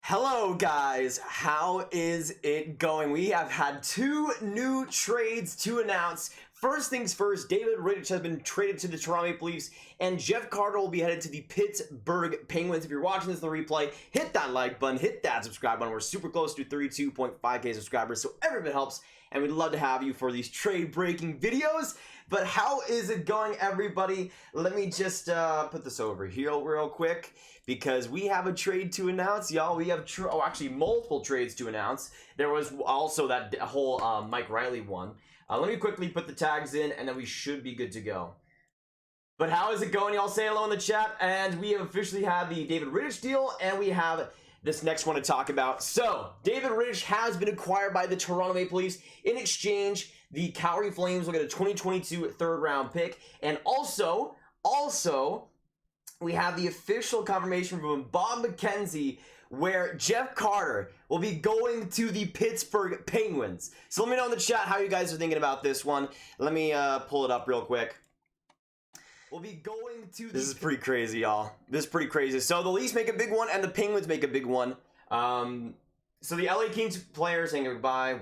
Hello guys, how is it going? We have had two new trades to announce. First things first, David Rittich has been traded to the Toronto Maple Leafs, and Jeff Carter will be headed to the Pittsburgh Penguins. If you're watching this in the replay, hit that like button, hit that subscribe button. We're super close to 32.5k subscribers, so every bit helps, and we'd love to have you for these trade-breaking videos. But how is it going, everybody? Let me just put this over here real quick, because we have a trade to announce, y'all. We have actually multiple trades to announce. There was also that whole Mike Riley one. Let me quickly put the tags in, and then we should be good to go. But how is it going, y'all? Say hello in the chat. And we have officially had the David Rittich deal, and we have this next one to talk about. So, David Rittich has been acquired by the Toronto Maple Leafs. In exchange, the Calgary Flames will get a 2022 third-round pick. And also, we have the official confirmation from Bob McKenzie where Jeff Carter will be going to the Pittsburgh Penguins. So let me know in the chat how you guys are thinking about this one. Let me pull it up real quick. We'll be going to This is pretty crazy, y'all. This is pretty crazy. So the Leafs make a big one and the Penguins make a big one. So the LA Kings players saying goodbye.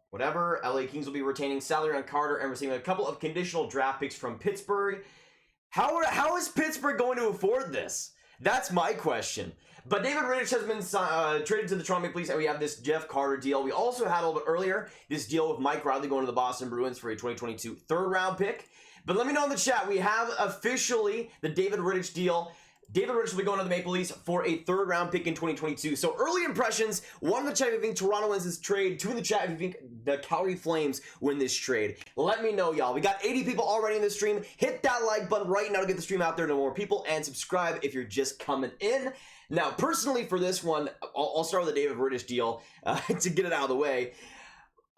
Whatever. LA Kings will be retaining salary on Carter and receiving a couple of conditional draft picks from Pittsburgh. How is Pittsburgh going to afford this? That's my question. But David Rittich has been traded to the Toronto Maple Leafs, and we have this Jeff Carter deal. We also had a little bit earlier this deal with Mike Riley going to the Boston Bruins for a 2022 third-round pick. But let me know in the chat. We have officially the David Rittich deal. David Rittich will be going to the Maple Leafs for a third-round pick in 2022. So early impressions. One in the chat if you think Toronto wins this trade. Two in the chat if you think the Calgary Flames win this trade. Let me know, y'all. We got 80 people already in the stream. Hit that like button right now to get the stream out there to more people. And subscribe if you're just coming in. Now, personally for this one, I'll start with the David Rittich deal to get it out of the way.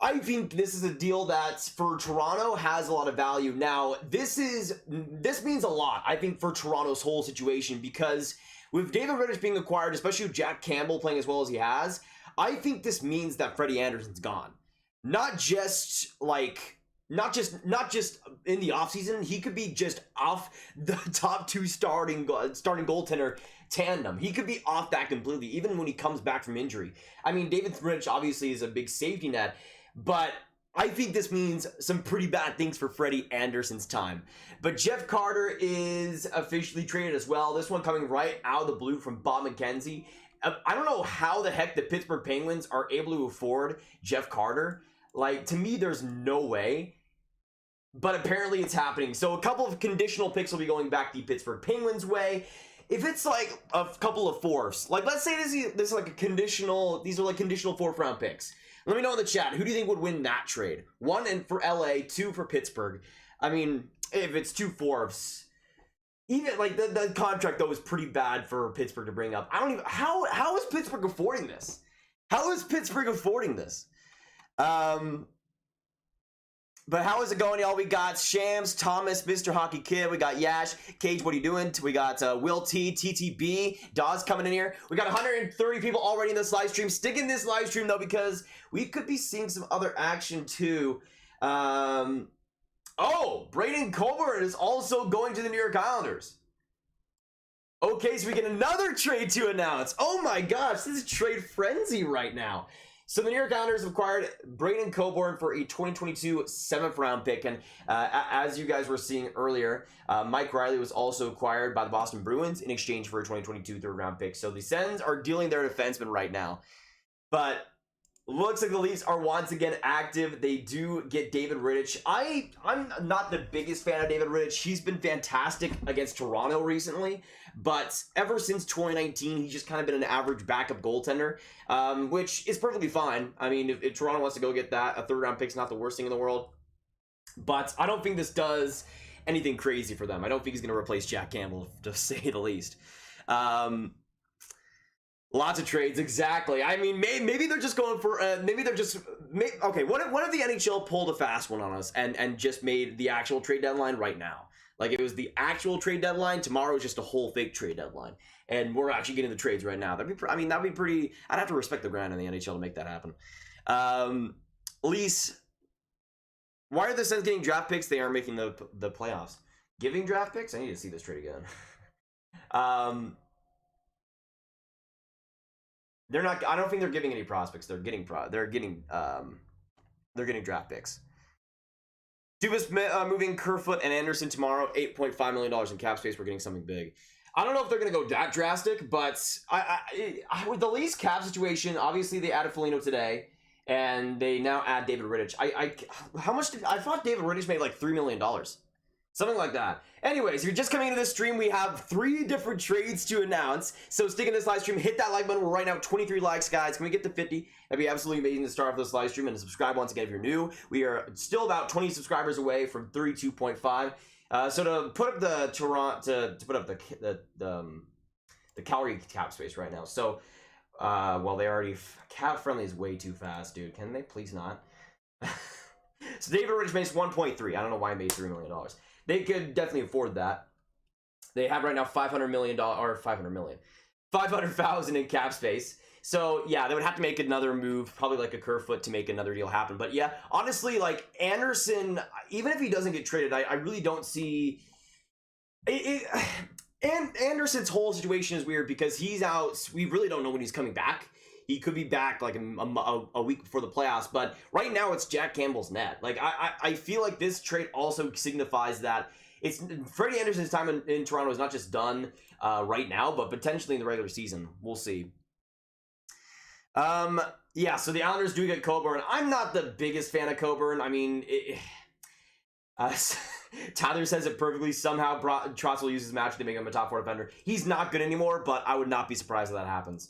I think this is a deal that for Toronto has a lot of value. Now, this means a lot, I think, for Toronto's whole situation, because with David Rittich being acquired, especially with Jack Campbell playing as well as he has, I think this means that Freddie Andersen's gone. Not just in the offseason, he could be just off the top two starting goaltender tandem. He could be off that completely, even when he comes back from injury. I mean, David Rittich obviously is a big safety net, but I think this means some pretty bad things for Freddie Andersen's time. But Jeff Carter is officially traded as well. This one coming right out of the blue from Bob McKenzie. I don't know how the heck the Pittsburgh Penguins are able to afford Jeff Carter. Like, to me, there's no way. But apparently it's happening. So a couple of conditional picks will be going back the Pittsburgh Penguins' way. If it's like a couple of fourths, like let's say this is like a conditional, these are like conditional fourth-round picks. Let me know in the chat, who do you think would win that trade? One for LA, two for Pittsburgh. I mean, if it's 2/4, even like the contract though is pretty bad for Pittsburgh to bring up. I don't even, how is Pittsburgh affording this? How is Pittsburgh affording this? But how is it going, y'all? We got Shams, Thomas, Mr. Hockey Kid. We got Yash, Cage, what are you doing? We got Will T, TTB, Dawes coming in here. We got 130 people already in this live stream. Stick in this live stream, though, because we could be seeing some other action, too. Oh, Braden Coburn is also going to the New York Islanders. Okay, so we get another trade to announce. Oh, my gosh, this is trade frenzy right now. So the New York Islanders acquired Braden Coburn for a 2022 7th-round pick. And as you guys were seeing earlier, Mike Riley was also acquired by the Boston Bruins in exchange for a 2022 3rd-round pick. So the Sens are dealing their defenseman right now. But looks like the Leafs are once again active. They do get David Rittich. I'm not the biggest fan of David Rittich. He's been fantastic against Toronto recently. But ever since 2019, he's just kind of been an average backup goaltender, which is perfectly fine. I mean, if Toronto wants to go get that, a 3rd-round pick's not the worst thing in the world. But I don't think this does anything crazy for them. I don't think he's going to replace Jack Campbell, to say the least. Lots of trades, exactly. I mean, maybe they're just going for, okay, what if the NHL pulled a fast one on us and just made the actual trade deadline right now? Like, if it was the actual trade deadline, tomorrow is just a whole fake trade deadline. And we're actually getting the trades right now. That'd be pretty, I'd have to respect the grind in the NHL to make that happen. Lease, why are the Sens getting draft picks? They aren't making the playoffs. Giving draft picks? I need to see this trade again. They're not. I don't think they're giving any prospects. They're getting draft picks. Dubnyk moving Kerfoot and Anderson tomorrow. $8.5 million in cap space. We're getting something big. I don't know if they're going to go that drastic, but with the Leafs cap situation, obviously they added Foligno today, and they now add David Rittich. How much I thought David Rittich made like $3 million. Something like that. Anyways, if you're just coming into this stream, we have 3 different trades to announce. So stick in this live stream, hit that like button. We're right now at 23 likes, guys. Can we get to 50? That'd be absolutely amazing to start off this live stream. And subscribe once again if you're new. We are still about 20 subscribers away from 32.5. So to put up the Toronto, to put up the Calgary cap space right now. So, well, they already cap friendly is way too fast, dude. Can they please not? So David Rittich makes 1.3. I don't know why he made $3 million. They could definitely afford that. They have right now $500 million or 500,000 in cap space. So yeah, they would have to make another move, probably like a Kerfoot, to make another deal happen. But yeah, honestly, like Anderson, even if he doesn't get traded, I really don't see it. And Anderson's whole situation is weird because he's out. We really don't know when he's coming back. He could be back like a week before the playoffs, but right now it's Jack Campbell's net. Like I feel like this trade also signifies that it's Freddie Anderson's time in Toronto is not just done right now, but potentially in the regular season. We'll see. Yeah, so the Islanders do get Coburn. I'm not the biggest fan of Coburn. I mean, Tyler says it perfectly. Somehow Trotz will use his match to make him a top 4 defender. He's not good anymore, but I would not be surprised if that happens.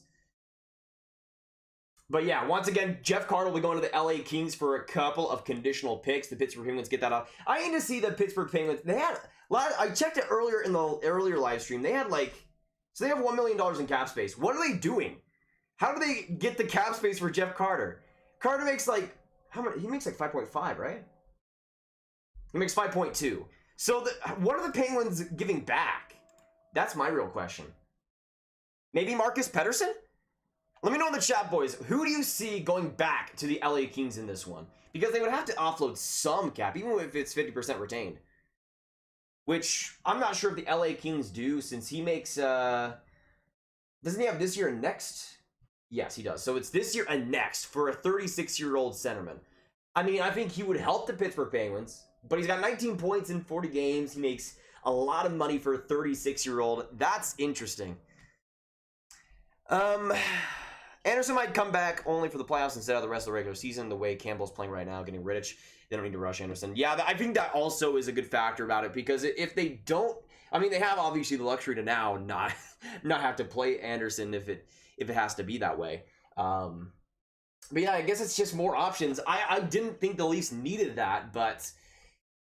But yeah, once again, Jeff Carter will be going to the LA Kings for a couple of conditional picks. The Pittsburgh Penguins get that off. I need to see the Pittsburgh Penguins. They had, I checked it earlier in the earlier live stream. They had so they have $1 million in cap space. What are they doing? How do they get the cap space for Jeff Carter? Carter makes how much? He makes 5.5, right? He makes 5.2. So what are the Penguins giving back? That's my real question. Maybe Marcus Pettersson? Let me know in the chat, boys. Who do you see going back to the LA Kings in this one? Because they would have to offload some cap, even if it's 50% retained. Which, I'm not sure if the LA Kings do, since he makes, doesn't he have this year and next? Yes, he does. So it's this year and next for a 36-year-old centerman. I mean, I think he would help the Pittsburgh Penguins, but he's got 19 points in 40 games. He makes a lot of money for a 36-year-old. That's interesting. Anderson might come back only for the playoffs instead of the rest of the regular season, the way Campbell's playing right now, getting Rittich. They don't need to rush Anderson. Yeah, I think that also is a good factor about it, because if they don't, I mean, they have obviously the luxury to now not have to play Anderson if it has to be that way. But yeah, I guess it's just more options. I didn't think the Leafs needed that, but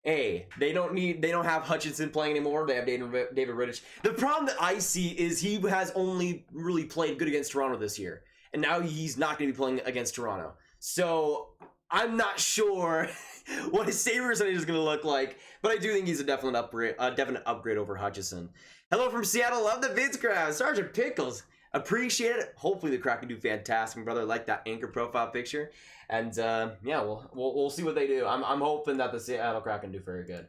hey, they don't have Hutchinson playing anymore. They have David Rittich. The problem that I see is he has only really played good against Toronto this year. And now he's not going to be playing against Toronto. So I'm not sure what his save percentage is going to look like. But I do think he's a definite upgrade over Hutchison. Hello from Seattle. Love the vids, crowd. Sergeant Pickles. Appreciate it. Hopefully the Kraken do fantastic, my brother. I like that anchor profile picture. And yeah, we'll see what they do. I'm hoping that the Seattle Kraken do very good.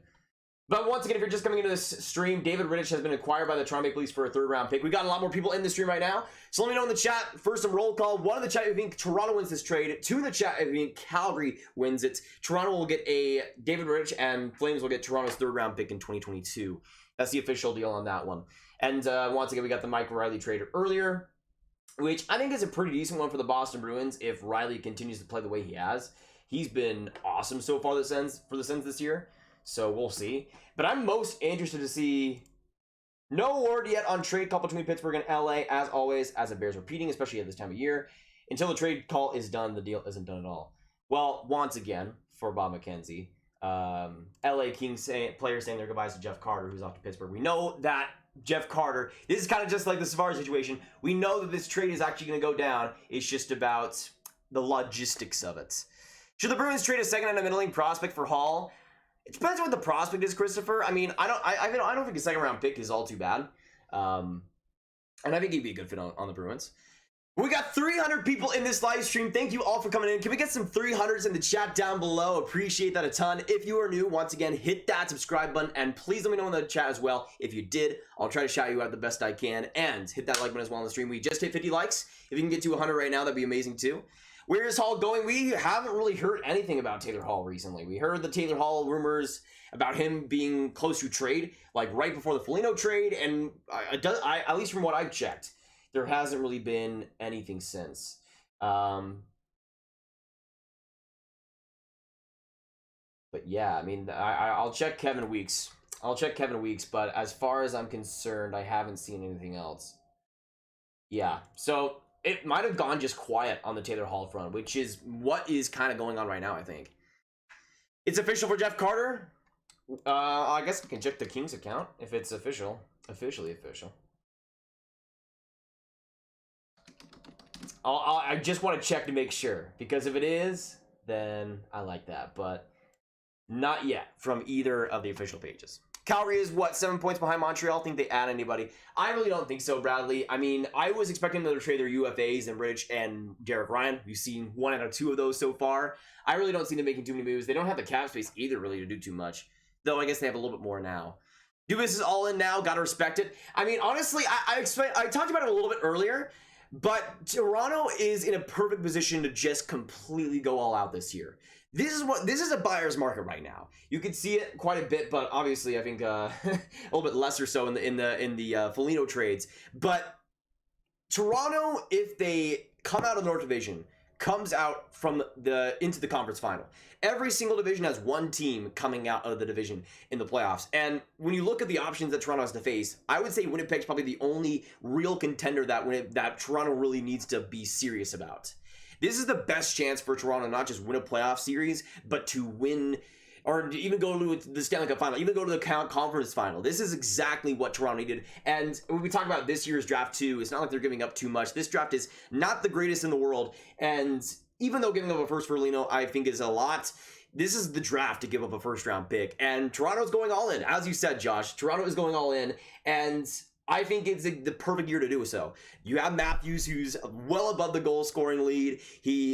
But once again, if you're just coming into this stream, David Rittich has been acquired by the Toronto Maple Leafs for a 3rd-round pick. We got a lot more people in the stream right now, so let me know in the chat. First, some roll call. 1 in the chat if you think Toronto wins this trade. 2 in the chat if you think Calgary wins it. Toronto will get a David Rittich, and Flames will get Toronto's 3rd-round pick in 2022. That's the official deal on that one. And once again, we got the Mike Riley trade earlier, which I think is a pretty decent one for the Boston Bruins if Riley continues to play the way he has. He's been awesome so far for the Sens this year. So we'll see. But I'm most interested to see, no word yet on trade call between Pittsburgh and LA, as always, as it bears repeating, especially at this time of year. Until the trade call is done, the deal isn't done at all. Well, once again, for Bob McKenzie, LA Kings players saying their goodbyes to Jeff Carter, who's off to Pittsburgh. We know that Jeff Carter, this is kind of just like the Savard situation. We know that this trade is actually going to go down. It's just about the logistics of it. Should the Bruins trade a second and a middling prospect for Hall? It depends on what the prospect is, Christopher. I mean, I don't think a 2nd-round pick is all too bad. And I think he'd be a good fit on the Bruins. We got 300 people in this live stream. Thank you all for coming in. Can we get some 300s in the chat down below? Appreciate that a ton. If you are new, once again, hit that subscribe button and please let me know in the chat as well. If you did, I'll try to shout you out the best I can, and hit that like button as well on the stream. We just hit 50 likes. If you can get to 100 right now, that'd be amazing too. Where is Hall going? We haven't really heard anything about Taylor Hall recently. We heard the Taylor Hall rumors about him being close to trade, like right before the Foligno trade, and at least from what I've checked, there hasn't really been anything since. But yeah, I mean, I'll check Kevin Weeks. I'll check Kevin Weeks, but as far as I'm concerned, I haven't seen anything else. Yeah, so it might have gone just quiet on the Taylor Hall front, which is what is kind of going on right now, I think. It's official for Jeff Carter. I guess we can check the Kings account if it's officially official. I just want to check to make sure, because if it is, then I like that, but not yet from either of the official pages. Calgary is, what, 7 points behind Montreal? Think they add anybody? I really don't think so, Bradley. I mean, I was expecting them to trade their UFAs and Rittich and Derek Ryan. We've seen 1 out of 2 of those so far. I really don't see them making too many moves. They don't have the cap space either, really, to do too much. Though I guess they have a little bit more now. Dubnyk is all in now. Gotta respect it. I mean, honestly, I talked about it a little bit earlier, but Toronto is in a perfect position to just completely go all out this year. This is a buyer's market right now. You can see it quite a bit, but obviously I think a little bit less or so in the Foligno trades. But Toronto, if they come out of the North Division, comes out from into the conference final. Every single division has one team coming out of the division in the playoffs. And when you look at the options that Toronto has to face, I would say Winnipeg's probably the only real contender that Toronto really needs to be serious about. This is the best chance for Toronto not just win a playoff series, but to win, or even go to the Stanley Cup final, even go to the conference final. This is exactly what Toronto needed. And when we talk about this year's draft too, it's not like they're giving up too much. This draft is not the greatest in the world. And even though giving up a first for Foligno, I think is a lot, this is the draft to give up a first round pick. And Toronto's going all in. As you said, Josh, Toronto is going all in. And I think it's the perfect year to do so. You have Matthews, who's well above the goal scoring lead.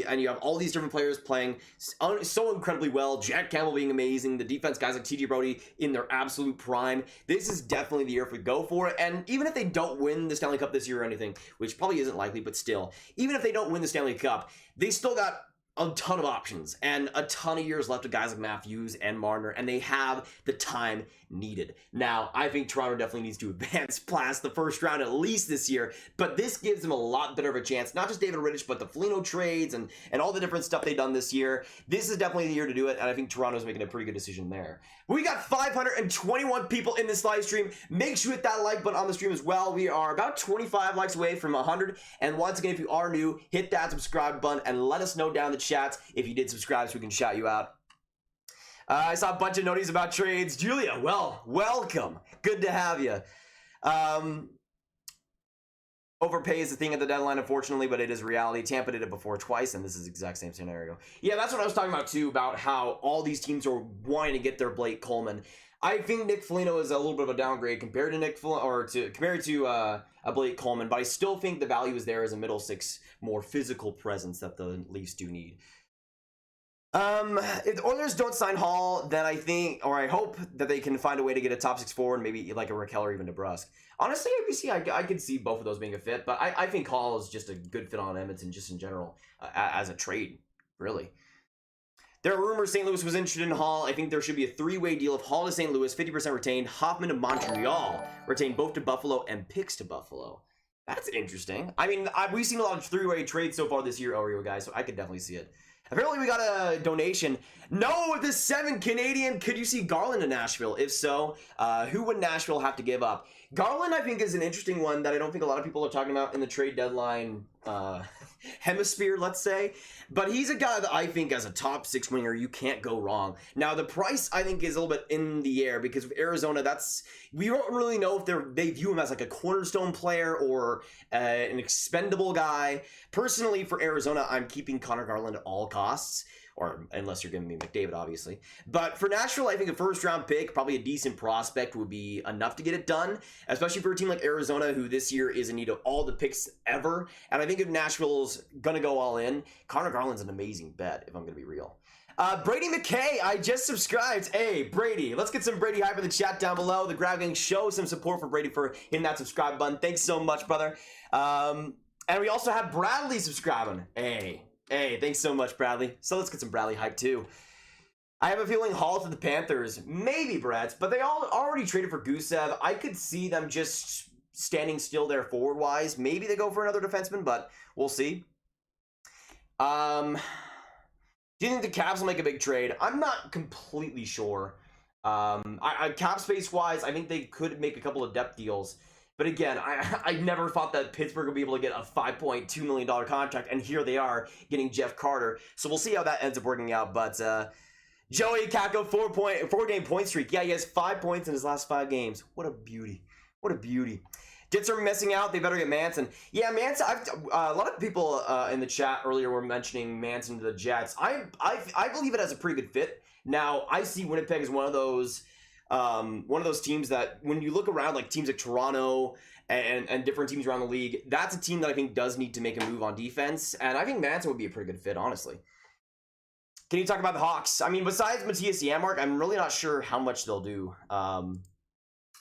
And you have all these different players playing so incredibly well. Jack Campbell being amazing. The defense guys like TJ Brodie in their absolute prime. This is definitely the year if we go for it. And even if they don't win the Stanley Cup this year or anything, which probably isn't likely, but still, even if they don't win the Stanley Cup, they still got a ton of options and a ton of years left of guys like Matthews and Marner, and they have the time needed. Now, I think Toronto definitely needs to advance past the first round at least this year, but this gives them a lot better of a chance. Not just David Rittich, but the Foligno trades and all the different stuff they've done this year. This is definitely the year to do it, and I think Toronto's making a pretty good decision there. We got 521 people in this live stream. Make sure you hit that like button on the stream as well. We are about 25 likes away from 100, and once again, if you are new, hit that subscribe button and let us know down in the chat if you did subscribe so we can shout you out. I saw a bunch of noties about trades. Julia, well, welcome. Good to have you. Overpay is the thing at the deadline, unfortunately, but it is reality. Tampa did it before twice, and this is the exact same scenario. Yeah, that's what I was talking about, too, about how all these teams are wanting to get their Blake Coleman. I think Nick Foligno is a little bit of a downgrade compared to a Blake Coleman, but I still think the value is there as a middle six, more physical presence that the Leafs do need. If the Oilers don't sign Hall, then I think, or I hope, that they can find a way to get a top 6 forward, maybe like a Raquel or even DeBrusque. Honestly, I could see both of those being a fit, but I think Hall is just a good fit on Edmonton just in general, as a trade, really. There are rumors St. Louis was interested in Hall. I think there should be a 3-way deal of Hall to St. Louis, 50% retained, Hoffman to Montreal, retained both to Buffalo, and picks to Buffalo. That's interesting. I mean, we've seen a lot of 3-way trades so far this year, Oreo guys, so I could definitely see it. Apparently we got a donation. No, the 7 Canadian. Could you see Garland in Nashville? If so, who would Nashville have to give up? Garland, I think, is an interesting one that I don't think a lot of people are talking about in the trade deadline hemisphere, let's say. But he's a guy that I think as a top 6 winger, you can't go wrong. Now, the price, I think, is a little bit in the air because with Arizona, we don't really know if they view him as like a cornerstone player or an expendable guy. Personally, for Arizona, I'm keeping Connor Garland at all costs. or unless you're giving me McDavid, obviously. But for Nashville, I think a first-round pick, probably a decent prospect, would be enough to get it done, especially for a team like Arizona, who this year is in need of all the picks ever. And I think if Nashville's going to go all in, Connor Garland's an amazing bet, if I'm going to be real. Brady McKay, I just subscribed. Hey, Brady, let's get some Brady hype in the chat down below. The Grab Gang, show some support for Brady for hitting that subscribe button. Thanks so much, brother. And we also have Bradley subscribing. Hey, thanks so much, Bradley. So let's get some Bradley hype too. I have a feeling Hall to the Panthers, maybe Brett, but they all already traded for Gusev. I could see them just standing still there forward-wise. Maybe they go for another defenseman, but we'll see. Do you think the Caps will make a big trade? I'm not completely sure. Cap space-wise, I think they could make a couple of depth deals. But again, I never thought that Pittsburgh would be able to get a $5.2 million contract, and here they are getting Jeff Carter. So we'll see how that ends up working out. But Joey Kako, 4-game point streak. Yeah, he has 5 points in his last 5 games. What a beauty. What a beauty. Jets are missing out. They better get Manson. Yeah, Manson. A lot of people in the chat earlier were mentioning Manson to the Jets. I believe it has a pretty good fit. Now, I see Winnipeg as one of those teams that when you look around, like teams like Toronto and different teams around the league, that's a team that I think does need to make a move on defense. And I think Manson would be a pretty good fit, honestly. Can you talk about the Hawks? I mean, besides Matthias Janmark, I'm really not sure how much they'll do.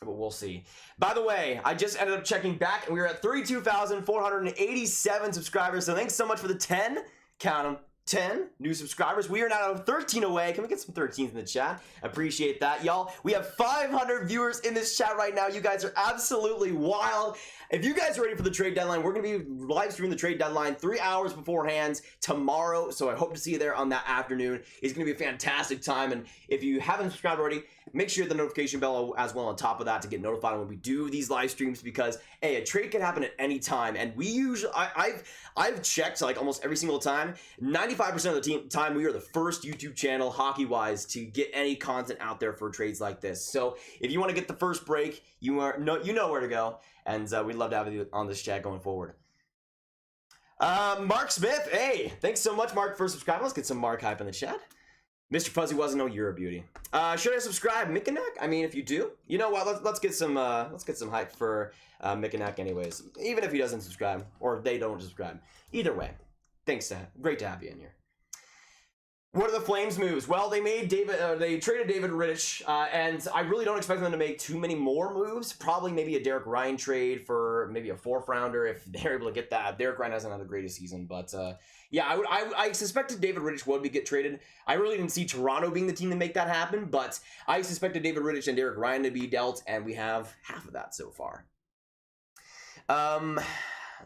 But we'll see. By the way, I just ended up checking back, and we were at 32,487 subscribers. So thanks so much for the 10. Count them. 10 new subscribers. We are now 13 away. Can we get some 13s in the chat? Appreciate that, y'all. We have 500 viewers in this chat right now. You guys are absolutely wild. If you guys are ready for the trade deadline, we're going to be live streaming the trade deadline 3 hours beforehand tomorrow. So I hope to see you there on that afternoon. It's going to be a fantastic time. And if you haven't subscribed already, make sure you hit the notification bell as well on top of that to get notified when we do these live streams, because hey, a trade can happen at any time. And we usually, I've checked like almost every single time. 95% of the time, we are the first YouTube channel hockey-wise to get any content out there for trades like this. So if you want to get the first break, you know where to go. And we'd love to have you on this chat going forward. Mark Smith, hey, thanks so much, Mark, for subscribing. Let's get some Mark hype in the chat. Mr. Fuzzy wasn't no, you're a beauty. Should I subscribe, Mikanek? I mean, if you do, you know what? Let's get some hype for Mikanek, anyways. Even if he doesn't subscribe or they don't subscribe, either way, thanks. Great to have you in here. What are the Flames moves? Well, they traded David Rittich, and I really don't expect them to make too many more moves. Probably maybe a Derek Ryan trade for maybe a 4th rounder if they're able to get that. Derek Ryan hasn't had the greatest season, but yeah, I suspected David Rittich would get traded. I really didn't see Toronto being the team to make that happen, but I suspected David Rittich and Derek Ryan to be dealt, and we have half of that so far.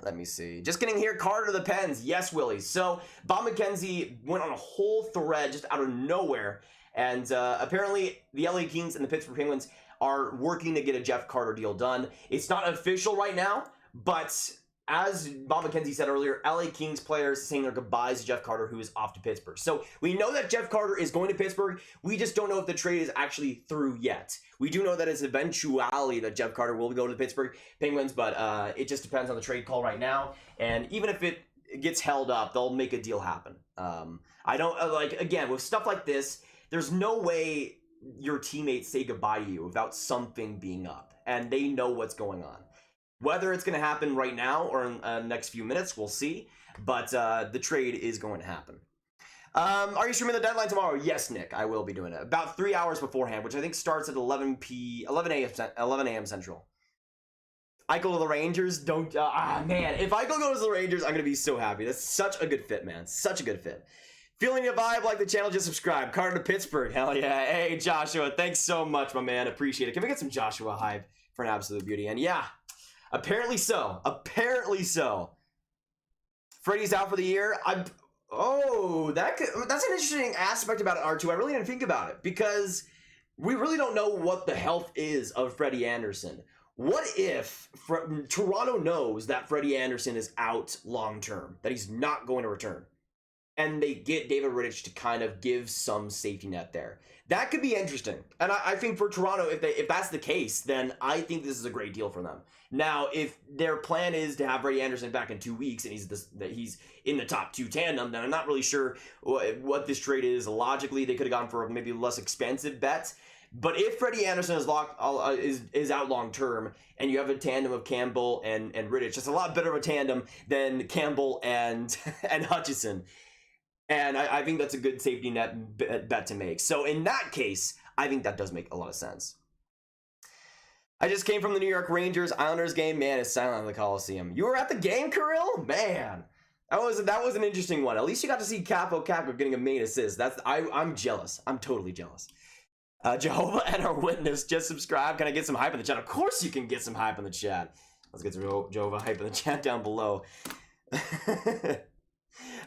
Let me see. Just getting here, Carter to the Pens. Yes, Willie. So, Bob McKenzie went on a whole thread just out of nowhere. And apparently, the LA Kings and the Pittsburgh Penguins are working to get a Jeff Carter deal done. It's not official right now, but as Bob McKenzie said earlier, LA Kings players saying their goodbyes to Jeff Carter, who is off to Pittsburgh. So we know that Jeff Carter is going to Pittsburgh. We just don't know if the trade is actually through yet. We do know that it's eventuality that Jeff Carter will go to the Pittsburgh Penguins, but it just depends on the trade call right now. And even if it gets held up, they'll make a deal happen. I don't, again, with stuff like this, there's no way your teammates say goodbye to you without something being up. And they know what's going on. Whether it's going to happen right now or in the next few minutes, we'll see. But the trade is going to happen. Are you streaming the deadline tomorrow? Yes, Nick, I will be doing it. About 3 hours beforehand, which I think starts at 11 a.m. Central. Eichel to the Rangers? Don't... man, if Eichel goes to the Rangers, I'm going to be so happy. That's such a good fit, man. Such a good fit. Feeling a vibe, like the channel, just subscribe. Carter to Pittsburgh. Hell yeah. Hey, Joshua, thanks so much, my man. Appreciate it. Can we get some Joshua hype for an absolute beauty? And yeah... Apparently so. Apparently so. Freddie's out for the year. That's an interesting aspect about it, R2. I really didn't think about it because we really don't know what the health is of Freddie Anderson. What if Toronto knows that Freddie Anderson is out long term, that he's not going to return? and they get David Rittich to kind of give some safety net there. That could be interesting. And I think for Toronto, if that's the case, then I think this is a great deal for them. Now, if their plan is to have Brady Anderson back in 2 weeks and he's in the top 2 tandem, then I'm not really sure what this trade is. Logically, they could have gone for maybe a less expensive bet. But if Freddie Anderson is out long term, and you have a tandem of Campbell and Rittich, it's a lot better of a tandem than Campbell and Hutchison. And I think that's a good safety net bet to make. So in that case, I think that does make a lot of sense. I just came from the New York Rangers Islanders game. Man, it's silent in the Coliseum. You were at the game, Kirill? Man, that was an interesting one. At least you got to see Capo getting a main assist. I'm jealous. I'm totally jealous. Jehovah and our witness, just subscribe. Can I get some hype in the chat? Of course you can get some hype in the chat. Let's get some Jehovah hype in the chat down below.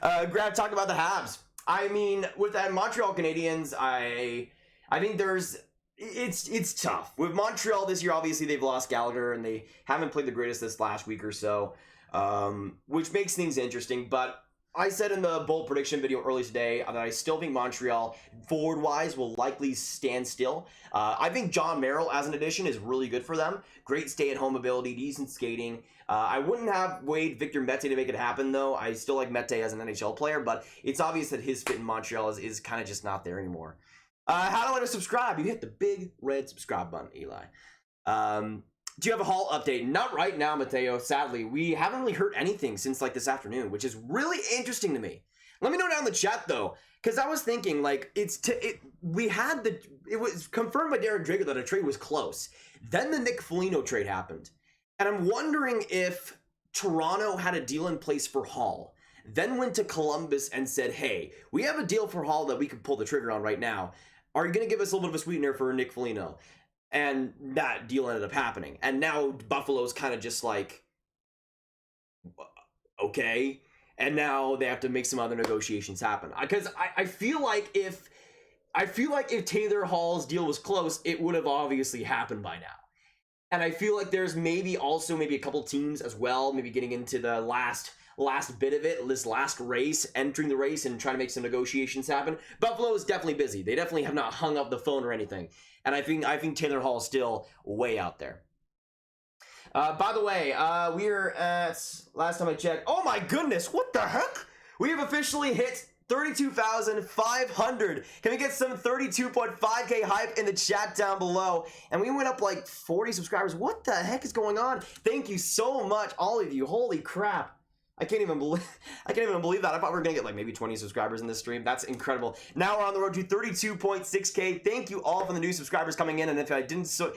Grab, talk about the Habs. I mean, with that Montreal Canadiens, I think it's tough. With Montreal this year, obviously they've lost Gallagher and they haven't played the greatest this last week or so, which makes things interesting. But I said in the bold prediction video earlier today that I still think Montreal, forward-wise, will likely stand still. I think John Merrill, as an addition, is really good for them. Great stay-at-home ability, decent skating. I wouldn't have Wade Victor Mete to make it happen, though. I still like Mete as an NHL player, but it's obvious that his fit in Montreal is kind of just not there anymore. How do I subscribe? You hit the big red subscribe button, Eli. Do you have a Hall update? Not right now, Mateo. Sadly, we haven't really heard anything since like this afternoon, which is really interesting to me. Let me know down in the chat though, because I was thinking like it was confirmed by Darren Drager that a trade was close. Then the Nick Foligno trade happened, and I'm wondering if Toronto had a deal in place for Hall, then went to Columbus and said, "Hey, we have a deal for Hall that we could pull the trigger on right now. Are you going to give us a little bit of a sweetener for Nick Foligno?" And that deal ended up happening. And now Buffalo's kind of just like, okay. And now they have to make some other negotiations happen. Because I feel like if Taylor Hall's deal was close, it would have obviously happened by now. And I feel like there's maybe a couple teams as well, maybe getting into the last bit of it, this last race, entering the race and trying to make some negotiations happen. Buffalo is definitely busy. They definitely have not hung up the phone or anything. And I think Taylor Hall is still way out there. By the way, we're at, last time I checked, oh my goodness, what the heck? We have officially hit 32,500. Can we get some 32.5K hype in the chat down below? And we went up like 40 subscribers. What the heck is going on? Thank you so much, all of you. Holy crap. I can't even believe that. I thought we were gonna get like maybe 20 subscribers in this stream. That's incredible. Now we're on the road to 32.6K. Thank you all for the new subscribers coming in. And if I didn't shout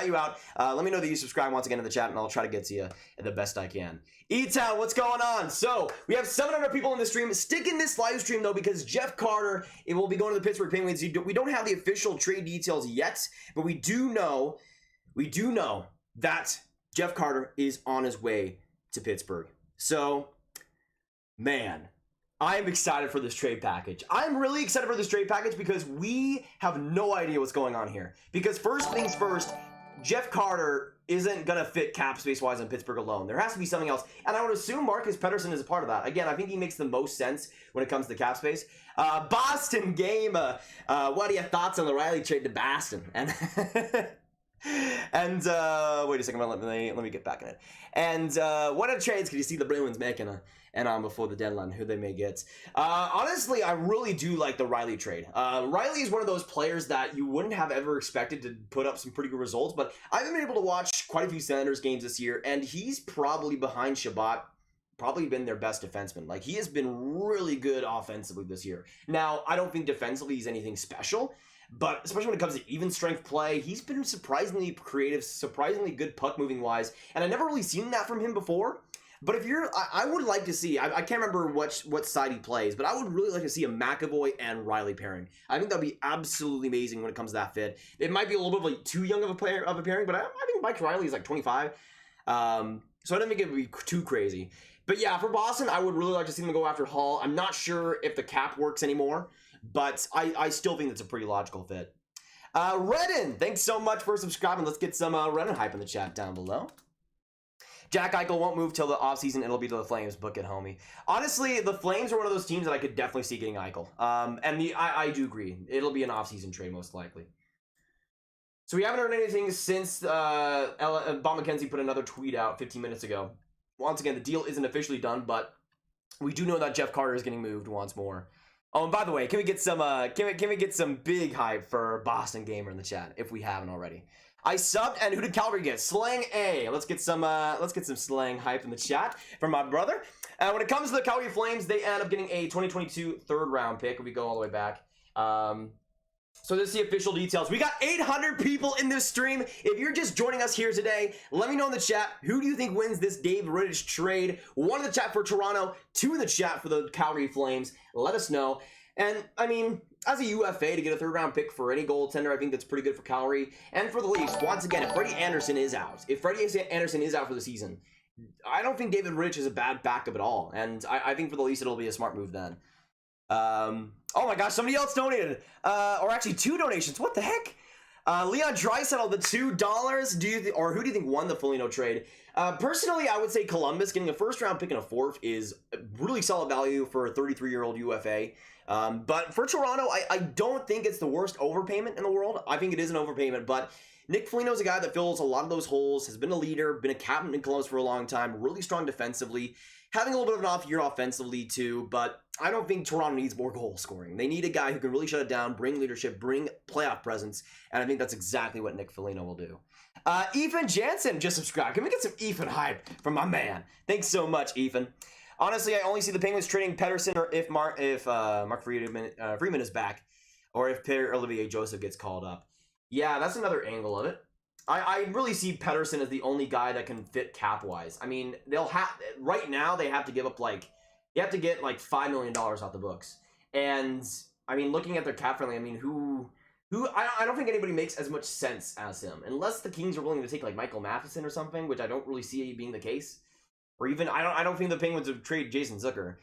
you out, let me know that you subscribe once again in the chat, and I'll try to get to you the best I can. E-Town, what's going on? So we have 700 people in the stream. Stick in this live stream though, because Jeff Carter, it will be going to the Pittsburgh Penguins. We don't have the official trade details yet, but we do know that Jeff Carter is on his way to Pittsburgh. So, man, I'm excited for this trade package. I'm really excited for this trade package because we have no idea what's going on here. Because first things first, Jeff Carter isn't going to fit cap space-wise in Pittsburgh alone. There has to be something else. And I would assume Marcus Pettersson is a part of that. Again, I think he makes the most sense when it comes to cap space. Boston game. What are your thoughts on the Riley trade to Boston? And wait a second, let me get back in it. And what other trades could you see the Bruins making before the deadline? Who they may get? Honestly, I really do like the Riley trade. Riley is one of those players that you wouldn't have ever expected to put up some pretty good results, but I've been able to watch quite a few Senators games this year, and he's probably behind Shabbat. Probably been their best defenseman. Like, he has been really good offensively this year. Now, I don't think defensively he's anything special, but especially when it comes to even strength play, he's been surprisingly creative, surprisingly good puck moving wise, and I never really seen that from him before. But if you're, I would like to see, I can't remember what side he plays, but I would really like to see a McAvoy and Riley pairing. I think that'd be absolutely amazing when it comes to that fit. It might be a little bit like too young of a pairing, but I think Mike Riley is like 25, so I don't think it would be too crazy. But yeah, for Boston, I would really like to see them go after Hall. I'm not sure if the cap works anymore, but I still think that's a pretty logical fit. Redden, thanks so much for subscribing. Let's get some Redden hype in the chat down below. Jack Eichel won't move till the offseason. It'll be to the Flames. Book it, homie. Honestly, the Flames are one of those teams that I could definitely see getting Eichel. I do agree. It'll be an offseason trade most likely. So we haven't heard anything since Bob McKenzie put another tweet out 15 minutes ago. Once again, the deal isn't officially done, but we do know that Jeff Carter is getting moved once more. Oh, and by the way, can we get some can we get some big hype for Boston Gamer in the chat if we haven't already? I subbed, and who did Calgary get? Slang A. Let's get some slang hype in the chat from my brother. When it comes to the Calgary Flames, they end up getting a 2022 third-round pick if we go all the way back. So this is the official details. We got 800 people in this stream. If you're just joining us here today, let me know in the chat, who do you think wins this David Rittich trade? 1 in the chat for Toronto, 2 in the chat for the Calgary Flames. Let us know. And, I mean, as a UFA, to get a third-round pick for any goaltender, I think that's pretty good for Calgary. And for the Leafs, once again, if Freddie Anderson is out for the season, I don't think David Rittich is a bad backup at all. And I think for the Leafs, it'll be a smart move then. Oh my gosh, somebody else donated. Or actually 2 donations. What the heck? Leon Draisaitl, the $2. Who do you think won the Foligno trade? Personally, I would say Columbus getting a first-round pick and a 4th is really solid value for a 33-year-old UFA. But for Toronto, I don't think it's the worst overpayment in the world. I think it is an overpayment, but Nick Foligno is a guy that fills a lot of those holes, has been a leader, been a captain in Columbus for a long time, really strong defensively, having a little bit of an off year offensively too, but I don't think Toronto needs more goal scoring. They need a guy who can really shut it down, bring leadership, bring playoff presence, and I think that's exactly what Nick Foligno will do. Ethan Jansen just subscribed. Can we get some Ethan hype from my man? Thanks so much, Ethan. Honestly, I only see the Penguins trading Pettersson or if Mark Freeman is back, or if Pierre-Olivier Joseph gets called up. Yeah, that's another angle of it. I really see Pettersson as the only guy that can fit cap-wise. I mean, right now they have to give up you have to get like $5 million off the books. And I mean, looking at their cap friendly, I mean, I don't think anybody makes as much sense as him, unless the Kings are willing to take like Michael Matheson or something, which I don't really see being the case. Or even I don't think the Penguins would trade Jason Zucker.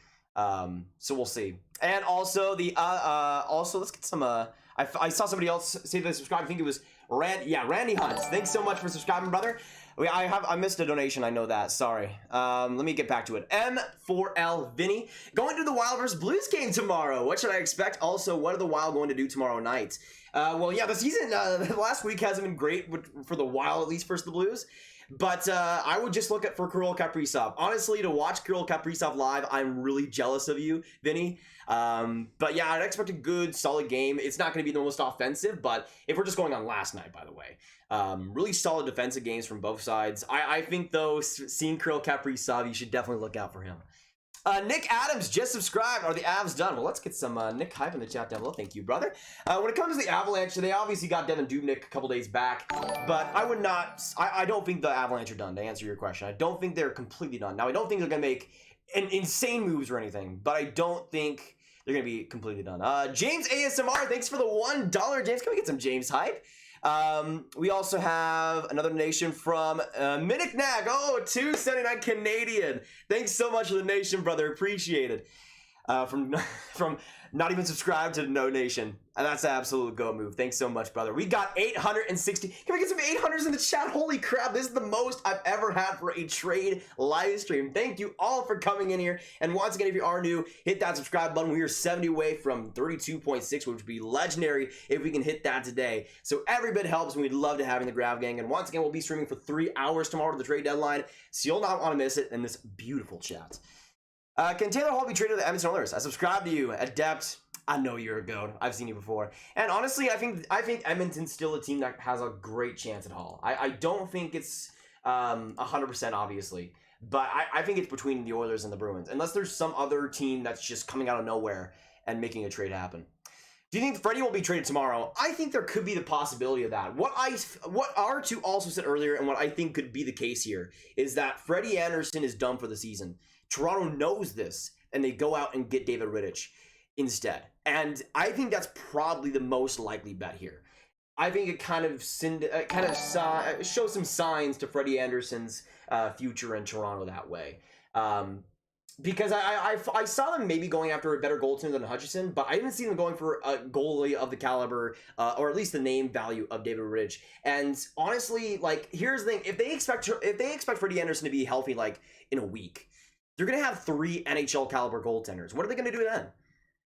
So we'll see. And also let's get some I saw somebody else say they subscribed. I think it was Randy Hunt. Thanks so much for subscribing, brother. I missed a donation. I know that. Sorry. Let me get back to it. M4L Vinny. Going to the Wild vs. Blues game tomorrow. What should I expect? Also, what are the Wild going to do tomorrow night? Well, yeah, the season last week hasn't been great for the Wild, at least versus the Blues. But I would just look for Kirill Kaprizov. Honestly, to watch Kirill Kaprizov live, I'm really jealous of you, Vinny. But yeah, I'd expect a good, solid game. It's not going to be the most offensive, but if we're just going on last night, by the way. Really solid defensive games from both sides. I think, though, seeing Kirill Kaprizov, you should definitely look out for him. Nick Adams just subscribed. Are the Avs done? Well, let's get some Nick hype in the chat down below. Thank you, brother. When it comes to the Avalanche, they obviously got Devan Dubnyk a couple days back, but I don't think the Avalanche are done, to answer your question. I don't think they're completely done. Now, I don't think they're going to make insane moves or anything, but I don't think they're going to be completely done. James ASMR, thanks for the $1. James, can we get some James hype? We also have another donation from Minnick Nag. Oh, $2.79 Canadian. Thanks so much for the nation, brother. Appreciate it. From not even subscribed to no nation. And that's an absolute go move. Thanks so much, brother. We got 860. Can we get some 800s in the chat? Holy crap, this is the most I've ever had for a trade live stream. Thank you all for coming in here. And once again, if you are new, hit that subscribe button. We are 70 away from 32.6, which would be legendary if we can hit that today. So every bit helps, and we'd love to have you in the Grav Gang. And once again, we'll be streaming for 3 hours tomorrow to the trade deadline, so you'll not want to miss it in this beautiful chat. Can Taylor Hall be traded to the Edmonton Oilers? I subscribe to you, Adept. I know you're a goat. I've seen you before. And honestly, I think Edmonton's still a team that has a great chance at Hall. I don't think it's 100% obviously, but I think it's between the Oilers and the Bruins, unless there's some other team that's just coming out of nowhere and making a trade happen. Do you think Freddie will be traded tomorrow? I think there could be the possibility of that. What R2 also said earlier, and what I think could be the case here, is that Freddie Anderson is done for the season. Toronto knows this, and they go out and get David Rittich instead. And I think that's probably the most likely bet here. I think it kind of shows some signs to Freddie Anderson's future in Toronto that way. because I saw them maybe going after a better goaltender than Hutchinson, but I didn't see them going for a goalie of the caliber, or at least the name value of David Rittich. And honestly, like, here's the thing: if they expect Freddie Anderson to be healthy like in a week, they're gonna have 3 NHL caliber goaltenders. What are they gonna do then?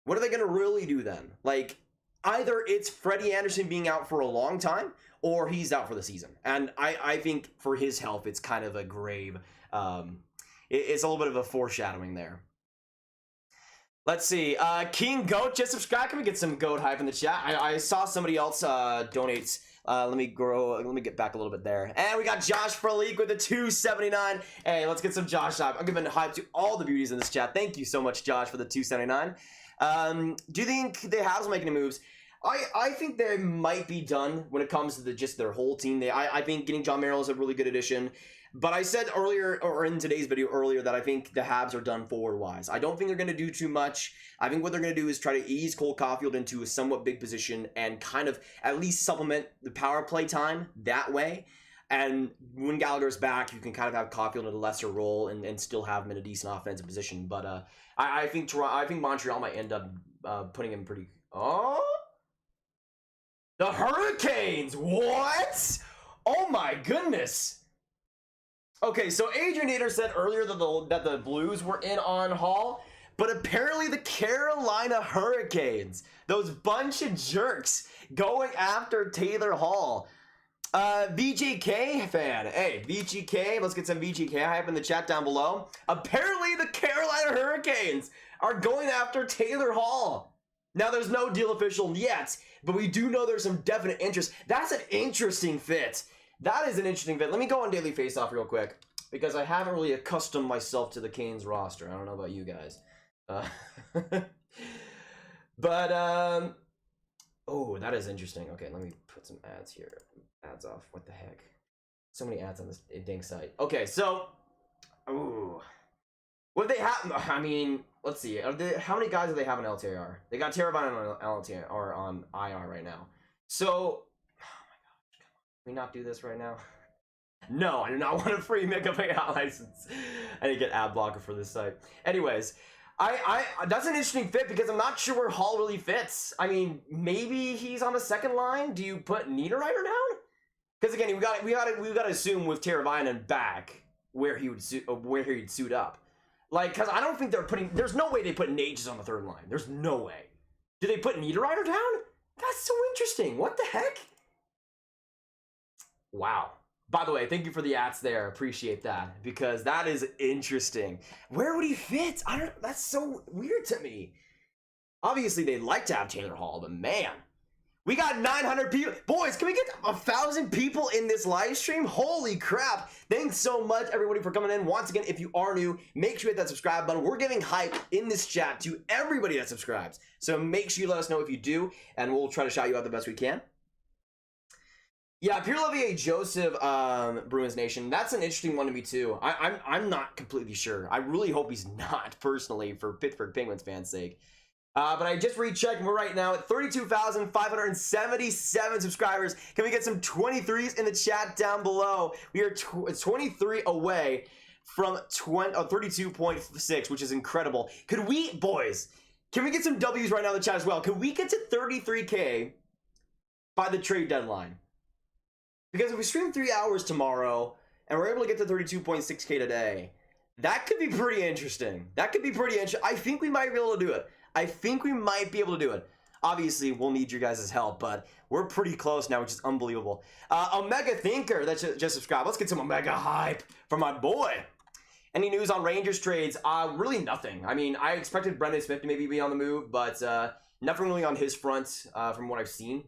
What are they gonna really do then? Like, either it's Freddie Anderson being out for a long time, or he's out for the season. And I think for his health, it's kind of a grave. It's a little bit of a foreshadowing there. Let's see. King Goat just subscribed. Can we get some goat hype in the chat? I saw somebody else donates. Let me get back a little bit there. And we got Josh Fralik with the 279. Hey, let's get some Josh hype. I'm giving hype to all the beauties in this chat. Thank you so much, Josh, for the 279. Do you think the Habs will make any moves? I think they might be done when it comes to just their whole team. I think getting John Merrill is a really good addition. But I said earlier, or in today's video earlier, that I think the Habs are done forward-wise. I don't think they're going to do too much. I think what they're going to do is try to ease Cole Caufield into a somewhat big position and kind of at least supplement the power play time that way. And when Gallagher's back, you can kind of have Caufield in a lesser role and still have him in a decent offensive position. But I think Montreal might end up putting him pretty... Oh? The Hurricanes! What? Oh my goodness! Okay, so Adrian Nader said earlier that the Blues were in on Hall, but apparently the Carolina Hurricanes, those bunch of jerks, going after Taylor Hall. VGK fan, hey, VGK, let's get some VGK hype in the chat down below. Apparently the Carolina Hurricanes are going after Taylor Hall. Now, there's no deal official yet, but we do know there's some definite interest. That's an interesting fit. That is an interesting fit. Let me go on Daily Faceoff real quick, because I haven't really accustomed myself to the Canes roster. I don't know about you guys. Oh, that is interesting. Okay, let me put some ads here. Ads off. What the heck? So many ads on this dang site. Okay, so, ooh. What they have, I mean, let's see. How many guys do they have on LTIR? They got Devan on LTIR, or on IR right now. So, we not do this right now? No, I do not want a free Mega Payout license. I need to get ad blocker for this site. Anyways, that's an interesting fit because I'm not sure where Hall really fits. I mean, maybe he's on the second line. Do you put Niederreiter down? Because again, we got to assume with Teravainen back where he would suit up. Like, because I don't think there's no way they put Nages on the third line. There's no way. Do they put Niederreiter down? That's so interesting. What the heck? Wow. By the way, thank you for the ads there. Appreciate that, because that is interesting. Where would he fit? That's so weird to me. Obviously, they'd like to have Taylor Hall, but man, we got 900 people. Boys, can we get 1,000 people in this live stream? Holy crap. Thanks so much, everybody, for coming in. Once again, if you are new, make sure you hit that subscribe button. We're giving hype in this chat to everybody that subscribes. So make sure you let us know if you do, and we'll try to shout you out the best we can. Yeah, Pierre-Olivier Joseph, Bruins Nation, that's an interesting one to me too. I'm not completely sure. I really hope he's not, personally, for Pittsburgh Penguins fans' sake. But I just rechecked, and we're right now at 32,577 subscribers. Can we get some 23s in the chat down below? We are 23 away from 32.6, which is incredible. Could we, boys, can we get some W's right now in the chat as well? Can we get to 33K by the trade deadline? Because if we stream 3 hours tomorrow and we're able to get to 32.6K today, that could be pretty interesting. That could be pretty interesting. I think we might be able to do it. Obviously, we'll need your guys' help, but we're pretty close now, which is unbelievable. Omega Thinker, that's just subscribed. Let's get some Omega hype from my boy. Any news on Rangers trades? Really nothing. I mean, I expected Brendan Smith to maybe be on the move, but nothing really on his front from what I've seen.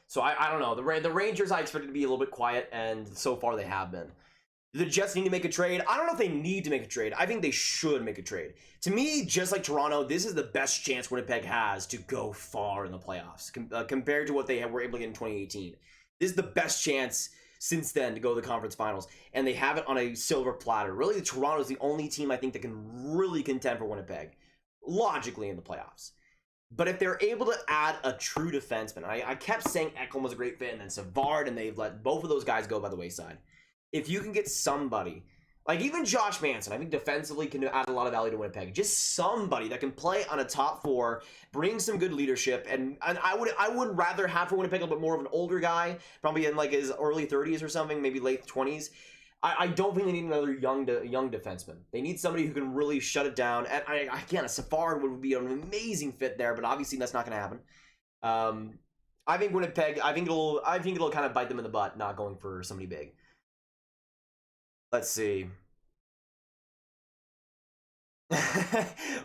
So I don't know. The Rangers I expected to be a little bit quiet, and so far they have been. Do the Jets need to make a trade? I don't know if they need to make a trade. I think they should make a trade. To me, just like Toronto, this is the best chance Winnipeg has to go far in the playoffs compared to what they were able to get in 2018. This is the best chance since then to go to the conference finals, and they have it on a silver platter. Really, Toronto is the only team I think that can really contend for Winnipeg, logically, in the playoffs. But if they're able to add a true defenseman, I kept saying Eichel was a great fit, and then Savard, and they've let both of those guys go by the wayside. If you can get somebody Like, even Josh Manson, I think defensively can add a lot of value to Winnipeg. Just somebody that can play on a top four, bring some good leadership, and I would rather have for Winnipeg a little bit more of an older guy, probably in like his early 30s or something, maybe late 20s. I don't think they need another young defenseman. They need somebody who can really shut it down. And again, a Savard would be an amazing fit there, but obviously that's not going to happen. I think Winnipeg, I think it'll kind of bite them in the butt, not going for somebody big. Let's see.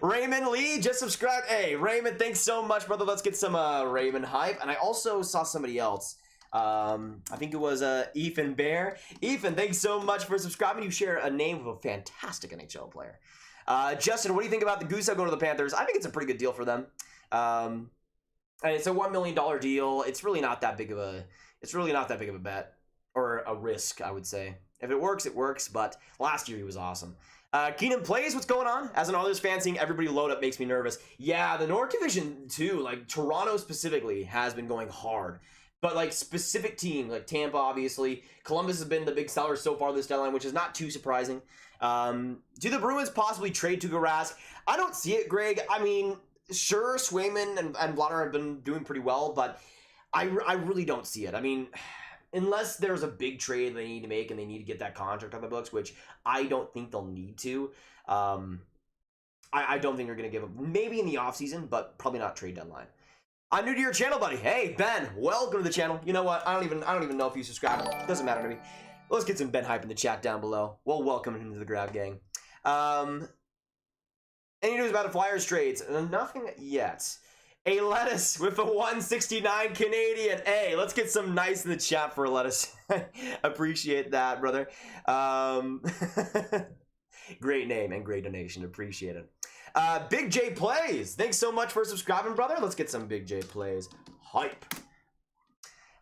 Raymond Lee just subscribed. Hey, Raymond, thanks so much, brother. Let's get some Raymond hype. And I also saw somebody else. I think it was Ethan Bear. Ethan, thanks so much for subscribing. You share a name of a fantastic NHL player. Justin, what do you think about the Goose going to the Panthers? I think it's a pretty good deal for them. And it's a $1 million deal. It's really not that big of a bet or a risk, I would say. If it works, it works. But last year he was awesome. Keenan Plays, what's going on? As an Oilers fan, seeing everybody load up makes me nervous. Yeah, the North Division too, like Toronto specifically, has been going hard. But like specific teams, like Tampa, obviously. Columbus has been the big seller so far this deadline, which is not too surprising. Do the Bruins possibly trade Tuukka Rask? I don't see it, Greg. I mean, sure, Swayman and Vladar have been doing pretty well, but I really don't see it. I mean, unless there's a big trade they need to make and they need to get that contract on the books, which I don't think they'll need to. I don't think they're going to give them, maybe in the offseason, but probably not trade deadline. I'm new to your channel, buddy. Hey, Ben, welcome to the channel. You know what? I don't even know if you subscribe. It doesn't matter to me. Let's get some Ben hype in the chat down below. Well, welcome into the Grab Gang. Any news about the Flyers trades? Nothing yet. A Lettuce with a 169 Canadian. Hey, let's get some nice in the chat for a Lettuce. Appreciate that, brother. Great name and great donation. Appreciate it. Big J Plays. Thanks so much for subscribing, brother. Let's get some Big J Plays hype.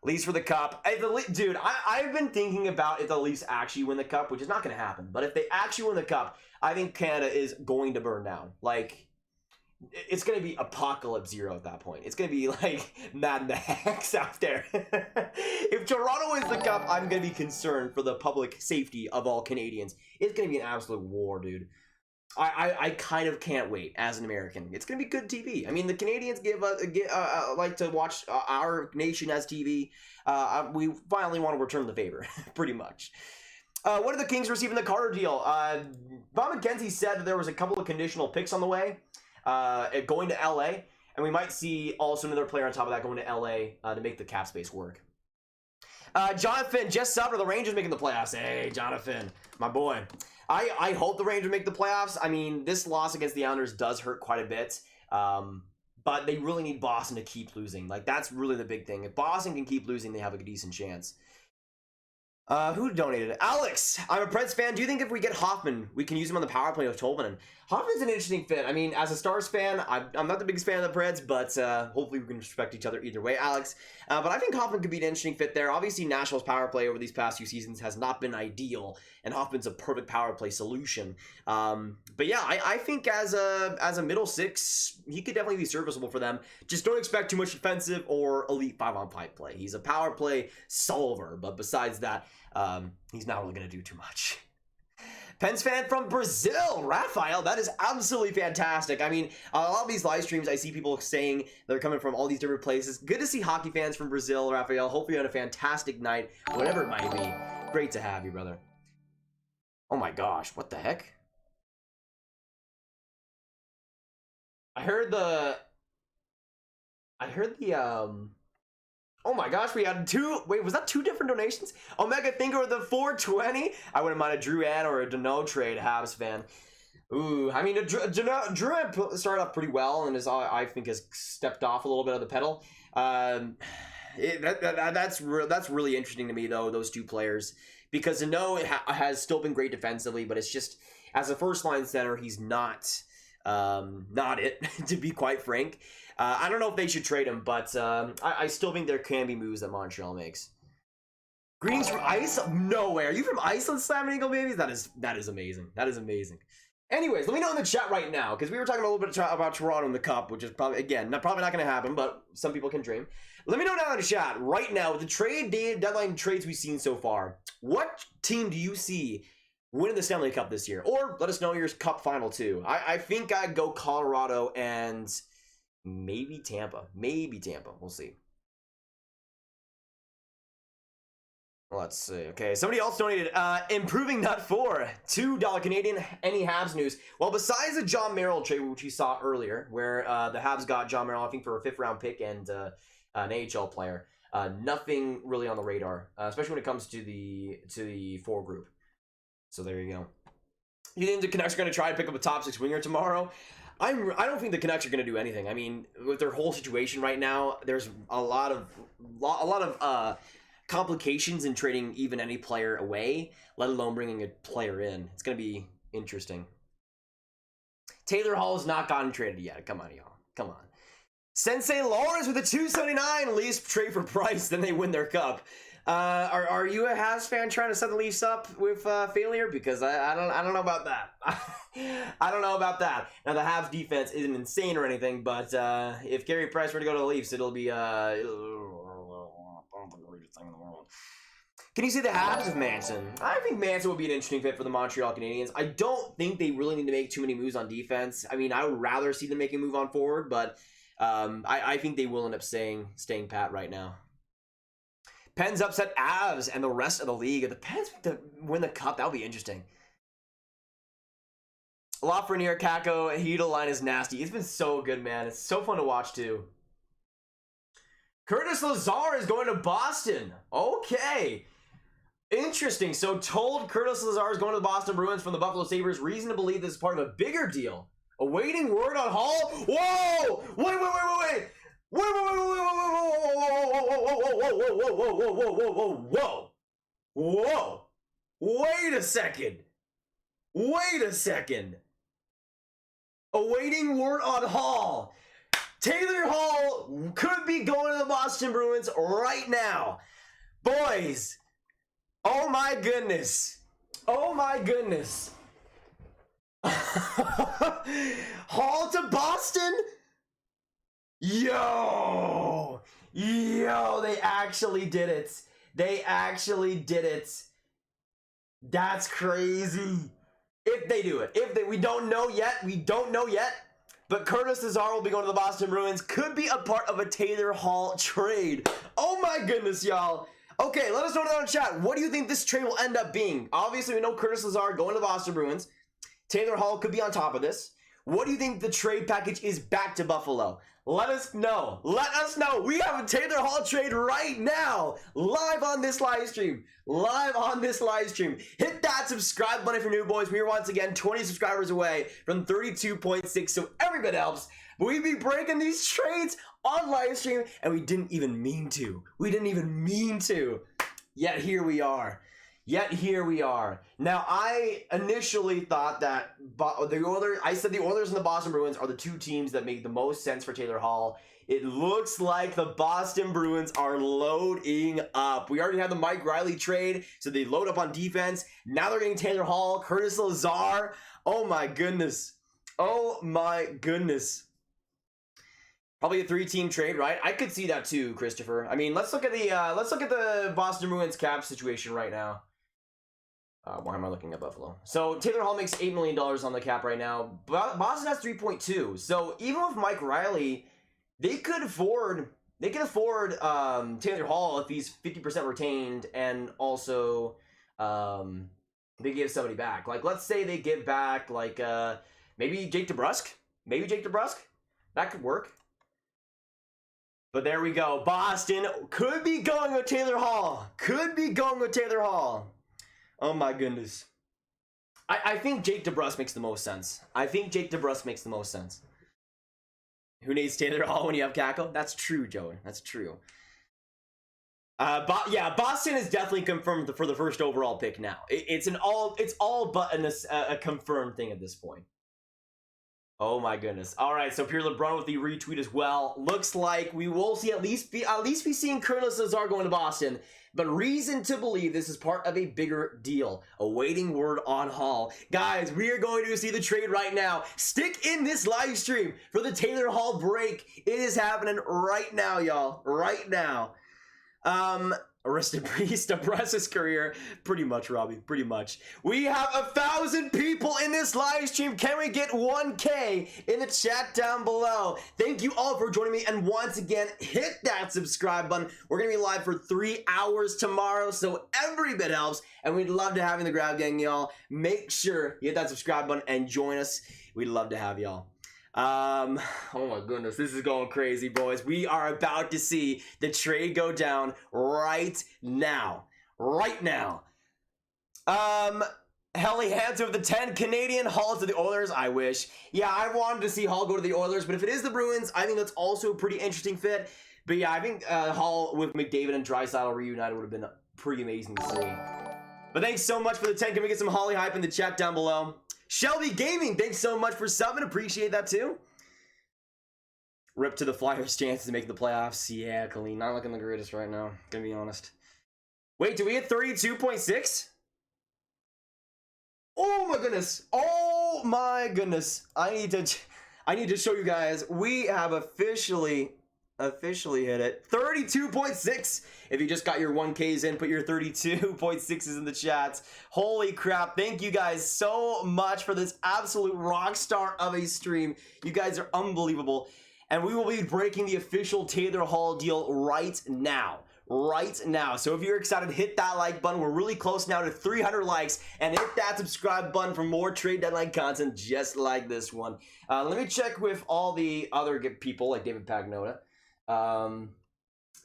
Leafs for the Cup. Dude, I've been thinking about if the Leafs actually win the Cup, which is not going to happen. But if they actually win the Cup, I think Canada is going to burn down. Like, it's going to be Apocalypse Zero at that point. It's going to be like Mad Max out there. If Toronto wins the Cup, I'm going to be concerned for the public safety of all Canadians. It's going to be an absolute war, dude. I kind of can't wait as an American. It's going to be good TV. I mean, the Canadians like to watch our nation as TV. We finally want to return the favor, pretty much. What are the Kings receiving the Carter deal? Bob McKenzie said that there was a couple of conditional picks on the way going to LA. And we might see also another player on top of that going to LA to make the cap space work. Jonathan, just Sabres, the Rangers making the playoffs. Hey, Jonathan, my boy. I hope the Rangers make the playoffs. I mean, this loss against the Islanders does hurt quite a bit. But they really need Boston to keep losing. Like, that's really the big thing. If Boston can keep losing, they have a decent chance. Who donated? Alex, I'm a Preds fan. Do you think if we get Hoffman, we can use him on the power play with Tolvanen? Hoffman's an interesting fit. I mean, as a Stars fan, I'm not the biggest fan of the Preds, but hopefully we can respect each other either way, Alex. But I think Hoffman could be an interesting fit there. Obviously, Nashville's power play over these past few seasons has not been ideal, and Hoffman's a perfect power play solution. But yeah, I think as a middle six, he could definitely be serviceable for them. Just don't expect too much defensive or elite 5-on-5 play. He's a power play solver, but besides that, he's not really going to do too much. Pens fan from Brazil, Raphael, that is absolutely fantastic. I mean, a lot of these live streams, I see people saying they're coming from all these different places. Good to see hockey fans from Brazil, Raphael. Hopefully you had a fantastic night, whatever it might be. Great to have you, brother. Oh my gosh, what the heck? I heard the oh my gosh, we had two. Wait, was that two different donations? Omega Thinker with the 420. I wouldn't mind a Drouin or a Dano trade, Habs fan. Ooh, I mean, Drouin started off pretty well and I think has stepped off a little bit of the pedal. That's really interesting to me though, those two players, because Dano has still been great defensively, but it's just as a first line center, he's not it, to be quite frank. I don't know if they should trade him, but I still think there can be moves that Montreal makes. Greetings from Iceland? No way. Are you from Iceland, Slamming Eagle babies? That is amazing. That is amazing. Anyways, let me know in the chat right now, because we were talking a little bit about Toronto in the Cup, which is probably not going to happen, but some people can dream. Let me know down in the chat right now, with the trade deadline trades we've seen so far, what team do you see winning the Stanley Cup this year. Or let us know your cup final too. I think I'd go Colorado and maybe Tampa. Maybe Tampa. We'll see. Let's see. Okay, somebody else donated. Improving Nut 4, $2 Canadian. Any Habs news? Well, besides the John Merrill trade, which we saw earlier, where the Habs got John Merrill, I think, for a 5th-round pick and an AHL player, nothing really on the radar, especially when it comes to the 4 group. So there you go. You think the Canucks are going to try to pick up a top 6 winger tomorrow? I don't think the Canucks are going to do anything. I mean, with their whole situation right now, there's a lot of complications in trading even any player away, let alone bringing a player in. It's going to be interesting. Taylor Hall has not gotten traded yet. Come on, y'all. Come on. Sensei Lawrence with a $2.79 Leafs trade for Price, then they win their cup. Are you a Habs fan trying to set the Leafs up with failure? Because I don't know about that. I don't know about that. Now the Habs defense isn't insane or anything, but if Gary Price were to go to the Leafs, it'll be thing in the world. Can you see the Habs with Manson? I think Manson would be an interesting fit for the Montreal Canadiens. I don't think they really need to make too many moves on defense. I mean, I would rather see them make a move on forward, but I think they will end up staying pat right now. Pens upset Avs and the rest of the league. If the Pens win the cup, that would be interesting. Lafreniere, Kako, Hedel line is nasty. It's been so good, man. It's so fun to watch, too. Curtis Lazar is going to Boston. Okay. Interesting. So told Curtis Lazar is going to the Boston Bruins from the Buffalo Sabres. Reason to believe this is part of a bigger deal. Awaiting word on Hall. Whoa! Wait. Whoa. Wait a second. Awaiting word on Hall. Taylor Hall could be going to the Boston Bruins right now. Boys, oh my goodness. Hall to Boston? Yo, they actually did it. That's crazy. If they do it. We don't know yet. But Curtis Lazar will be going to the Boston Bruins. Could be a part of a Taylor Hall trade. Oh my goodness, y'all. Okay, let us know down in chat. What do you think this trade will end up being? Obviously, we know Curtis Lazar going to the Boston Bruins. Taylor Hall could be on top of this. What do you think the trade package is back to Buffalo? Let us know. We have a Taylor Hall trade right now. Live on this live stream. Hit that subscribe button if you're new, boys. We are once again 20 subscribers away from 32.6, so everybody helps. But we'd be breaking these trades on live stream, and we didn't even mean to. Yet here we are. Now, I initially thought that the Oilers and the Boston Bruins are the two teams that make the most sense for Taylor Hall. It looks like the Boston Bruins are loading up. We already had the Mike Riley trade, so they load up on defense. Now they're getting Taylor Hall, Curtis Lazar. Oh my goodness. Probably a 3-team trade, right? I could see that too, Christopher. I mean, let's look at the Boston Bruins cap situation right now. Why am I looking at Buffalo? So Taylor Hall makes $8 million on the cap right now. Boston has 3.2. So even with Mike Riley, they could afford Taylor Hall if he's 50% retained, and also they give somebody back. Like, let's say they give back maybe Jake DeBrusk. That could work. But there we go. Boston could be going with Taylor Hall. Oh my goodness. I think Jake DeBrusk makes the most sense. Who needs Taylor Hall when you have Kako? That's true, Joey. That's true. Boston is definitely confirmed for the first overall pick now. It's all but a confirmed thing at this point. Oh my goodness. All right, so Pierre LeBrun with the retweet as well. Looks like we will see at least be seeing Curtis Lazar going to Boston, but reason to believe this is part of a bigger deal. Awaiting word on Hall. Guys, we are going to see the trade right now. Stick in this live stream for the Taylor Hall break. It is happening right now, y'all. Right now. Rest in peace to Bress's career. Pretty much, Robbie. Pretty much. We have 1,000 people in this live stream. Can we get 1K in the chat down below? Thank you all for joining me. And once again, hit that subscribe button. We're going to be live for 3 hours tomorrow, so every bit helps. And we'd love to have you in the Grab Gang, y'all. Make sure you hit that subscribe button and join us. We'd love to have y'all. Oh my goodness, this is going crazy, boys. We are about to see the trade go down right now. Helly hands over the 10 Canadian, Hall to the Oilers. I wish. Yeah, I wanted to see Hall go to the Oilers, but if it is the Bruins, I think that's also a pretty interesting fit. But yeah, I think Hall with McDavid and Draisaitl reunited would have been pretty amazing to see. But thanks so much for the 10. Can we get some Holly hype in the chat down below? Shelby Gaming, thanks so much for subbing. Appreciate that too. Rip to the Flyers' chances to make the playoffs. Yeah, Colleen, not looking the greatest right now. Gonna be honest. Wait, do we hit 32.6? Oh my goodness. Oh my goodness. I need to show you guys. We have officially hit it. 32.6. If you just got your 1Ks in, put your 32.6s in the chats. Holy crap. Thank you guys so much for this absolute rock star of a stream. You guys are unbelievable. And we will be breaking the official Taylor Hall deal right now. So if you're excited, hit that like button. We're really close now to 300 likes, and hit that subscribe button for more trade deadline content just like this one. Let me check with all the other people like David Pagnotta.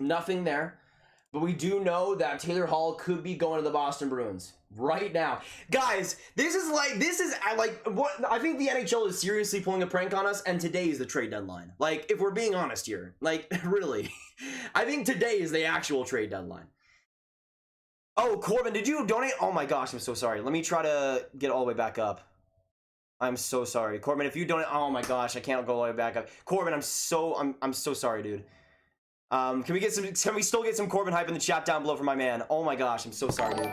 Nothing there, but we do know that Taylor Hall could be going to the Boston Bruins right now. Guys, this is like what I think the NHL is seriously pulling a prank on us, and today is the trade deadline. Like, if we're being honest here, like, really, I think today is the actual trade deadline. Oh, Corbin, did you donate? Oh my gosh, I'm so sorry. Let me try to get all the way back up. I'm so sorry, Corbin. If you donate, oh my gosh, I can't go all the way back up. Corbin, I'm so sorry, dude. Can we still get some Corbin hype in the chat down below for my man? Oh my gosh, I'm so sorry, dude.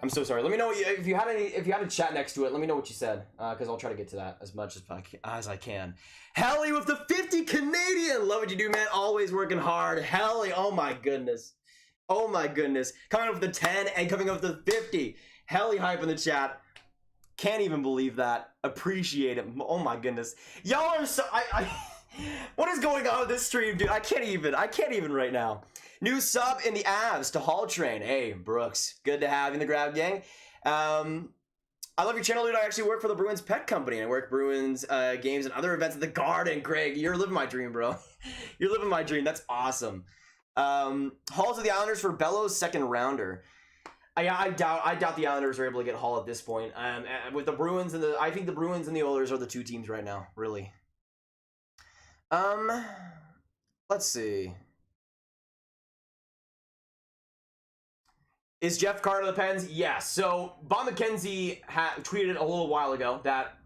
I'm so sorry. Let me know if you had a chat next to it. Let me know what you said, because I'll try to get to that as much as I can. Helly with the 50 Canadian. Love what you do, man. Always working hard. Helly, oh my goodness. Oh my goodness. Coming up with the 10 and coming up with the 50. Helly hype in the chat. Can't even believe that. Appreciate it. Oh my goodness. Y'all are so what is going on with this stream, dude? I can't even right now. New sub in the Avs to Hall Train. Hey, Brooks. Good to have you in the Grab Gang. I love your channel, dude. I actually work for the Bruins Pet Company. I work Bruins games and other events at the Garden. Greg, you're living my dream, bro. You're living my dream. That's awesome. Hall to the Islanders for Bellows second rounder. I doubt the Islanders are able to get Hall at this point. With the Bruins and I think the Bruins and the Oilers are the two teams right now, really. Let's see. Is Jeff Carter the Pens? Yes. So Bob McKenzie tweeted a little while ago that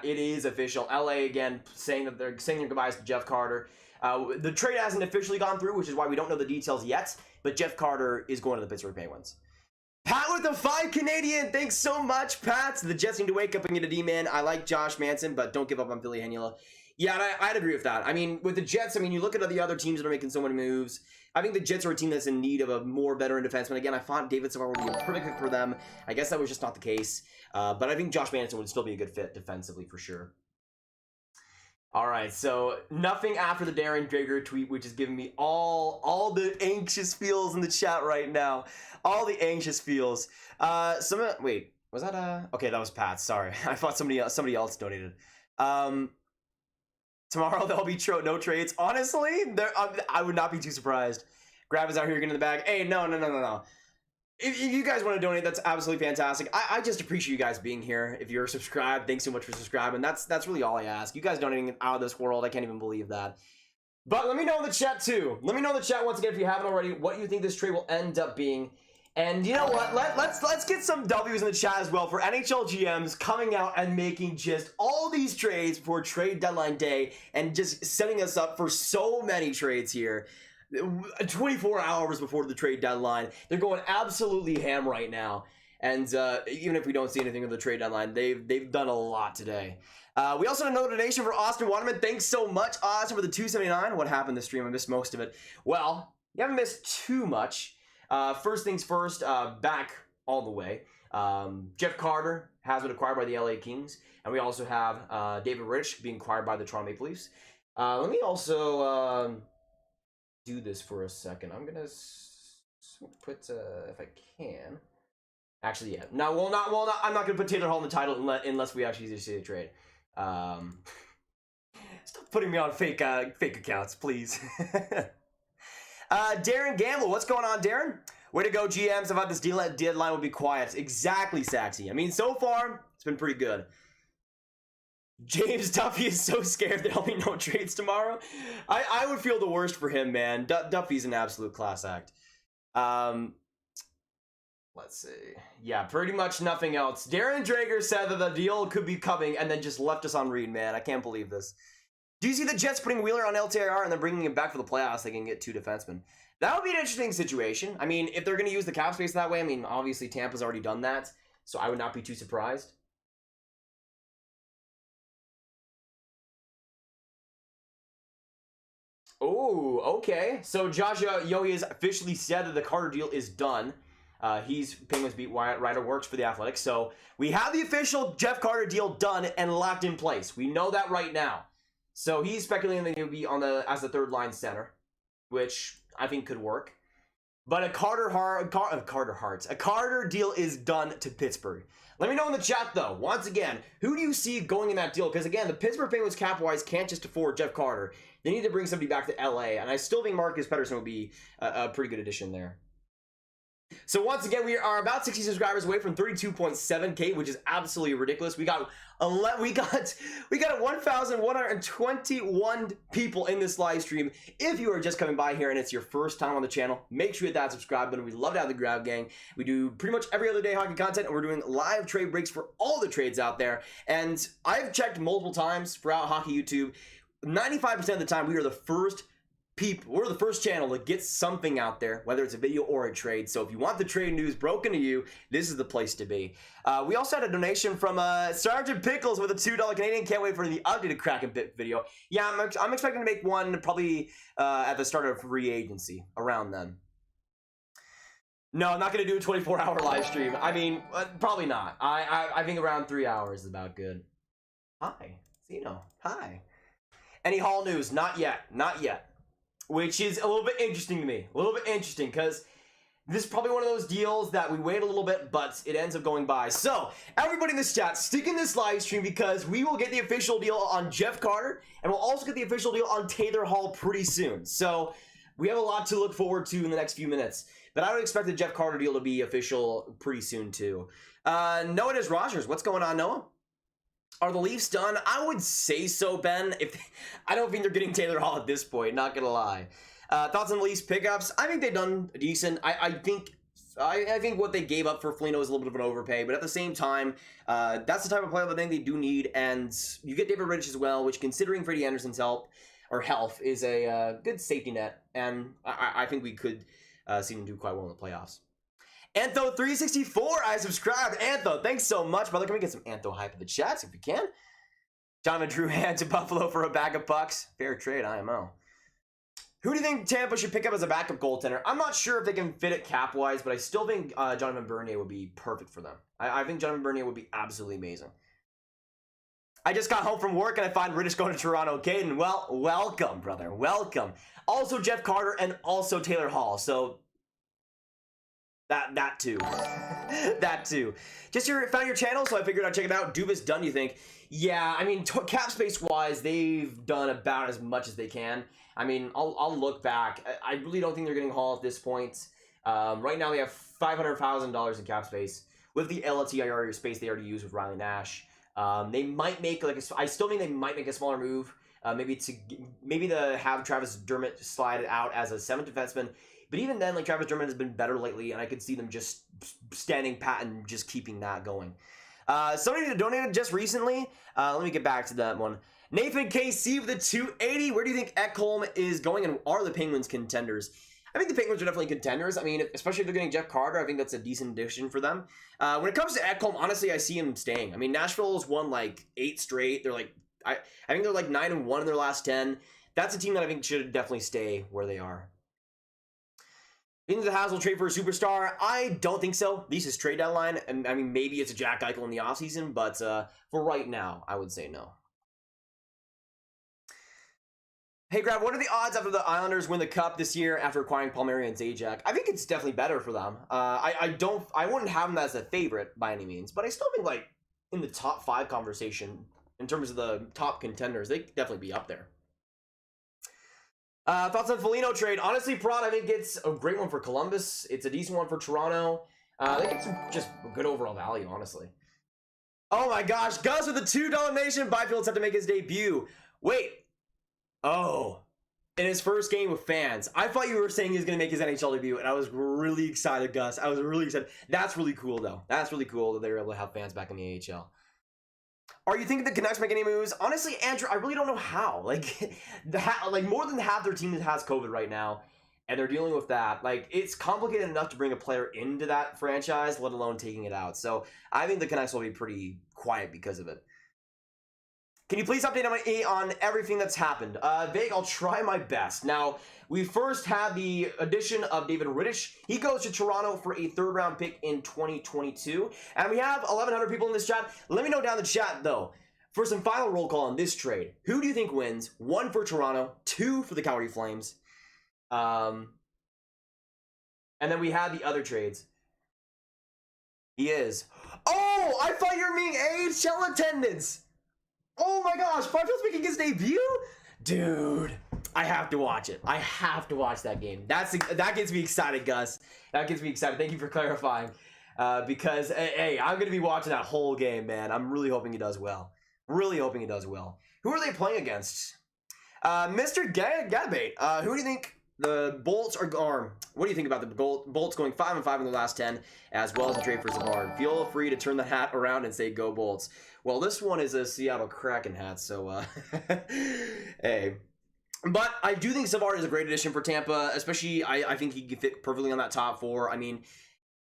it is official. LA again saying that they're saying their goodbyes to Jeff Carter. The trade hasn't officially gone through, which is why we don't know the details yet. But Jeff Carter is going to the Pittsburgh Penguins. Pat with the 5 Canadian. Thanks so much, Pat. The Jets need to wake up and get a D-man. I like Josh Manson, but don't give up on Philly Henula. Yeah, I'd agree with that. I mean, with the Jets, I mean, you look at the other teams that are making so many moves. I think the Jets are a team that's in need of a more veteran defenseman. Again, I thought David Savard would be a perfect fit for them. I guess that was just not the case. But I think Josh Manson would still be a good fit defensively for sure. All right, so nothing after the Darren Drager tweet, which is giving me all the anxious feels in the chat right now. All the anxious feels. Wait, was that okay, that was Pat. Sorry. I thought somebody else donated. Tomorrow there'll be no trades. Honestly, I would not be too surprised. Grab is out here getting in the bag. Hey, no. If you guys want to donate, that's absolutely fantastic. I just appreciate you guys being here. If you're subscribed, thanks so much for subscribing. That's really all I ask. You guys donating out of this world, I can't even believe that. But let me know in the chat too. Let me know in the chat once again if you haven't already what you think this trade will end up being. And you know what? Let's get some W's in the chat as well for NHL GMs coming out and making just all these trades before trade deadline day and just setting us up for so many trades here. 24 hours before the trade deadline. They're going absolutely ham right now. And even if we don't see anything in the trade deadline, they've done a lot today. We also had another donation for Austin Waterman. Thanks so much, Austin, for the $2.79. What happened this stream? I missed most of it. Well, You haven't missed too much. First things first, back all the way. Jeff Carter has been acquired by the LA Kings. And we also have David Rittich being acquired by the Toronto Maple Leafs. Let me also do this for a second. I'm going to put, if I can. Actually, yeah. No, I'm not going to put Taylor Hall in the title unless we actually see a trade. Stop putting me on fake accounts, please. Darren Gamble, what's going on, Darren? Way to go, GMs. I thought this deadline would be quiet. Exactly, Saxy. I mean, so far, it's been pretty good. James Duffy is so scared there'll be no trades tomorrow. I would feel the worst for him, man. Duffy's an absolute class act. Let's see. Yeah, pretty much nothing else. Darren Drager said that the deal could be coming and then just left us on read, man. I can't believe this. Do you see the Jets putting Wheeler on LTIR and then bringing him back for the playoffs? They can get 2 defensemen. That would be an interesting situation. I mean, if they're going to use the cap space that way, I mean, obviously Tampa's already done that, so I would not be too surprised. Oh, okay. So Joshua Yohe has officially said that the Carter deal is done. He's Penguins beat writer, works for the Athletics. So we have the official Jeff Carter deal done and locked in place. We know that right now. So he's speculating that he'll be as the third line center, which I think could work. But a Carter deal is done to Pittsburgh. Let me know in the chat, though. Once again, who do you see going in that deal? Because, again, the Pittsburgh Penguins cap-wise can't just afford Jeff Carter. They need to bring somebody back to LA, and I still think Marcus Pettersson would be a pretty good addition there. So once again, we are about 60 subscribers away from 32.7K, which is absolutely ridiculous. We got 1,121 people in this live stream. If you are just coming by here and it's your first time on the channel, make sure you hit that subscribe button. We love to have the Grab Gang. We do pretty much every other day hockey content, and we're doing live trade breaks for all the trades out there. And I've checked multiple times throughout Hockey YouTube. 95% of the time, we are the first we're the first channel that gets something out there, whether it's a video or a trade. So if you want the trade news broken to you, this is the place to be. We also had a donation from Sergeant Pickles with a $2 Canadian. Can't wait for the updated Kraken Pit video. Yeah, I'm expecting to make one probably at the start of free agency, around then. No, I'm not going to do a 24-hour live stream. I mean, probably not. I think around 3 hours is about good. Hi, Zeno. Hi. Any Hall news? Not yet. Not yet. Which is a little bit interesting to me. A little bit interesting because this is probably one of those deals that we wait a little bit, but it ends up going by. So, everybody in this chat, stick in this live stream because we will get the official deal on Jeff Carter, and we'll also get the official deal on Taylor Hall pretty soon. So, we have a lot to look forward to in the next few minutes. But I would expect the Jeff Carter deal to be official pretty soon too. Noah Des Rogers, what's going on, Noah? Are the Leafs done? I would say so, Ben. I don't think they're getting Taylor Hall at this point, not gonna lie. Thoughts on the Leafs pickups? I think they've done decent. I think what they gave up for Foligno is a little bit of an overpay, but at the same time, that's the type of player that I think they do need, and you get David Rittich as well, which, considering Freddie Anderson's health, is a good safety net, and I think we could see them do quite well in the playoffs. Antho364, I subscribed. Antho, thanks so much, brother. Can we get some Antho hype in the chats if we can? Jonathan Drew hand to Buffalo for a bag of pucks. Fair trade, IMO. Who do you think Tampa should pick up as a backup goaltender? I'm not sure if they can fit it cap-wise, but I still think Jonathan Bernier would be perfect for them. I think Jonathan Bernier would be absolutely amazing. I just got home from work and I find Rittich going to Toronto. Caden, well, welcome, brother. Welcome. Also Jeff Carter and also Taylor Hall. So that too. That too. Just found your channel, so I figured I'd check it out. Dubas done, you think? Yeah, I mean, cap space wise, they've done about as much as they can. I mean, I'll look back. I really don't think they're getting Hall at this point. Right now, they have $500,000 in cap space with the LTIR space they already use with Riley Nash. They might make I still think they might make a smaller move. Maybe to have Travis Dermott slide it out as a 7th defenseman. But even then, Travis Dermott has been better lately, and I could see them just standing pat and just keeping that going. Somebody donated just recently. Let me get back to that one. Nathan KC with the 280. Where do you think Ekholm is going, and are the Penguins contenders? I think the Penguins are definitely contenders. I mean, especially if they're getting Jeff Carter, I think that's a decent addition for them. When it comes to Ekholm, honestly, I see him staying. I mean, Nashville's won 8 straight. They're I think they're 9-1 in their last 10. That's a team that I think should definitely stay where they are. Into the Hasel trade for a superstar? I don't think so. At least it's trade deadline. And I mean, maybe it's a Jack Eichel in the offseason, but for right now, I would say no. Hey, Grab, what are the odds after the Islanders win the Cup this year after acquiring Palmieri and Zajac? I think it's definitely better for them. I wouldn't have them as a favorite by any means, but I still think, like, in the top 5 conversation, in terms of the top contenders, they could definitely be up there. Thoughts on Foligno trade? Honestly, Prod, I think it's a great one for Columbus. It's a decent one for Toronto. I think it's just good overall value, honestly. Oh my gosh, Gus with the $2 donation. Byfield's have to make his debut. Wait. Oh. In his first game with fans. I thought you were saying he was going to make his NHL debut, and I was really excited, Gus. I was really excited. That's really cool, though. That's really cool that they were able to have fans back in the AHL. Are you thinking the Canucks make any moves? Honestly, Andrew, I really don't know how. Like, more than half their team has COVID right now, and they're dealing with that. Like, it's complicated enough to bring a player into that franchise, let alone taking it out. So I think the Canucks will be pretty quiet because of it. Can you please update me on everything that's happened? Vig, I'll try my best. Now, we first had the addition of David Rittich. He goes to Toronto for a 3rd-round pick in 2022. And we have 1,100 people in this chat. Let me know down in the chat, though, for some final roll call on this trade. Who do you think wins? 1 for Toronto, 2 for the Calgary Flames. And then we had the other trades. He is. Oh, I thought you were meaning AHL attendance. Oh my gosh, Byfield's making his debut? Dude, I have to watch it. I have to watch that game. That gets me excited, Gus. That gets me excited. Thank you for clarifying. Because, hey, I'm going to be watching that whole game, man. I'm really hoping he does well. Really hoping he does well. Who are they playing against? Mr. Gadabate, who do you think the Bolts are? What do you think about the Bolts going 5-5 in the last 10, as well as the trade for Savard? Feel free to turn the hat around and say go Bolts. Well, this one is a Seattle Kraken hat, so hey. But I do think Savard is a great addition for Tampa, especially I think he could fit perfectly on that top 4. I mean,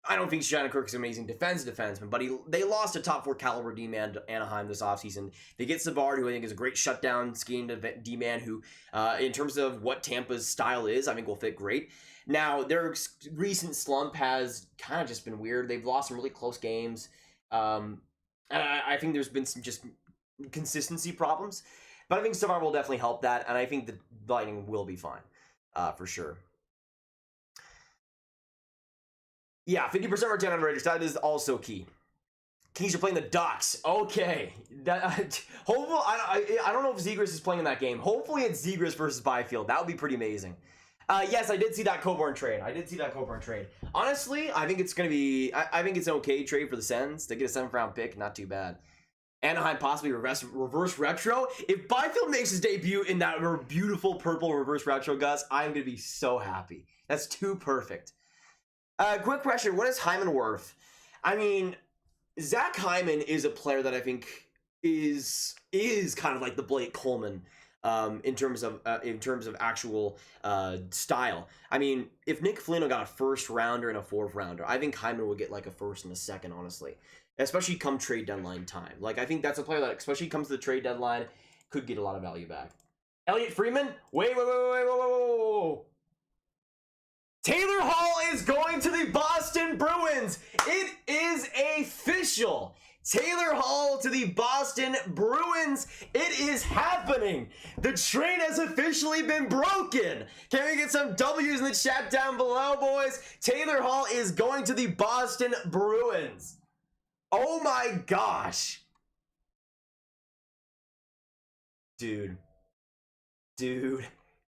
I don't think Shannon Kirk is an amazing defenseman, but they lost a top 4 caliber D-man to Anaheim this offseason. They get Savard, who I think is a great shutdown scheme D-man, who, in terms of what Tampa's style is, I think will fit great. Now, their recent slump has kind of just been weird. They've lost some really close games. And I think there's been some just consistency problems. But I think Savard will definitely help that, and I think the Lightning will be fine, for sure. Yeah, 50% return on Raiders. That is also key. Keys are playing the Ducks. Okay. Hopefully, I don't know if Zegras is playing in that game. Hopefully it's Zegras versus Byfield. That would be pretty amazing. Yes, I did see that Coburn trade. Honestly, I think it's going to be... I think it's an okay trade for the Sens. They get a 7th-round pick. Not too bad. Anaheim possibly reverse retro. If Byfield makes his debut in that beautiful purple reverse retro, Gus, I'm going to be so happy. That's too perfect. Quick question. What is Hyman worth? I mean, Zach Hyman is a player that I think is kind of like the Blake Coleman in terms of actual style. I mean, if Nick Foligno got a 1st rounder and a 4th rounder, I think Hyman would get like a 1st and a 2nd, honestly. Especially come trade deadline time. Like, I think that's a player that, especially comes to the trade deadline, could get a lot of value back. Elliot Freeman? Wait. Taylor Hall is going to the Boston Bruins. It is official. Taylor Hall to the Boston Bruins. It is happening. The train has officially been broken. Can we get some W's in the chat down below, boys? Taylor Hall is going to the Boston Bruins. Oh my gosh. Dude.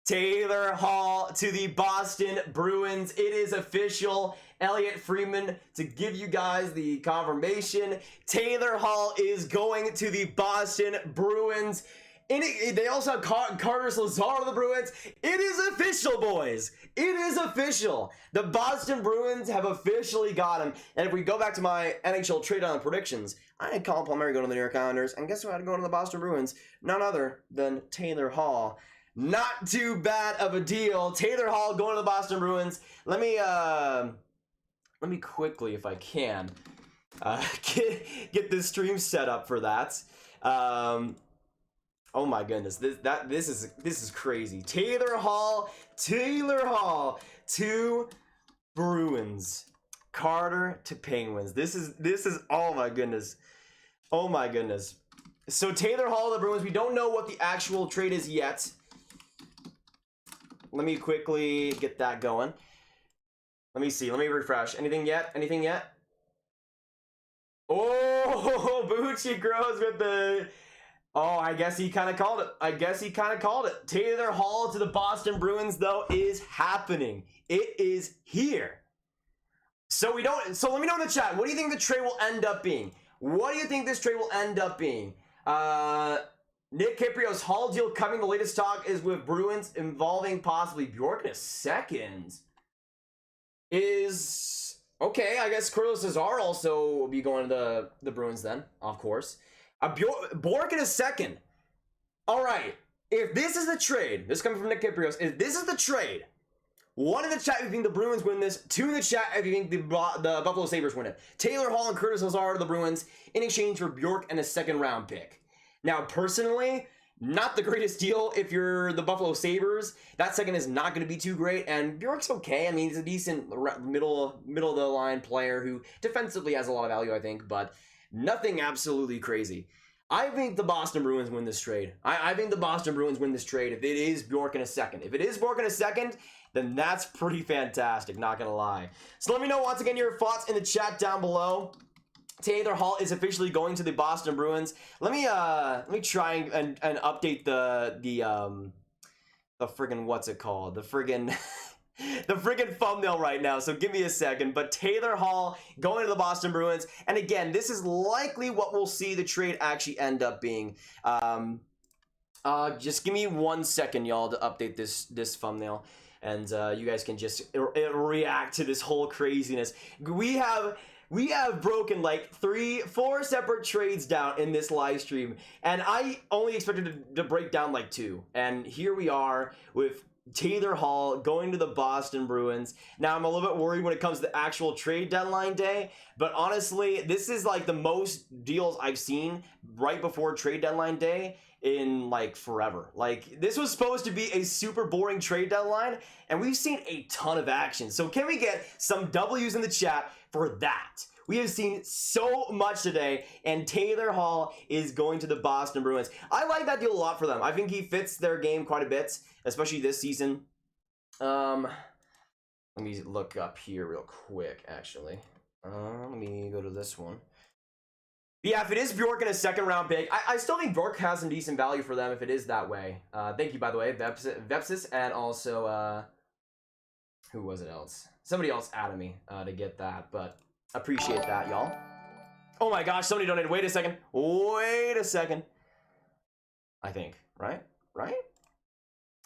Taylor Hall to the Boston Bruins. It is official. Elliot Freeman to give you guys the confirmation. Taylor Hall is going to the Boston Bruins. They also have Carter Lazar to the Bruins. It is official, boys. It is official. The Boston Bruins have officially got him. And if we go back to my NHL trade on predictions, I had Colin Palmieri going to the New York Islanders. And guess who had to go to the Boston Bruins? None other than Taylor Hall. Not too bad of a deal. Taylor Hall going to the Boston Bruins. Let me quickly, if I can, get this stream set up for that. Oh my goodness, this is crazy. Taylor Hall to Bruins. Carter to Penguins. This is oh my goodness. Oh my goodness. So Taylor Hall to the Bruins. We don't know what the actual trade is yet. Let me quickly get that going. Let me see. Let me refresh. Anything yet? Anything yet? Oh, Bucci grows with the... Oh, I guess he kind of called it. I guess he kind of called it. Taylor Hall to the Boston Bruins, though, is happening. It is here. So we don't... So let me know in the chat. What do you think the trade will end up being? What do you think this trade will end up being? Nick Kiprio's Hall deal coming. The latest talk is with Bruins involving possibly Bjork in a second. Is... Okay, I guess Carlos Lazar also will be going to the Bruins then, of course. Bjork in a second. All right. If this is the trade, this coming from Nick Kiprios, if this is the trade, one in the chat if you think the Bruins win this, two in the chat if you think the Buffalo Sabres win it. Taylor Hall and Curtis Lazar to the Bruins in exchange for Bjork and a second round pick. Now, personally, not the greatest deal if you're the Buffalo Sabres. That second is not going to be too great, and Bjork's okay. I mean, he's a decent middle of the line player who defensively has a lot of value, I think, but nothing absolutely crazy. I think the Boston Bruins win this trade. I think the Boston Bruins win this trade if it is Bjork in a second. If it is Bjork in a second, then that's pretty fantastic, not going to lie. So let me know once again your thoughts in the chat down below. Taylor Hall is officially going to the Boston Bruins. Let me try and update the friggin' what's it called? The friggin' the friggin' thumbnail right now. So give me a second. But Taylor Hall going to the Boston Bruins, and again, this is likely what we'll see the trade actually end up being. Just give me 1 second, y'all, to update this thumbnail, and you guys can just react to this whole craziness. We have broken like 3-4 separate trades down in this live stream, and I only expected to break down like 2. And here we are with Taylor Hall going to the Boston Bruins. Now, I'm a little bit worried when it comes to actual trade deadline day, but honestly, this is like the most deals I've seen right before trade deadline day in like forever. Like, this was supposed to be a super boring trade deadline, and we've seen a ton of action. So can we get some W's in the chat for that? We have seen so much today, and Taylor Hall is going to the Boston Bruins. I like that deal a lot for them. I think he fits their game quite a bit, especially this season. Let me look up here real quick, actually. Let me go to this one. Yeah, if it is Bjork in a second round pick, I still think Bjork has some decent value for them if it is that way. Thank you, by the way, Vepsis, and also, who was it else? Somebody else added me to get that, but appreciate that, y'all. Oh my gosh, somebody donated. Wait a second. Wait a second. I think, right?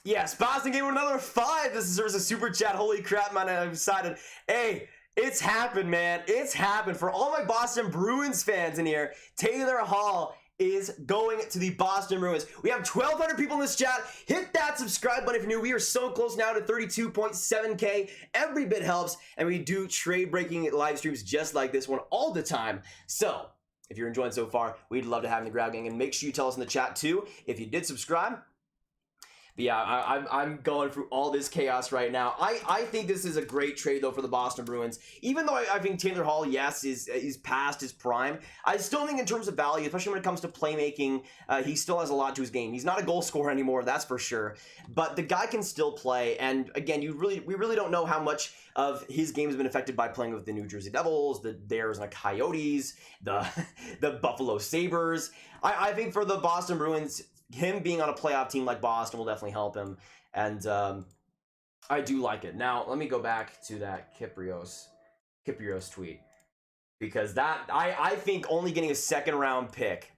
Yes, Boston gave another 5. This deserves a super chat. Holy crap, man, I've decided. Hey, it's happened, man. It's happened. For all my Boston Bruins fans in here, Taylor Hall is going to the Boston Bruins. We have 1,200 people in this chat. Hit that subscribe button if you're new. We are so close now to 32.7K. Every bit helps, and we do trade-breaking live streams just like this one all the time. So, if you're enjoying so far, we'd love to have you in the Grab Gang, and make sure you tell us in the chat, too, if you did subscribe. But yeah, I'm going through all this chaos right now. I think this is a great trade, though, for the Boston Bruins. Even though I think Taylor Hall, yes, is past his prime, I still think in terms of value, especially when it comes to playmaking, he still has a lot to his game. He's not a goal scorer anymore, that's for sure. But the guy can still play, and again, we really don't know how much of his game has been affected by playing with the New Jersey Devils, the Bears and the Coyotes, the Buffalo Sabres. I think for the Boston Bruins, him being on a playoff team like Boston will definitely help him, and I do like it. Now, let me go back to that Kiprios tweet, because that I think only getting a second round pick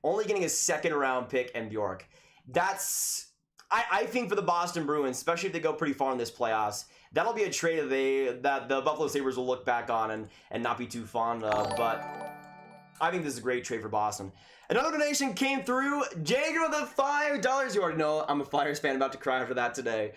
and Bjork, that's I think for the Boston Bruins, especially if they go pretty far in this playoffs, that'll be a trade that the Buffalo Sabres will look back on and not be too fond of. But I think this is a great trade for Boston. Another donation came through. Jager with the $5. You already know I'm a Flyers fan, about to cry for that today.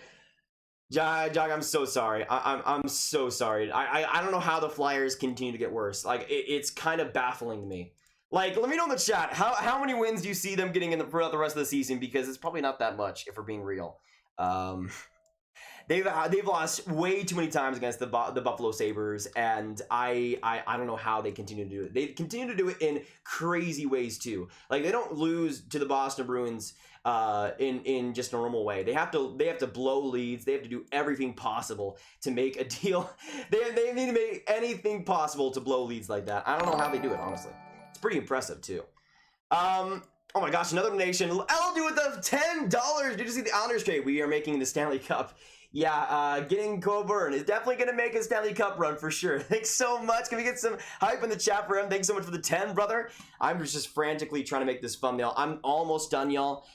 Jag, I'm so sorry. I'm so sorry. I don't know how the Flyers continue to get worse. Like, it's kind of baffling to me. Like, let me know in the chat, how many wins do you see them getting throughout the rest of the season? Because it's probably not that much, if we're being real. They've lost way too many times against the Buffalo Sabres, and I don't know how they continue to do it. They continue to do it in crazy ways too. Like, they don't lose to the Boston Bruins in just a normal way. They have to blow leads. They have to do everything possible to make a deal. They need to make anything possible to blow leads like that. I don't know how they do it, honestly. It's pretty impressive too. Oh my gosh, another donation. I'll do with the $10. Did you see the Islanders trade? We are making the Stanley Cup. Yeah, getting Coburn is definitely going to make a Stanley Cup run for sure. Thanks so much. Can we get some hype in the chat for him? Thanks so much for the 10, brother. I'm just frantically trying to make this thumbnail. I'm almost done, y'all.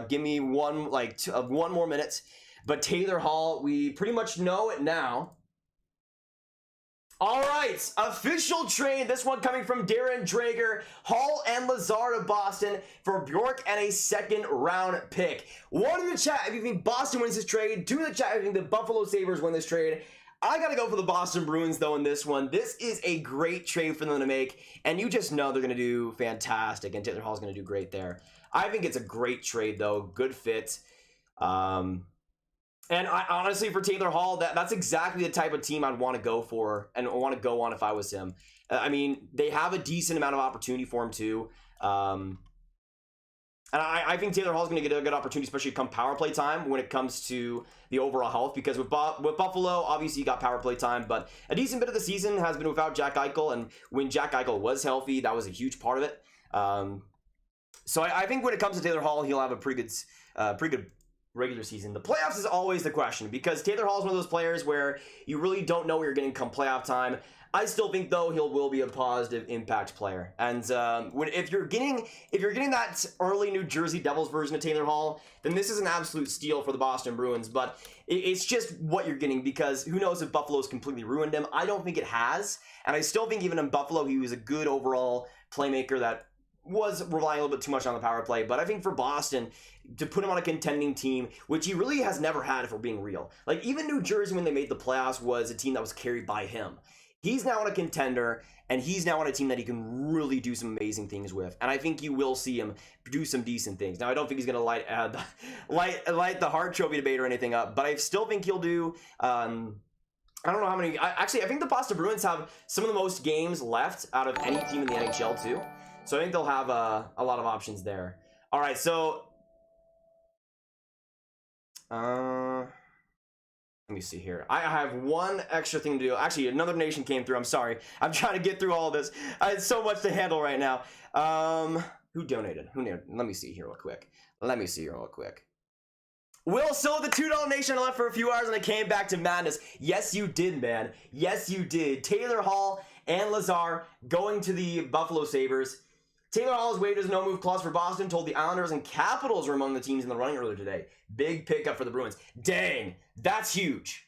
Give me one more minute. But Taylor Hall, we pretty much know it now. All right, official trade. This one coming from Darren Drager. Hall and Lazar to Boston for Bjork and a second-round pick. One in the chat if you think Boston wins this trade. Two in the chat if you think the Buffalo Sabres win this trade. I got to go for the Boston Bruins, though, in this one. This is a great trade for them to make, and you just know they're going to do fantastic, and Taylor Hall's going to do great there. I think it's a great trade, though. Good fit. And I honestly, for Taylor Hall, that's exactly the type of team I'd want to go for and want to go on if I was him. I mean, they have a decent amount of opportunity for him too. And I think Taylor Hall's going to get a good opportunity, especially come power play time when it comes to the overall health. Because with Buffalo, obviously you got power play time, but a decent bit of the season has been without Jack Eichel. And when Jack Eichel was healthy, that was a huge part of it. So I think when it comes to Taylor Hall, he'll have a pretty good regular season. The playoffs is always the question, because Taylor Hall is one of those players where you really don't know where you're getting come playoff time. I still think, though, he will be a positive impact player. And if you're getting that early New Jersey Devils version of Taylor Hall, then this is an absolute steal for the Boston Bruins. But it's just what you're getting, because who knows if Buffalo's completely ruined him. I don't think it has, and I still think even in Buffalo he was a good overall playmaker that was relying a little bit too much on the power play. But I think for Boston, to put him on a contending team, which he really has never had, if we're being real. Like, even New Jersey, when they made the playoffs, was a team that was carried by him. He's now on a contender, and he's now on a team that he can really do some amazing things with. And I think you will see him do some decent things. Now, I don't think he's going to light the Hart Trophy debate or anything up, but I still think he'll do... I don't know how many... Actually, I think the Boston Bruins have some of the most games left out of any team in the NHL, too. So I think they'll have a lot of options there. All right, so... let me see here. I have one extra thing to do. Actually, another donation came through. I'm sorry. I'm trying to get through all of this. I had so much to handle right now. Who donated? Let me see here real quick. Will, so the $2 donation I left for a few hours and I came back to madness. Yes, you did, man. Yes, you did. Taylor Hall and Lazar going to the Buffalo Sabres. Taylor Hall has waived his no-move clause for Boston, told the Islanders and Capitals were among the teams in the running earlier today. Big pickup for the Bruins. Dang, that's huge.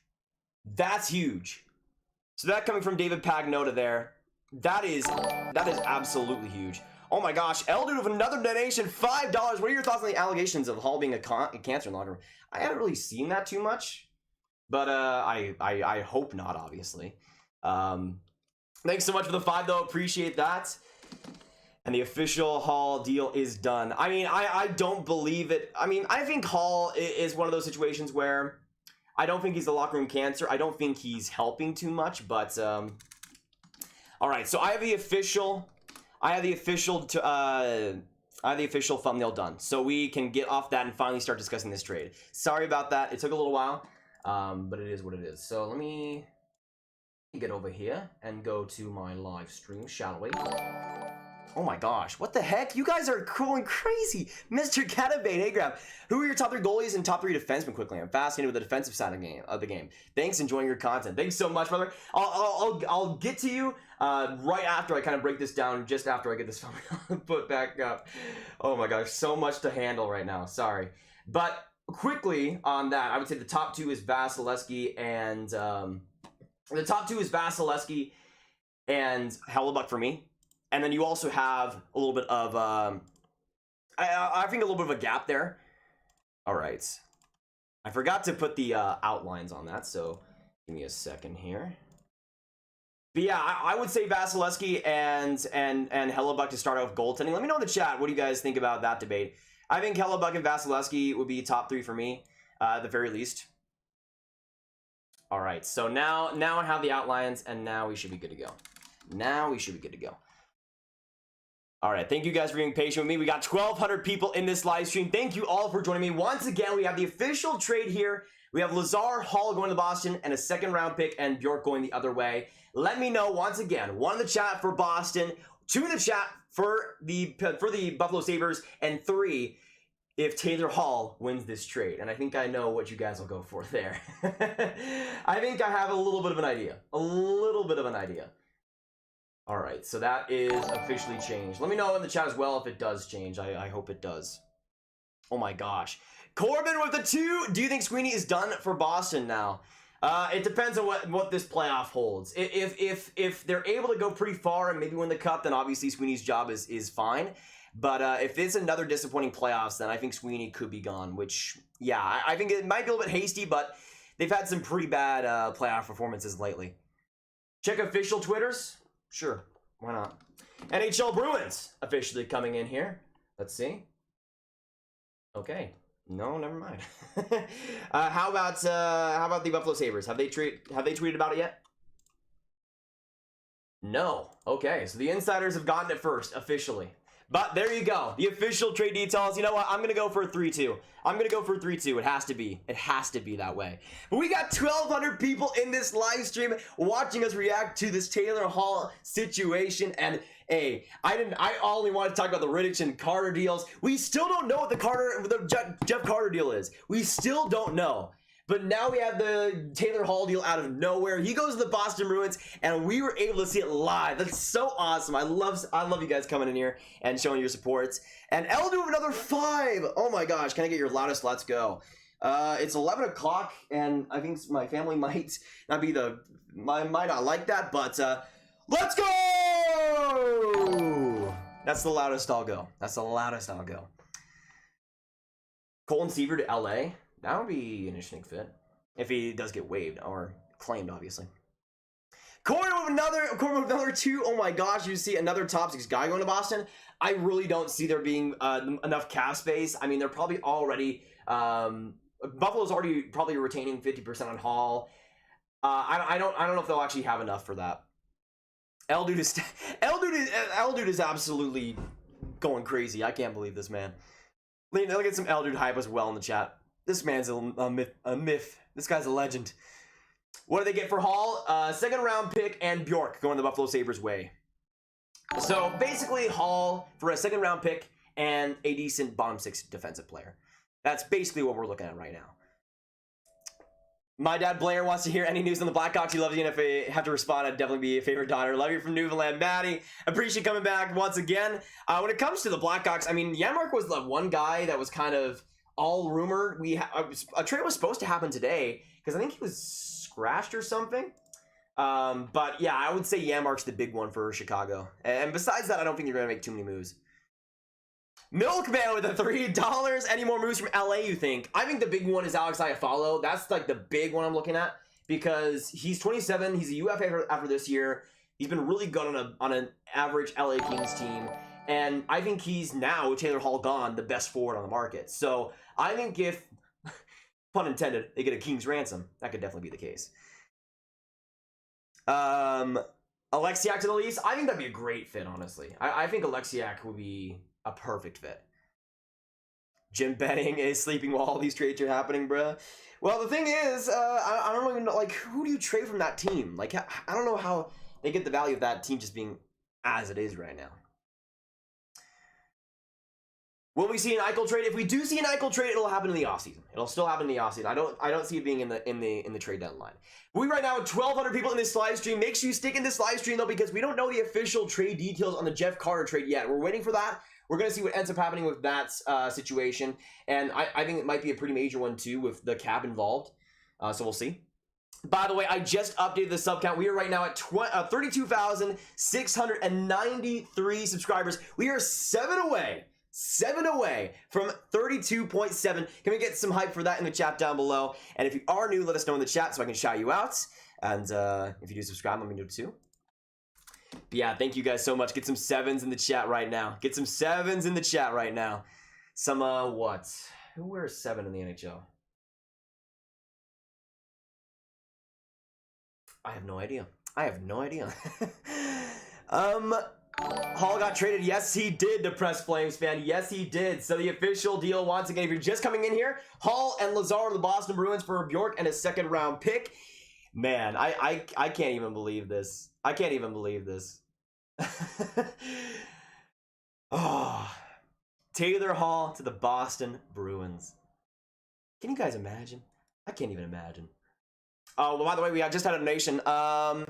That's huge. So that coming from David Pagnota there. That is absolutely huge. Oh my gosh, Eldon with another donation, $5. What are your thoughts on the allegations of Hall being a cancer in the locker room? I haven't really seen that too much, but I hope not, obviously. Thanks so much for the 5, though. Appreciate that. And the official Hall deal is done. I mean, I don't believe it. I mean, I think Hall is one of those situations where I don't think he's the locker room cancer. I don't think he's helping too much, but all right. So I have the official thumbnail done, so we can get off that and finally start discussing this trade. Sorry about that. It took a little while, but it is what it is. So let me get over here and go to my live stream, shall we? Oh my gosh, what the heck? You guys are going crazy. Mr. Catabane, hey Grab. Who are your top 3 goalies and top 3 defensemen quickly? I'm fascinated with the defensive side of the game. Thanks, enjoying your content. Thanks so much, brother. I'll get to you right after I kind of break this down, just after I get this phone put back up. Oh my gosh, so much to handle right now. Sorry. But quickly on that, I would say the top 2 is Vasilevsky and Hellebuyck for me. And then you also have a little bit of, I think a little bit of a gap there. All right. I forgot to put the outlines on that, so give me a second here. But yeah, I would say Vasilevsky and Hellebuyck to start out with goaltending. Let me know in the chat, what do you guys think about that debate? I think Hellebuyck and Vasilevsky would be top 3 for me, at the very least. All right, so now I have the outlines, and now we should be good to go. All right, thank you guys for being patient with me. We got 1,200 people in this live stream. Thank you all for joining me. Once again, we have the official trade here. We have Lazar, Hall going to Boston, and a second-round pick, and Bjork going the other way. Let me know, once again, 1 in the chat for Boston, 2 in the chat for the Buffalo Sabres, and 3 if Taylor Hall wins this trade. And I think I know what you guys will go for there. I think I have a little bit of an idea. All right, so that is officially changed. Let me know in the chat as well if it does change. I hope it does. Oh my gosh. Corbin with the 2. Do you think Sweeney is done for Boston now? It depends on what this playoff holds. If they're able to go pretty far and maybe win the cup, then obviously Sweeney's job is fine. But if it's another disappointing playoffs, then I think Sweeney could be gone, which, yeah, I think it might be a little bit hasty, but they've had some pretty bad playoff performances lately. Check official Twitters? Sure, why not? NHL Bruins officially coming in here. Let's see. Okay. No, never mind. How about the Buffalo Sabres? Have they tweeted about it yet? No. Okay, so the insiders have gotten it first, officially. But there you go. The official trade details. You know what? I'm going to go for a 3-2. It has to be. It has to be that way. But we got 1,200 people in this live stream watching us react to this Taylor Hall situation. And hey, I only want to talk about the Rittich and Carter deals. We still don't know what the Jeff Carter deal is. We still don't know. But now we have the Taylor Hall deal out of nowhere. He goes to the Boston Bruins, and we were able to see it live. That's so awesome. I love you guys coming in here and showing your supports. And Eldu with another 5. Oh my gosh, can I get your loudest? Let's go. It's 11 o'clock, and I think my family might not like that, but let's go! That's the loudest I'll go. Colton Seaver to LA. That would be an interesting fit. If he does get waived or claimed, obviously. Corey with another 2. Oh my gosh, you see another top 6 guy going to Boston. I really don't see there being enough cap space. I mean, they're probably already... Buffalo's already probably retaining 50% on Hall. I don't know if they'll actually have enough for that. Eldude is absolutely going crazy. I can't believe this, man. Look at some Eldude hype as well in the chat. This man's a myth. This guy's a legend. What do they get for Hall? Second round pick and Bjork going the Buffalo Sabres way. So basically Hall for a second round pick and a decent bottom 6 defensive player. That's basically what we're looking at right now. My dad Blair wants to hear any news on the Blackhawks. He loves you, and if I have to respond, I'd definitely be a favorite daughter. Love you from Newfoundland, Maddie. Appreciate coming back once again. When it comes to the Blackhawks, I mean, Janmark was the one guy that was kind of all rumored. A trade was supposed to happen today because I think he was scratched or something. But yeah, I would say Janmark's the big one for Chicago. And besides that, I don't think you're going to make too many moves. Milkman with the $3. Any more moves from LA, you think? I think the big one is Alex Iafallo. That's like the big one I'm looking at because he's 27. He's a UFA after this year. He's been really good on an average LA Kings team. And I think he's now, with Taylor Hall gone, the best forward on the market. So I think if, pun intended, they get a King's ransom, that could definitely be the case. Alexiak to the Leafs. I think that'd be a great fit, honestly. I think Alexiak would be a perfect fit. Jim Benning is sleeping while all these trades are happening, bruh. Well, the thing is, I don't even know, like, who do you trade from that team? Like, I don't know how they get the value of that team just being as it is right now. Will we see an Eichel trade? If we do see an Eichel trade, it'll happen in the offseason. It'll still happen in the offseason. I don't see it being in the trade deadline. We right now have 1,200 people in this live stream. Make sure you stick in this live stream though, because we don't know the official trade details on the Jeff Carter trade yet. We're waiting for that. We're gonna see what ends up happening with that situation, and I think it might be a pretty major one too with the cap involved. So we'll see. By the way, I just updated the sub count. We are right now at 32,693 subscribers. We are 7 away from 32.7. Can we get some hype for that in the chat down below? And if you are new, let us know in the chat so I can shout you out. And if you do subscribe, let me know too. But yeah, thank you guys so much. Get some 7s in the chat right now. Get some 7s in the chat right now. Some, what? Who wears 7 in the NHL? I have no idea. I have no idea. Hall got traded. Yes, he did, Depressed Flames fan. Yes, he did. So the official deal, once again, if you're just coming in here, Hall and Lazar of the Boston Bruins for Bjork and a second-round pick. Man, I can't even believe this. I can't even believe this. Oh, Taylor Hall to the Boston Bruins. Can you guys imagine? I can't even imagine. Oh, well, by the way, we just had a donation. Oh,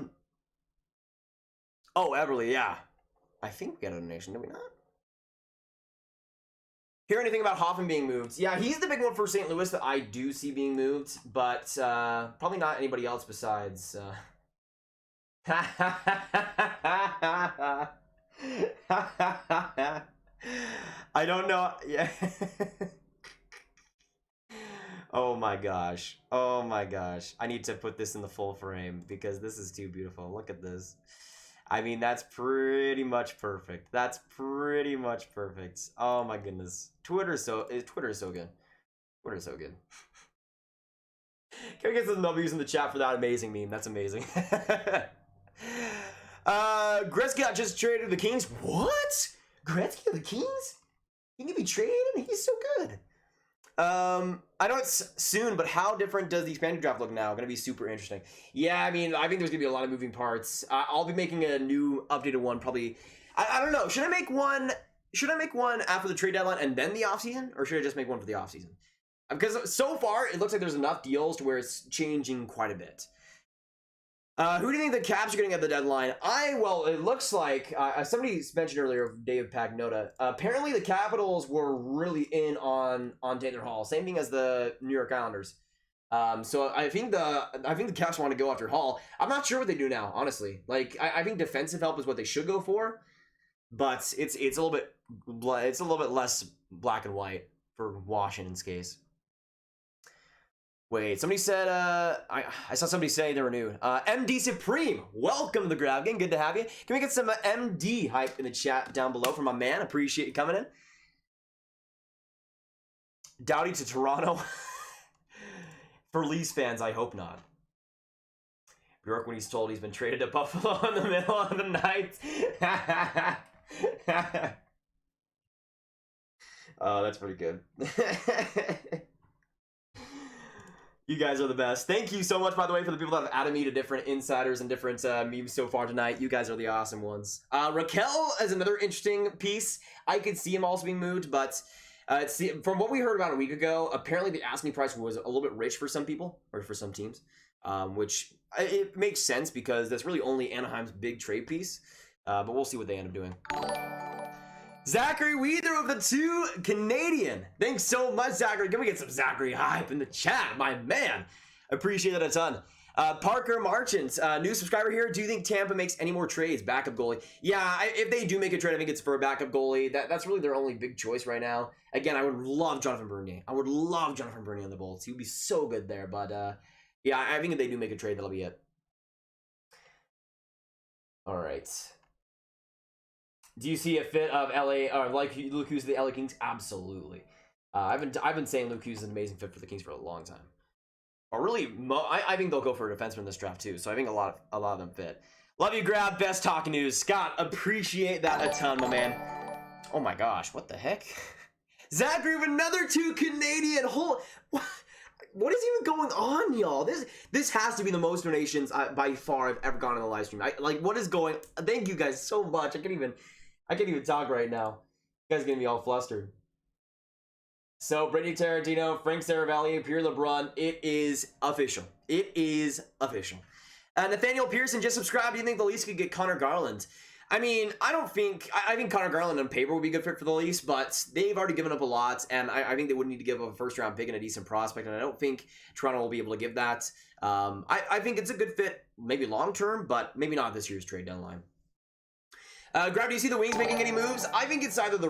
Everly, yeah. I think we got a donation, did we not? Hear anything about Hoffman being moved? Yeah, he's the big one for St. Louis that I do see being moved, but probably not anybody else besides. I don't know. Yeah. Oh my gosh. Oh my gosh. I need to put this in the full frame because this is too beautiful. Look at this. I mean, that's pretty much perfect. That's pretty much perfect. Oh my goodness. Twitter is so good. Twitter is so good. Can we get some W's in the chat for that amazing meme? That's amazing. Gretzky got just traded to the Kings. What? Gretzky to the Kings? He can be traded? He's so good. I know it's soon, but how different does the expanded draft look now? Going to be super interesting. Yeah, I mean, I think there's going to be a lot of moving parts. I'll be making a new updated one probably. I don't know. Should I make one after the trade deadline and then the offseason? Or should I just make one for the offseason? Because so far, it looks like there's enough deals to where it's changing quite a bit. Who do you think the Caps are getting at the deadline? Well, it looks like, somebody mentioned earlier, Dave Pagnota, apparently the Capitals were really in on Taylor Hall. Same thing as the New York Islanders. So I think the Caps want to go after Hall. I'm not sure what they do now, honestly. Like, I think defensive help is what they should go for, but it's a little bit less black and white for Washington's case. Wait, somebody said, I saw somebody say they were new. MD Supreme, welcome to the Grab Game. Good to have you. Can we get some MD hype in the chat down below for my man? Appreciate you coming in. Doughty to Toronto. For Leafs fans, I hope not. Bjork, when he's told he's been traded to Buffalo in the middle of the night. Oh, that's pretty good. You guys are the best. Thank you so much, by the way, for the people that have added me to different insiders and different memes so far tonight. You guys are the awesome ones. Raquel is another interesting piece. I could see him also being moved, but from what we heard about a week ago, apparently the asking price was a little bit rich for some people, or for some teams, which it makes sense because that's really only Anaheim's big trade piece, but we'll see what they end up doing. Zachary Weather of the 2 Canadian. Thanks so much, Zachary. Can we get some Zachary hype in the chat, my man? Appreciate it a ton. Parker Marchant, new subscriber here. Do you think Tampa makes any more trades? Backup goalie. Yeah, if they do make a trade, I think it's for a backup goalie. That's really their only big choice right now. Again, I would love Jonathan Bernier. I would love Jonathan Bernier on the Bolts. He would be so good there. But yeah, I think if they do make a trade, that'll be it. All right. Do you see a fit of LA or like Luke Hughes to the LA Kings? Absolutely. I've been saying Luke Hughes is an amazing fit for the Kings for a long time. Or really, I think they'll go for a defenseman in this draft too. So I think a lot of them fit. Love you, Grab. Best talking news, Scott. Appreciate that a ton, my man. Oh my gosh, what the heck? Zachary with another 2 Canadian. What is even going on, y'all? This has to be the most donations by far I've ever gotten in a live stream. Like, what is going? Thank you guys so much. I can't even talk right now. You guys are getting me all flustered. So, Brittany Tarantino, Frank Saravalli, Pierre LeBrun, it is official. It is official. Nathaniel Pearson just subscribed. Do you think the Leafs could get Connor Garland? I mean, I think Connor Garland on paper would be a good fit for the Leafs, but they've already given up a lot, and I think they would need to give up a first-round pick and a decent prospect, and I don't think Toronto will be able to give that. I think it's a good fit, maybe long-term, but maybe not this year's trade deadline. Grab, do you see the Wings making any moves? I think it's either the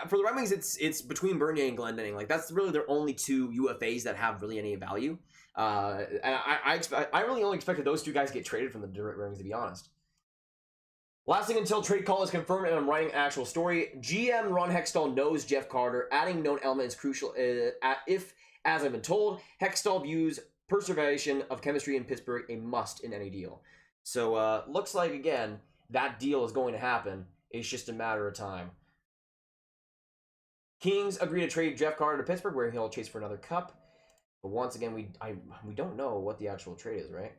for the Red Wings, it's between Bernier and Glendening. Like, that's really their only 2 UFAs that have really any value. And I really only expected those 2 guys to get traded from the Red Wings, to be honest. Lasting until trade call is confirmed and I'm writing an actual story. GM Ron Hextall knows Jeff Carter. Adding known element is crucial if, as I've been told, Hextall views preservation of chemistry in Pittsburgh a must in any deal. So looks like, again, that deal is going to happen. It's just a matter of time. Kings agree to trade Jeff Carter to Pittsburgh, where he'll chase for another cup. But once again, we don't know what the actual trade is, right?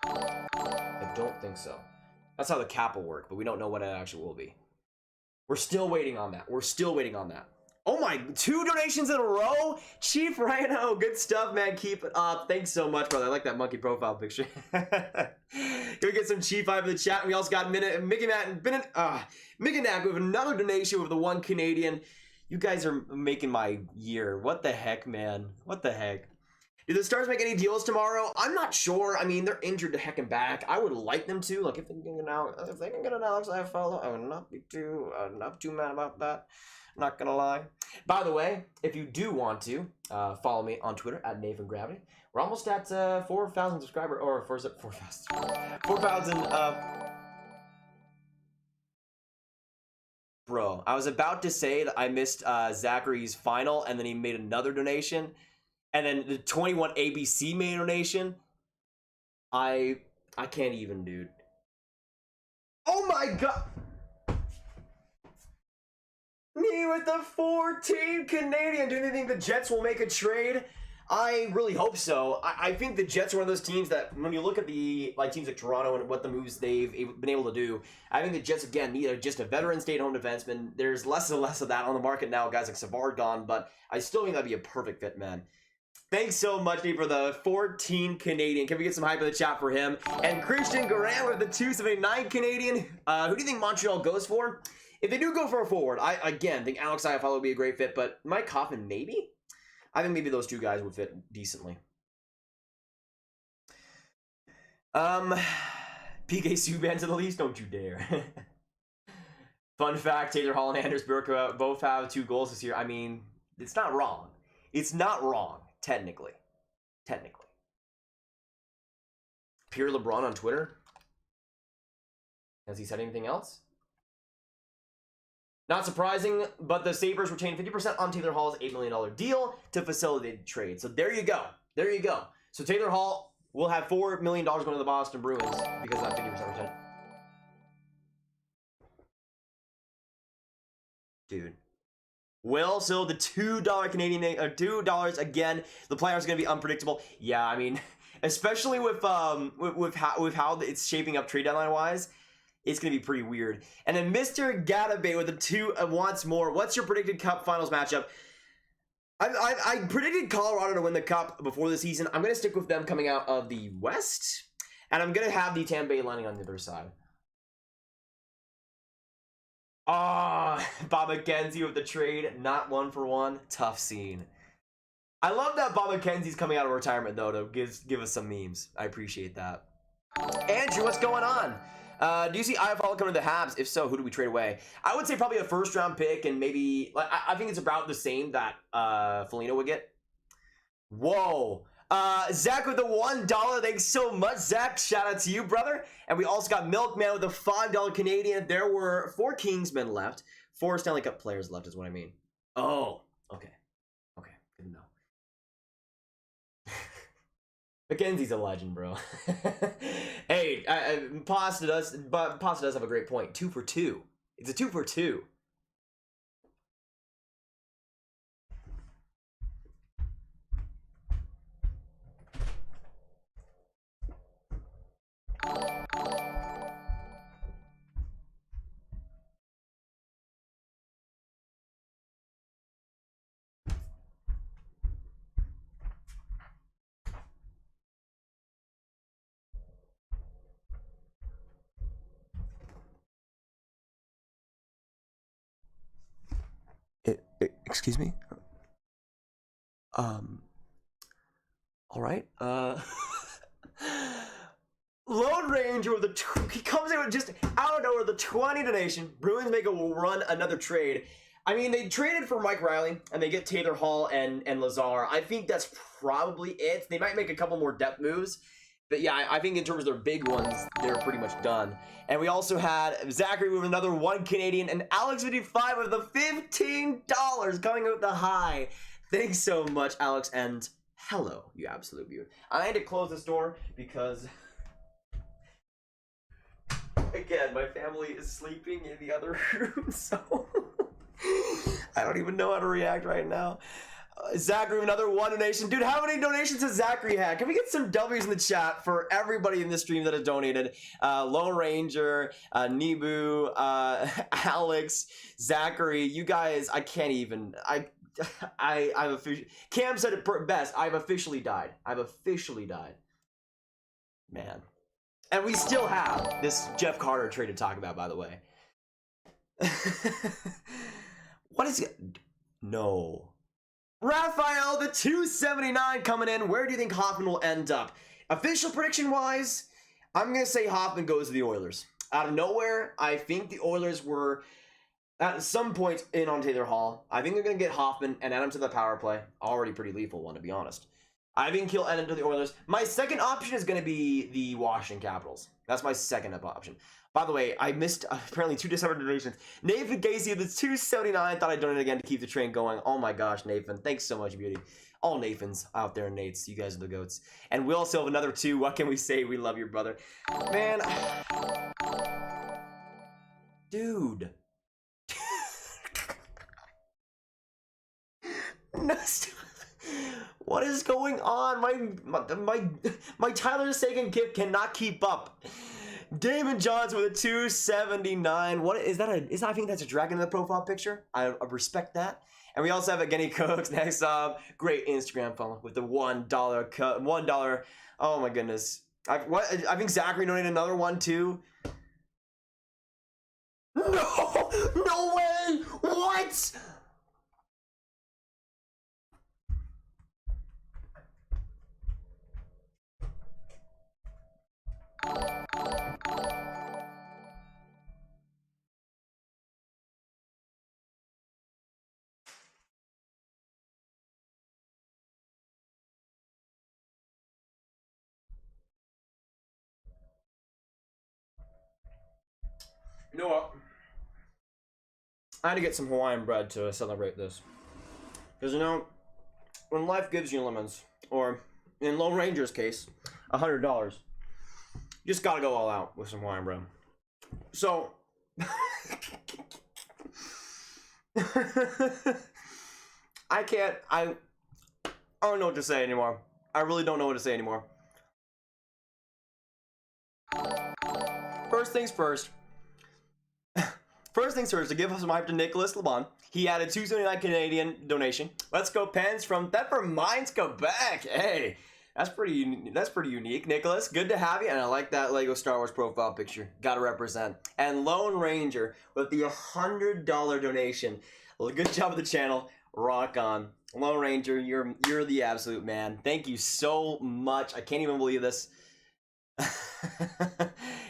I don't think so. That's how the cap will work, but we don't know what it actually will be. We're still waiting on that. We're still waiting on that. Oh my, 2 donations in a row? Chief Rhino, good stuff, man. Keep it up. Thanks so much, brother. I like that monkey profile picture. Can we get some Chief Hype in the chat? We also got Mickey Knack with another donation with the 1 Canadian. You guys are making my year. What the heck, man? What the heck? Do the Stars make any deals tomorrow? I'm not sure. I mean, they're injured to heck and back. I would like them to. Like, if they can get an Alex Eichel, I would not be too mad about that. Not gonna lie. By the way, if you do want to follow me on Twitter at NathanGravity, we're almost at 4,000 subscribers, or 4,000. Bro, I was about to say that I missed Zachary's final, and then he made another donation, and then the 21 ABC made a donation. I can't even, dude. Oh my god. Me with the 14 Canadian. Do you think the Jets will make a trade? I really hope so. I think the Jets are one of those teams that, when you look at the teams like Toronto and what the moves they've been able to do, I think the Jets, again, need just a veteran stay-at-home defenseman. There's less and less of that on the market now, guys like Savard gone, but I still think that'd be a perfect fit, man. Thanks so much, Dave, for the 14 Canadian. Can we get some hype in the chat for him? And Christian Garand with the 279 Canadian. Who do you think Montreal goes for? If they do go for a forward, I, again, think Alex Eichel would be a great fit, but Mike Hoffman, maybe? I think maybe those two guys would fit decently. PK Subban to the Leafs? Don't you dare. Fun fact, Taylor Hall and Anders Bjork both have 2 goals this year. I mean, it's not wrong. It's not wrong, technically. Pierre LeBron on Twitter? Has he said anything else? Not surprising, but the Sabres retained 50% on Taylor Hall's $8 million deal to facilitate the trade. So there you go. There you go. So Taylor Hall will have $4 million going to the Boston Bruins because of that 50% return. Dude. Well, so the $2 Canadian, $2 again. The players are going to be unpredictable. Yeah, I mean, especially with how it's shaping up trade deadline wise. It's going to be pretty weird. And then Mr. Gatabay with the 2 once more. What's your predicted Cup Finals matchup? I predicted Colorado to win the Cup before the season. I'm going to stick with them coming out of the West. And I'm going to have the Tampa Bay Lightning on the other side. Ah, Bob McKenzie with the trade. Not 1-for-1. Tough scene. I love that Bob McKenzie's coming out of retirement, though, to give us some memes. I appreciate that. Andrew, what's going on? Do you see Eichel coming to the Habs? If so, who do we trade away? I would say probably a first-round pick, and maybe I think it's about the same that Foligno would get. Whoa. Zach with the $1. Thanks so much, Zach. Shout out to you, brother. And we also got Milkman with the $5 Canadian. There were 4 Kingsmen left. 4 Stanley Cup players left is what I mean. Oh, okay. Okay, good to know. Mackenzie's a legend, bro. Hey, Pasta does have a great point. 2 for 2. It's a 2 for 2. Excuse me? All right. Lone Ranger with he comes in with just out of nowhere the 20 donation. Bruins make a run another trade. I mean, they traded for Mike Riley and they get Taylor Hall and Lazar. I think that's probably it. They might make a couple more depth moves. But yeah, I think in terms of their big ones, they're pretty much done. And we also had Zachary with another 1 Canadian and Alex 55 with the $15 coming out the high. Thanks so much, Alex, and hello, you absolute beauty. I had to close this door because, again, my family is sleeping in the other room, so I don't even know how to react right now. Zachary, another 1 donation. Dude, how many donations has Zachary had? Can we get some W's in the chat for everybody in this stream that has donated? Lone Ranger, Nibu, Alex, Zachary, you guys, I can't even. I've officially. Cam said it best. I've officially died. I've officially died. Man. And we still have this Jeff Carter trade to talk about, by the way. What is it? No. Raphael, the 279 coming in. Where do you think Hoffman will end up? Official prediction-wise, I'm going to say Hoffman goes to the Oilers. Out of nowhere, I think the Oilers were at some point in on Taylor Hall. I think they're going to get Hoffman and add him to the power play. Already pretty lethal one, to be honest. I think he'll end up to the Oilers. My second option is going to be the Washington Capitals. That's my second option. By the way, I missed apparently 2 December donations. Nathan Casey, the 279. Thought I'd donate again to keep the train going. Oh my gosh, Nathan. Thanks so much, beauty. All Nathans out there, Nates. You guys are the goats. And we also have another 2. What can we say? We love your brother. Man. Dude. What is going on? My Tyler Sagan gift cannot keep up. Damon Johns with a 279. What is that? I think that's a dragon in the profile picture. I respect that. And we also have Evgeny Cooks next up. Great Instagram follow with the $1 cut. $1. Oh my goodness. I think Zachary donated another one too. No! No way! What? You know what? I had to get some Hawaiian bread to celebrate this. Because, you know, when life gives you lemons, or in Lone Ranger's case, $100, you just gotta go all out with some Hawaiian bread. So, I don't know what to say anymore. I really don't know what to say anymore. First things first. First things first, to give us some hype to Nicholas LeBon. He had a 279 Canadian donation. Let's go Pens from Thetford Mines, Quebec. Hey, that's pretty unique, Nicholas. Good to have you, and I like that Lego Star Wars profile picture. Gotta represent. And Lone Ranger with the $100 donation. Well, good job with the channel. Rock on. Lone Ranger, you're the absolute man. Thank you so much. I can't even believe this.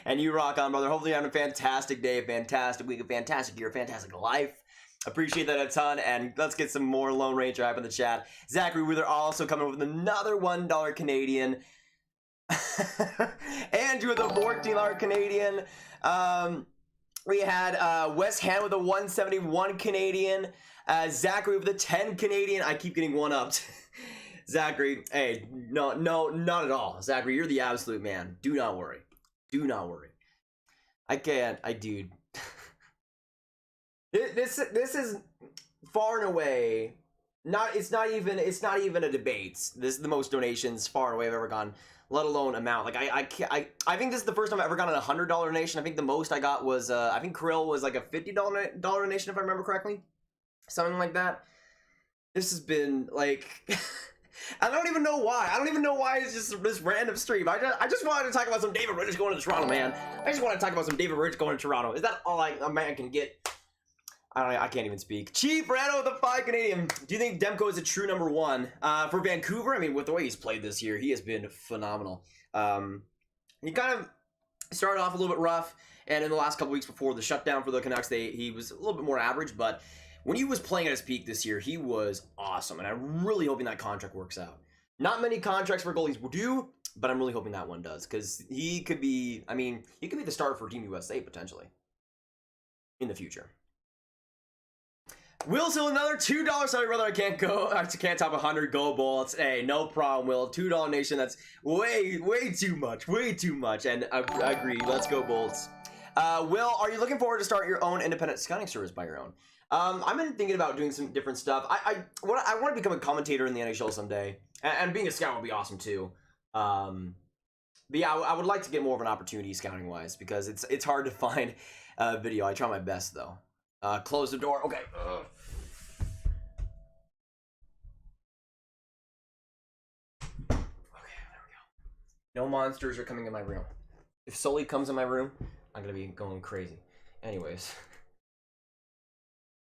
And you rock on, brother. Hopefully you're having a fantastic day, a fantastic week, a fantastic year, a fantastic life. Appreciate that a ton, and let's get some more Lone Ranger hype in the chat. Zachary Wheeler also coming up with another $1 Canadian. Andrew with a $14 Canadian. We had Wes Hand with a 171 Canadian. Zachary with a 10 Canadian. I keep getting one-upped. Zachary, hey, no, not at all. Zachary, you're the absolute man. Do not worry. Do not worry. Dude. This is far and away it's not even a debate. This is the most donations far and away I've ever gotten, let alone amount. Like I think this is the first time I've ever gotten a $100 donation. I think the most I got was I think Krill was like a $50 donation if I remember correctly. Something like that. This has been like I don't even know why. I don't even know why it's just this random stream. I just wanted to talk about some David Rittich going to Toronto, man. I just want to talk about some David Rittich going to Toronto. Is that all a man can get? I can't even speak. Chief Rano with the 5 Canadian. Do you think Demko is a true number 1 for Vancouver? I mean, with the way he's played this year, he has been phenomenal. He kind of started off a little bit rough, and in the last couple weeks before the shutdown for the Canucks, he was a little bit more average, but when he was playing at his peak this year, he was awesome, and I'm really hoping that contract works out. Not many contracts for goalies do, But I'm really hoping that one does, because he could be, I mean, he could be the starter for Team USA potentially in the future. Will, still another $2. Sorry, brother, I can't top 100 gold bolts. Hey, no problem, Will. $2 nation, that's way too much. Way too much. And I agree. Let's go, bolts. Will, are you looking forward to start your own independent scouting service by your own? I've been thinking about doing some different stuff. I want to become a commentator in the NHL someday. And being a scout would be awesome, too. But yeah, I would like to get more of an opportunity scouting-wise, because it's hard to find a video. I try my best, though. Close the door. Okay. Okay, there we go. No monsters are coming in my room. If Sully comes in my room, I'm gonna be going crazy. Anyways.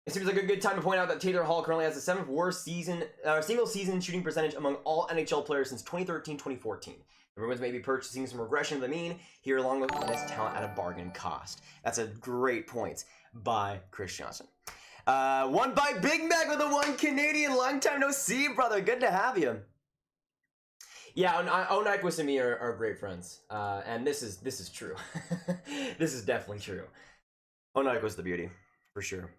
It seems like a good time to point out that Taylor Hall currently has the 7th worst single-season shooting percentage among all NHL players since 2013-2014. The Bruins may be purchasing some regression of the mean here, along with his talent at a bargain cost. That's a great point by Chris Johnson. One by Big Mac with a 1 Canadian. Long time no see, brother. Good to have you. Yeah, Nyquist and me are great friends, and this is true. This is definitely true. Nyquist the beauty, for sure.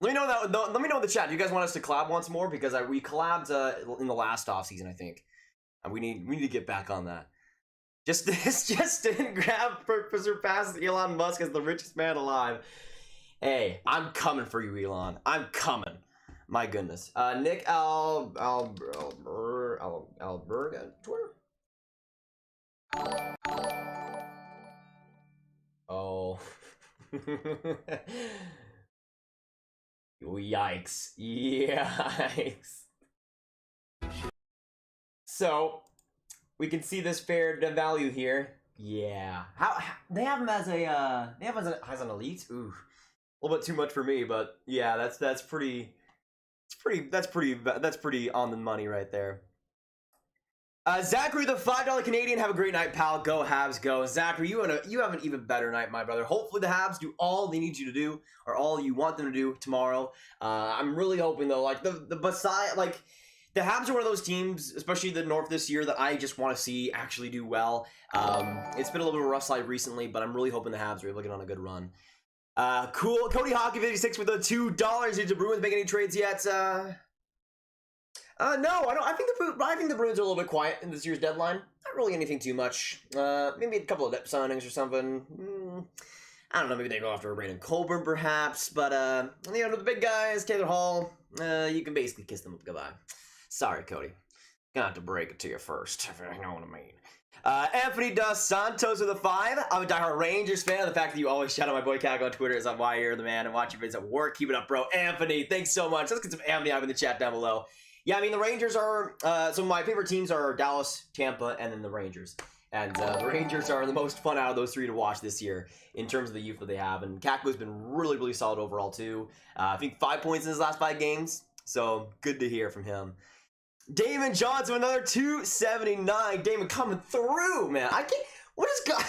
Let me know in the chat. Do you guys want us to collab once more? Because we collabed in the last offseason, I think. And we need to get back on that. Just didn't surpass Elon Musk as the richest man alive. Hey, I'm coming for you, Elon. I'm coming. My goodness. Nick Alberg on Twitter. Oh. Yikes. Yikes. So, we can see this fair value here. Yeah. How they have him as an elite? Ooh. A little bit too much for me, but yeah, that's pretty on the money right there. Zachary, the $5 Canadian, have a great night, pal. Go Habs, go. Zachary, you have an even better night, my brother. Hopefully the Habs do all they need you to do, or all you want them to do tomorrow. I'm really hoping though, like the Habs are one of those teams, especially the North this year, that I just want to see actually do well. It's been a little bit of a rough slide recently, but I'm really hoping the Habs are able to get on a good run. Cool. Cody Hockey 56 with the $2. Did the Bruins make any trades yet? No, I don't. I think the Bruins are a little bit quiet in this year's deadline. Not really anything too much. Maybe a couple of depth signings or something. I don't know. Maybe they go after Brandon Colburn, perhaps. But the big guys, Taylor Hall, you can basically kiss them goodbye. Sorry, Cody. Gonna have to break it to you first, if you know what I mean. Anthony Dos Santos with a 5. I'm a diehard Rangers fan. The fact that you always shout out my boy Cago on Twitter is why you're the man and watch your videos at work. Keep it up, bro. Anthony, thanks so much. Let's get some Anthony out in the chat down below. Yeah, I mean, the Rangers are, so my favorite teams are Dallas, Tampa, and then the Rangers. And the Rangers are the most fun out of those three to watch this year in terms of the youth that they have. And Kakko's been really, really solid overall, too. I think 5 points in his last 5 games. So, good to hear from him. Damon Johnson, another 279. Damon coming through, man. I can't, what is going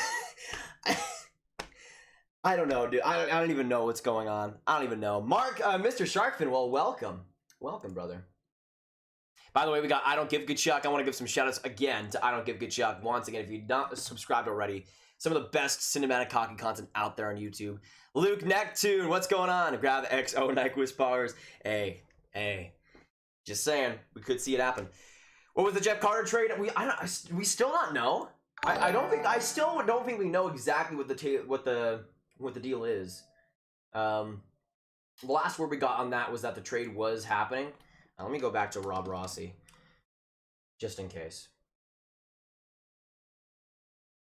I don't know, dude. I don't even know what's going on. I don't even know. Mark, Mr. Sharkfin, well, welcome. Welcome, brother. By the way, we got I Don't Give Good Chuck. I want to give some shout-outs again to I Don't Give Good Chuck. Once again, if you're not subscribed already, some of the best cinematic hockey content out there on YouTube. Luke Nectune, what's going on? Grab the XO Nyquist powers. Hey. Just saying, we could see it happen. What was the Jeff Carter trade? We still not know. I still don't think we know exactly what the deal is. The last word we got on that was that the trade was happening. Let me go back to Rob Rossi, just in case.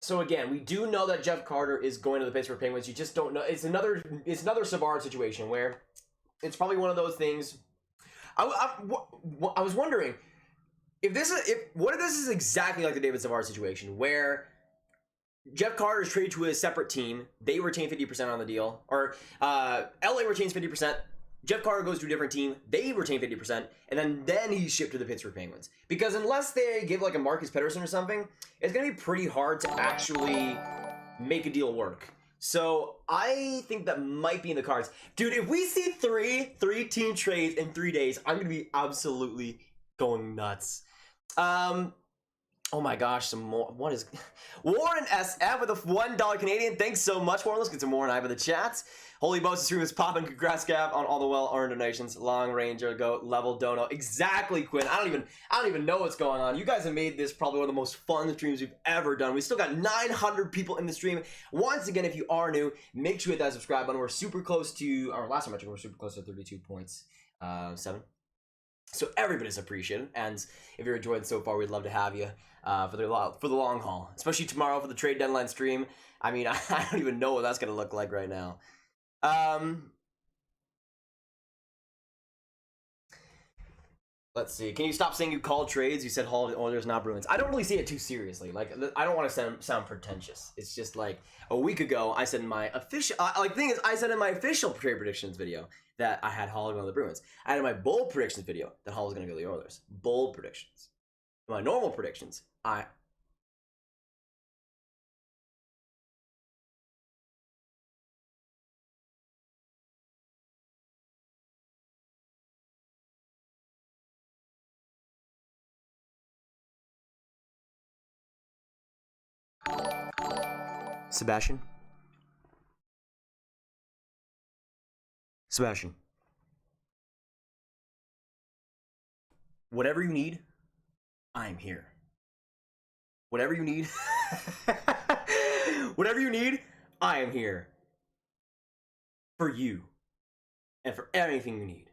So again, we do know that Jeff Carter is going to the Pittsburgh Penguins. You just don't know. It's another Savard situation where it's probably one of those things. I was wondering what if this is exactly like the David Savard situation where Jeff Carter is traded to a separate team. They retain 50% on the deal, or LA retains 50%. Jeff Carter goes to a different team. They retain 50%, and then he's shipped to the Pittsburgh Penguins. Because unless they give like a Marcus Pettersson or something, it's going to be pretty hard to actually make a deal work. So I think that might be in the cards. Dude, if we see three team trades in 3 days, I'm going to be absolutely going nuts. Oh my gosh, some more. What is Warren SF with a $1 Canadian? Thanks so much, Warren. Let's get some more and I in the chats. Holy Moses stream is popping. Congrats, Gav, on all the well-earned donations. Long Ranger, go level dono. Exactly, Quinn. I don't even know what's going on. You guys have made this probably one of the most fun streams we've ever done. We still got 900 people in the stream. Once again, if you are new, make sure you hit that subscribe button. We're super close to our last time I checked, we're super close to 32.7. So everybody's appreciated, and if you're enjoying it so far, we'd love to have you for the long haul, especially tomorrow for the trade deadline stream. I mean, I don't even know what that's gonna look like right now. Let's see. Can you stop saying you called trades? You said Hall Oilers, not Bruins. I don't really see it too seriously. Like, I don't want to sound pretentious. It's just like a week ago, I said in my official the thing is, I said in my official trade predictions video that I had Hall going to the Bruins. I had in my bold predictions video that Hall was going to go to the Oilers. Bold predictions. In my normal predictions, Sebastian. Whatever you need, I'm here. Whatever you need, whatever you need, I am here. For you. And for anything you need.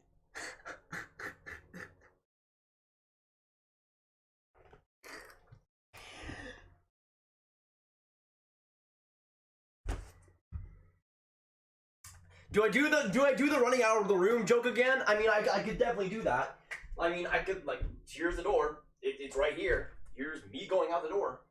Do I do the running out of the room joke again? I mean, I could definitely do that. I mean, I could, like, here's the door. It's right here. Here's me going out the door.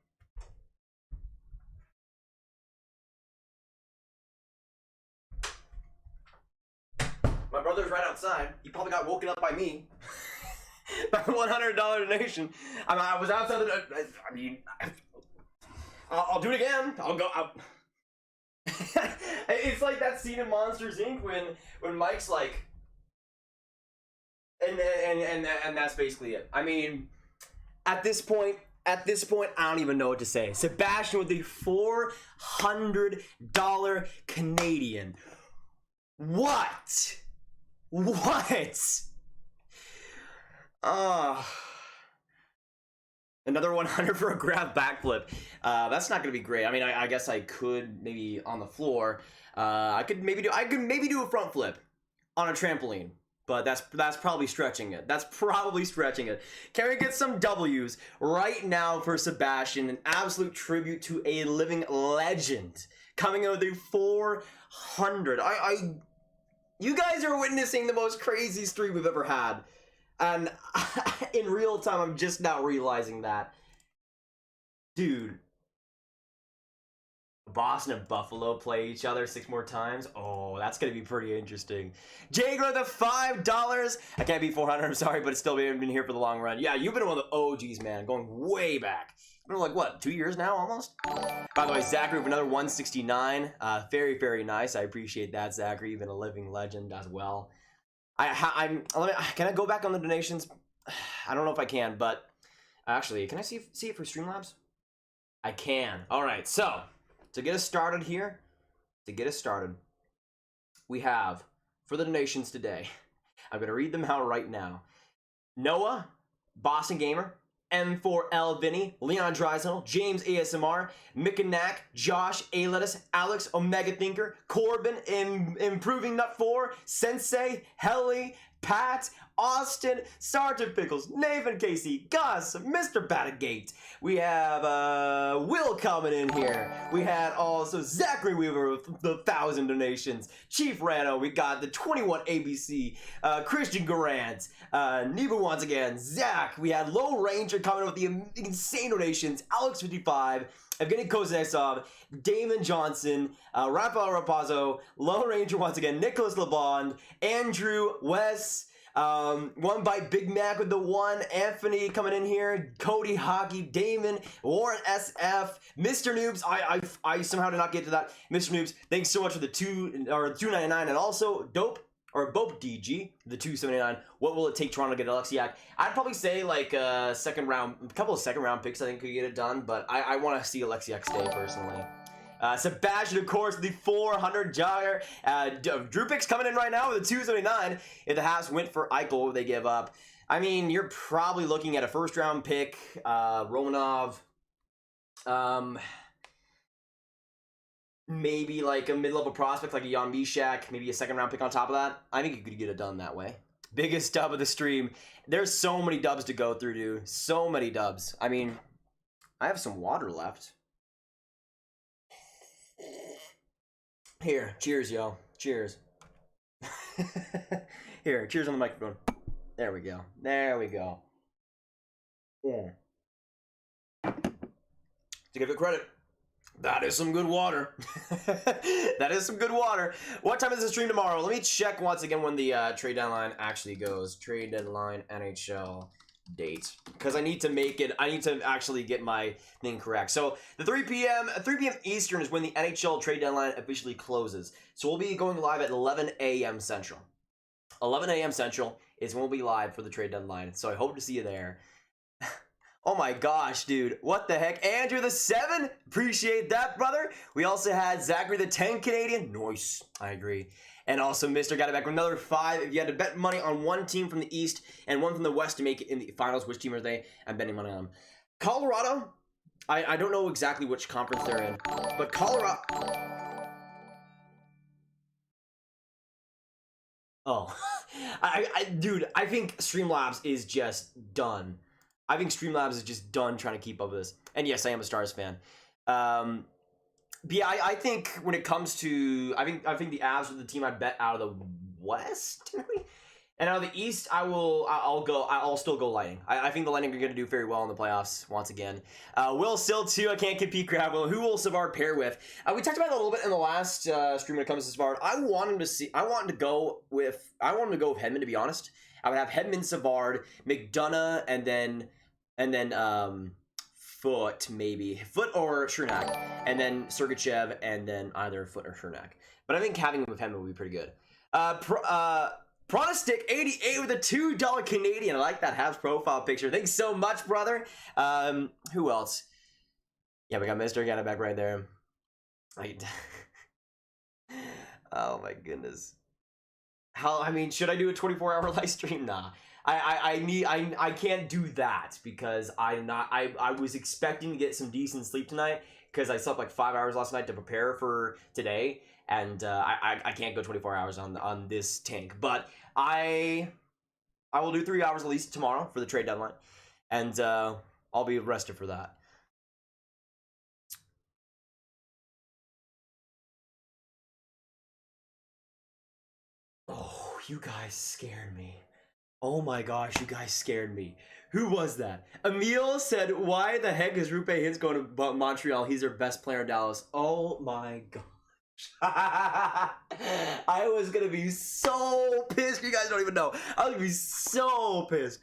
My brother's right outside. He probably got woken up by me. By $100 donation. I was outside I'll do it again. I'll go. It's like that scene in Monsters Inc. when Mike's like, and that's basically it. I mean, at this point, I don't even know what to say. Sebastian with the $400 Canadian. What? Another 100 for a grab backflip. That's not gonna be great. I mean, I guess I could maybe on the floor. I could maybe do a front flip on a trampoline, but that's probably stretching it. Can we get some W's right now for Sebastian? An absolute tribute to a living legend coming out of the 400. You guys are witnessing the most crazy stream we've ever had. And in real time, I'm just now realizing that. Dude. Boston and Buffalo play each other 6 more times. Oh, that's going to be pretty interesting. Jager, the $5. I can't beat 400, I'm sorry, but it's still been here for the long run. Yeah, you've been one of the OGs, man, going way back. Been like, what, 2 years now, almost? By the way, Zachary with another 169. Very, very nice. I appreciate that, Zachary. You've been a living legend as well. Can I go back on the donations? I don't know if I can, but actually, can I see it for Streamlabs? I can. All right, so to get us started here, we have for the donations today. I'm gonna read them out right now. Noah, Boston Gamer, M4L Vinny, Leon Drysdale, James ASMR, Mikanak, Josh A-Lettuce, Alex Omega Thinker, Corbin, Improving Nut 4, Sensei, Helly, Pat, Austin, Sergeant Pickles, Nathan Casey, Gus, Mr. Battagate. We have Will coming in here. We had also Zachary Weaver with the 1,000 donations. Chief Rano, we got the 21 ABC, Christian Garant, Nebo once again, Zach. We had Low Ranger coming with the insane donations. Alex 55. Evgeny Koznetsov, Damon Johnson, Rafael Rapazzo, Lone Ranger once again, Nicholas LeBond, Andrew, Wes, One Bite Big Mac with the 1, Anthony coming in here, Cody Hockey, Damon, Warren SF, Mr. Noobs. I somehow did not get to that. Mr. Noobs, thanks so much for the $2.99, and also Dope. or Bob DG, the 279. What will it take Toronto to get Alexiak? I'd probably say like a couple of second round picks I think could get it done, but I want to see Alexiak stay personally. Sebastian, of course, the 400 jogger. Drew Pick's coming in right now with a 279. If the Habs went for Eichel, what would they give up? I mean, you're probably looking at a first round pick, Romanov, maybe like a mid-level prospect like a Jan Mysak, maybe a second round pick on top of that. I think you could get it done that way. Biggest dub of the stream. There's so many dubs to go through, dude. So many dubs. I mean, I have some water left. Here, cheers, yo. Cheers. Here, cheers on the microphone. There we go. There we go. Yeah. To give it credit, that is some good water. That is some good water. What time is the stream tomorrow? Let me check once again when the trade deadline actually goes. Trade deadline NHL date, because I need to make it. I need to actually get my thing correct. So the 3 p.m. Eastern is when the NHL trade deadline officially closes. So we'll be going live at 11 a.m. Central. 11 a.m. Central is when we'll be live for the trade deadline. So I hope to see you there. Oh my gosh, dude. What the heck? Andrew the 7. Appreciate that, brother. We also had Zachary the 10 Canadian. Nice. I agree. And also Mr. got it back with another 5. If you had to bet money on one team from the East and one from the West to make it in the finals, which team are they? I'm betting money on them. Colorado, I don't know exactly which conference they're in, but Colorado... Oh. Dude, I think Streamlabs is just done. I think Streamlabs is just done trying to keep up with this. And yes, I am a Stars fan. But yeah, I think when it comes to, I think the Avs are the team I bet out of the West, maybe? And out of the East, I'll still go Lightning. I think the Lightning are going to do very well in the playoffs once again. Will Sill too. I can't compete. Crab. Who will Savard pair with? We talked about it a little bit in the last stream when it comes to Savard. I wanted to go with Hedman, to be honest. I would have Hedman, Savard, McDonough, and then Foot or Chernak, and then Sergachev, and then either Foot or Chernak. But I think having him with Hedman would be pretty good. Pronostic 88 with a $2 Canadian. I like that Habs profile picture. Thanks so much, brother. Who else? Yeah, we got Mr. Got it back right there. Oh my goodness. Should I do a 24-hour live stream? Nah. I can't do that because I was expecting to get some decent sleep tonight because I slept like 5 hours last night to prepare for today, and I can't go 24 hours on this tank. But I will do 3 hours at least tomorrow for the trade deadline, and I'll be rested for that. Oh, you guys scared me. Oh my gosh, you guys scared me. Who was that? Emil said, why the heck is Rupe Hintz going to Montreal? He's their best player in Dallas. Oh my gosh. I was going to be so pissed. You guys don't even know. I was going to be so pissed.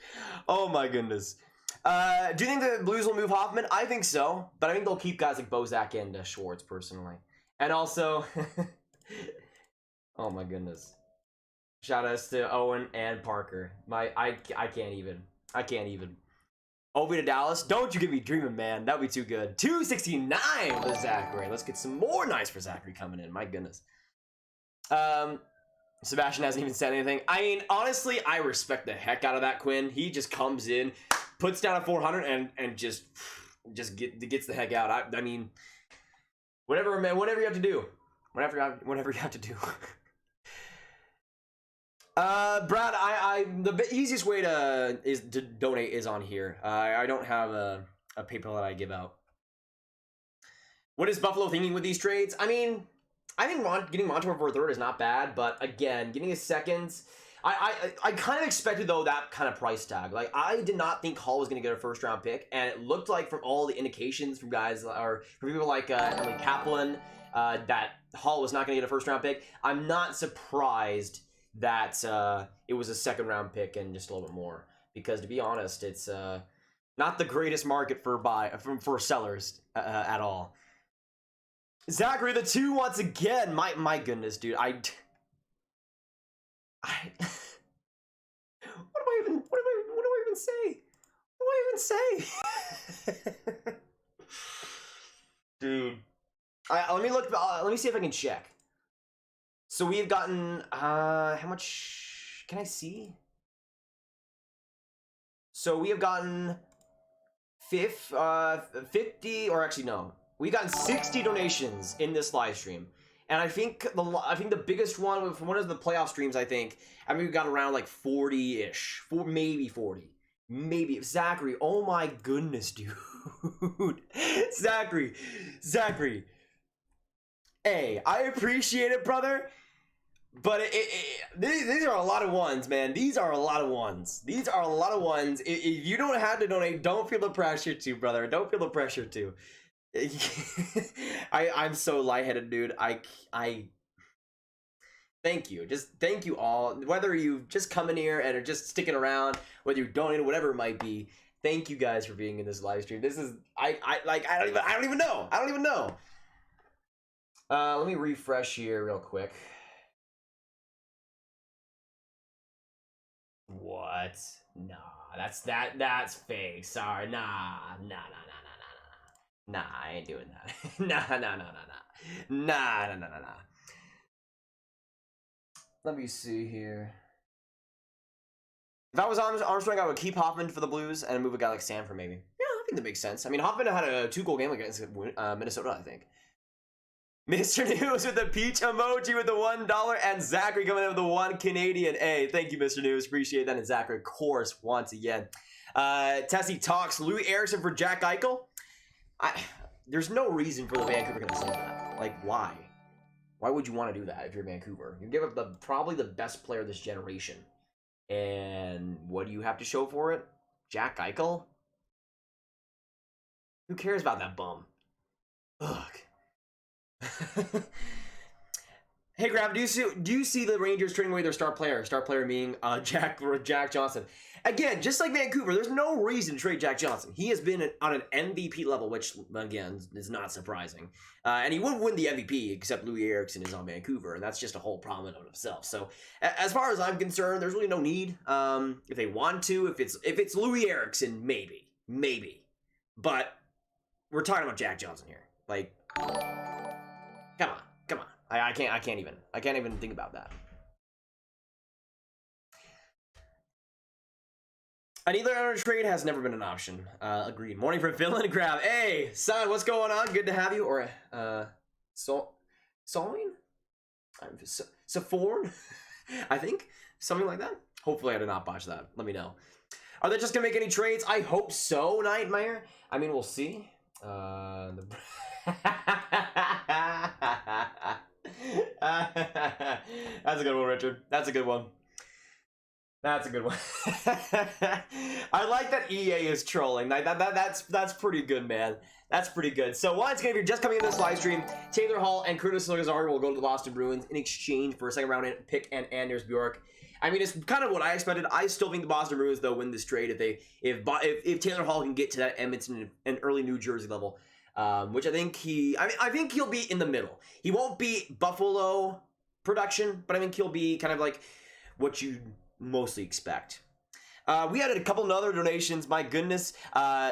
Oh my goodness. Do you think the Blues will move Hoffman? I think so. But I think they'll keep guys like Bozak and Schwartz personally. And also... oh my goodness. Shout outs to Owen and Parker. I can't even. Ovi to Dallas. Don't you get me dreaming, man. That'd be too good. 269 for Zachary. Let's get some more nice for Zachary coming in. My goodness. Sebastian hasn't even said anything. I mean, honestly, I respect the heck out of that Quinn. He just comes in, puts down a 400, and just gets the heck out. I mean, whatever, man. Whatever you have to do. Whatever you have to do. Brad, the easiest way to donate is on here. I don't have a PayPal that I give out. What is Buffalo thinking with these trades? I mean, I think getting Montour for a third is not bad, but again, getting a second, I kind of expected though that kind of price tag. Like, I did not think Hall was going to get a first round pick, and it looked like from all the indications from guys or from people like Emily Kaplan that Hall was not going to get a first round pick. I'm not surprised that it was a second round pick and just a little bit more, because to be honest, it's not the greatest market for sellers at all. Zachary the 2 once again. My goodness, dude. I what do I even say? What do I even say? Dude. Let me look. Let me see if I can check. So we've gotten how much can I see? So we have gotten 50, or actually no, we've gotten 60 donations in this live stream, and I think the biggest one from one of the playoff streams, I mean we got around like 40-ish, maybe 40, maybe. Zachary, oh my goodness, dude. Zachary, hey, I appreciate it, brother. But these are a lot of ones, man. These are a lot of ones. If you don't have to donate, don't feel the pressure to, brother. Don't feel the pressure to. I'm so lightheaded, dude. I thank you. Just thank you all. Whether you just come in here and are just sticking around, whether you donate, whatever it might be. Thank you guys for being in this live stream. This is I don't even know. Let me refresh here real quick. What? Nah, that's fake. Sorry. Nah, I ain't doing that. Nah. Let me see here. If I was Armstrong, I would keep Hoffman for the Blues and move a guy like Sanford, maybe. Yeah, I think that makes sense. I mean, Hoffman had a 2-goal game against Minnesota, I think. Mr. News with the peach emoji with the $1, and Zachary coming in with the 1 Canadian. Hey, thank you, Mr. News. Appreciate that. And Zachary, of course, once again. Tessie talks Louis Eriksson for Jack Eichel. There's no reason for the Vancouver to say that. Like, why? Why would you want to do that if you're Vancouver? You give up probably the best player of this generation. And what do you have to show for it? Jack Eichel? Who cares about that bum? Ugh. Hey, Grab, do you see the Rangers trading away their star player? Star player being Jack Johnson. Again, just like Vancouver, there's no reason to trade Jack Johnson. He has been on an MVP level, which, again, is not surprising. And he would win the MVP, except Louis Eriksson is on Vancouver, and that's just a whole problem in himself. So, as far as I'm concerned, there's really no need. If they want to, if it's Louis Eriksson, maybe. But we're talking about Jack Johnson here. Like, come on. I can't even think about that. Either trade has never been an option. Agreed. Morning from Phil and Grab. Hey, son, what's going on? Good to have you. Or, Solin? Saforn? I think? Something like that? Hopefully I did not botch that. Let me know. Are they just going to make any trades? I hope so, Nightmare. I mean, we'll see. That's a good one, Richard. That's a good one. I like that EA is trolling. That's pretty good, man. That's pretty good. So once again, if you're just coming in this live stream, Taylor Hall and Curtis Lazar will go to the Boston Bruins in exchange for a second round pick and Anders Bjork. I mean, it's kind of what I expected. I still think the Boston Bruins though win this trade if Taylor Hall can get to that Edmonton and early New Jersey level, which I think I think he'll be in the middle. He won't be Buffalo production, but I think he'll be kind of like what you mostly expect. We had a couple of other donations. My goodness.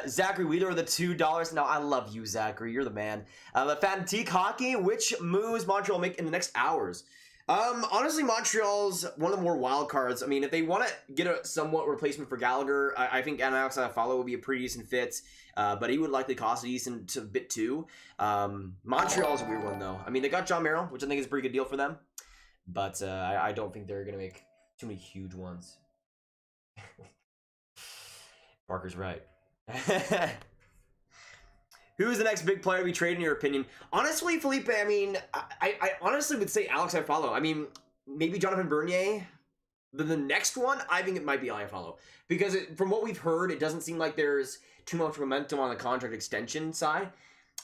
Zachary Wheeler with the $2. Now, I love you, Zachary. You're the man. The Fantique Hockey, which moves Montreal make in the next hours? Honestly, Montreal's one of the more wild cards. I mean, if they want to get a somewhat replacement for Gallagher, I think Alex Follow would be a pretty decent fit. But he would likely cost a decent bit too. Montreal's a weird one, though. I mean, they got John Merrill, which I think is a pretty good deal for them. But I don't think they're going to make too many huge ones. Parker's right. Who's the next big player we trade in your opinion? Honestly, Felipe, I mean, I honestly would say Alex Iafallo. I mean, maybe Jonathan Bernier. Then the next one, I think it might be Iafallo. Because from what we've heard, it doesn't seem like there's too much momentum on the contract extension side.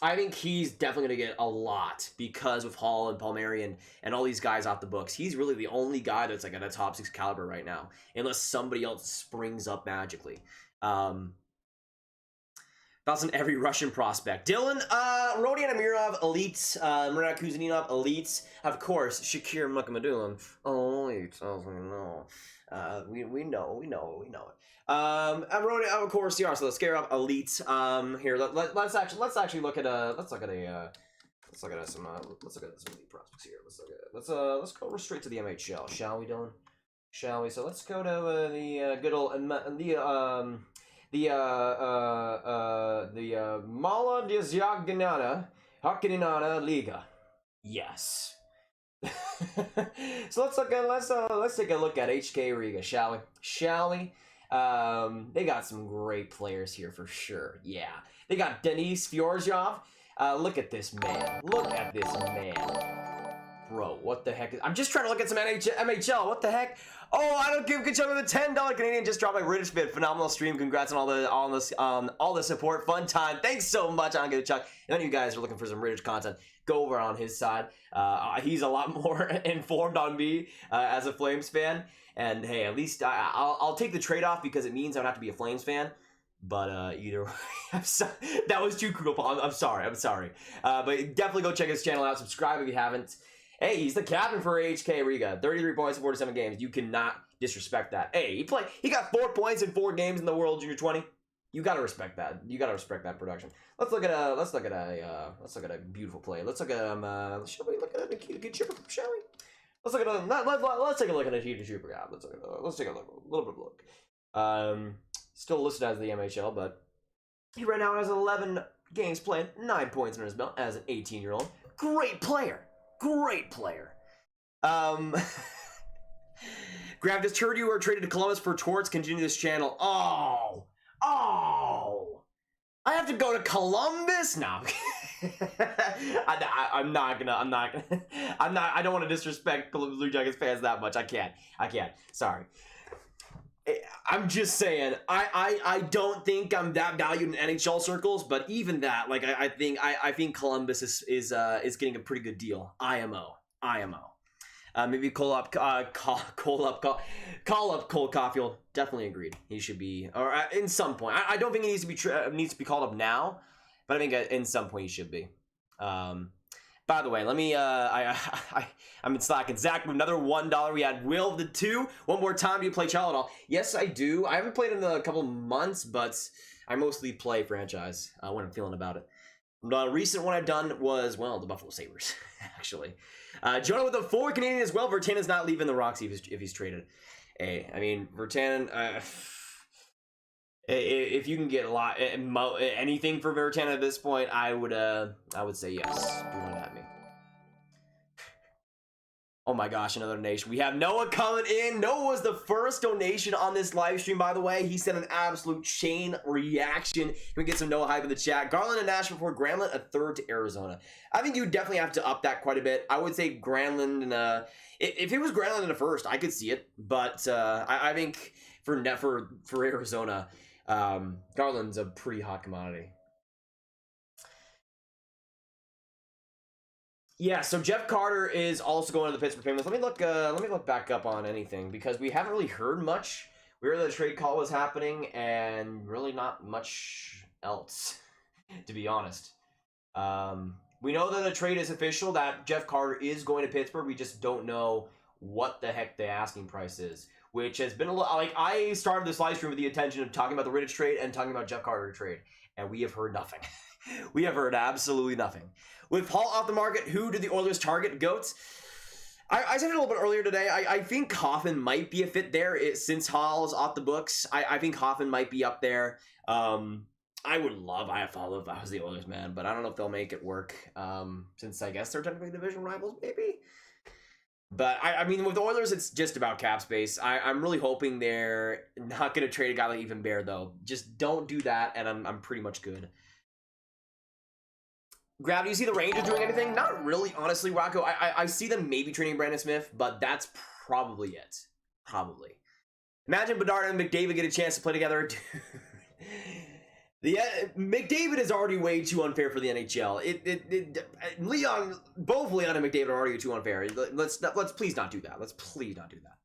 I think he's definitely going to get a lot because with Hall and Palmieri and all these guys off the books. He's really the only guy that's like at a top 6 caliber right now, unless somebody else springs up magically. Thoughts on every Russian prospect. Dylan, Rodion Amirov, elite. Murat Kuzninov, elite. Of course, Shakir Mukhamadullin. Oh, elite. No. We know it. And Rodion, of course, the Arsenal Scarab, elite. Here, let's actually look at some elite prospects here. Let's go straight to the MHL, shall we, Dylan? Shall we? So let's go to the good old Mala Hockeyinana Liga. Yes. So let's take a look at HK Riga, shall we? They got some great players here for sure. Yeah. They got Denis Fjordjov. Look at this man. Bro, what the heck? I'm just trying to look at some MHL. What the heck? Oh, I don't give a good chunk of the $10 Canadian just dropped by Rittich bid. Phenomenal stream. Congrats on all the support. Fun time. Thanks so much. I don't give a chuck. If any of you guys are looking for some Rittich content, go over on his side. He's a lot more informed on me as a Flames fan. And hey, at least I'll take the trade-off because it means I don't have to be a Flames fan. But either way, that was too cruel. I'm sorry. But definitely go check his channel out. Subscribe if you haven't. Hey, he's the captain for HK Riga. 33 points in 47 games. You cannot disrespect that. Hey, he got 4 points in 4 games in the World Junior 20. You gotta respect that. You gotta respect that production. Let's look at a beautiful play. Let's look at shall we look at a good chipper, shall we? Let's look at let's take a look at a huge super guy. Let's take a little bit of a look. Still listed as the MHL, but he right now has 11 games played, 9 points under his belt as an 18-year-old. Great player. Grab, just heard you were traded to Columbus for Torts. Continue this channel. Oh, I have to go to Columbus now. I don't want to disrespect Columbus Blue Jackets fans that much. I can't. Sorry. I'm just saying, I don't think I'm that valued in NHL circles, but even that, like, I think Columbus is getting a pretty good deal. IMO. Maybe call up Cole Caufield. Definitely agreed. He should be, or in some point. I don't think he needs to be called up now, but I think in some point he should be. By the way, let me, I'm in slacking. Zach, with another $1. We had Will the 2. One more time, do you play Child at all? Yes, I do. I haven't played in a couple months, but I mostly play franchise when I'm feeling about it. The recent one I've done was, well, the Buffalo Sabres, actually. Jonah with the 4 Canadian as well. Virtanen's not leaving the Roxy if he's traded. Hey, I mean, Virtanen, if you can get anything for Virtanen at this point, I would say yes. Do not at me. Oh my gosh, another donation. We have Noah coming in. Noah was the first donation on this live stream, by the way. He sent an absolute chain reaction. Can we get some Noah hype in the chat? Garland and Nashville for Granlund, a 3rd to Arizona. I think you definitely have to up that quite a bit. I would say Granlund and if it was Granlund in a 1st, I could see it. But I think for Arizona, Garland's a pretty hot commodity. Yeah, so Jeff Carter is also going to the Pittsburgh Penguins. Let me look back up on anything because we haven't really heard much. We heard that the trade call was happening and really not much else, to be honest. We know that the trade is official, that Jeff Carter is going to Pittsburgh. We just don't know what the heck the asking price is, which has been a lot. Like, I started this live stream with the intention of talking about the Rittich trade and talking about Jeff Carter trade, and we have heard nothing. We have heard absolutely nothing. With Hall off the market, who did the Oilers target? Goats? I said it a little bit earlier today. I think Hoffman might be a fit there since Hall is off the books. I think Hoffman might be up there. I would love IFL if I was the Oilers, man, but I don't know if they'll make it work since I guess they're technically division rivals, maybe. But, I mean, with the Oilers, it's just about cap space. I'm really hoping they're not going to trade a guy like Ethan Bear, though. Just don't do that, and I'm pretty much good. Grab, do you see the Rangers doing anything? Not really, honestly, Rocco. I see them maybe trading Brandon Smith, but that's probably it. Probably. Imagine Bedard and McDavid get a chance to play together. McDavid is already way too unfair for the NHL. Both Leon and McDavid are already too unfair. Let's please not do that. Let's please not do that.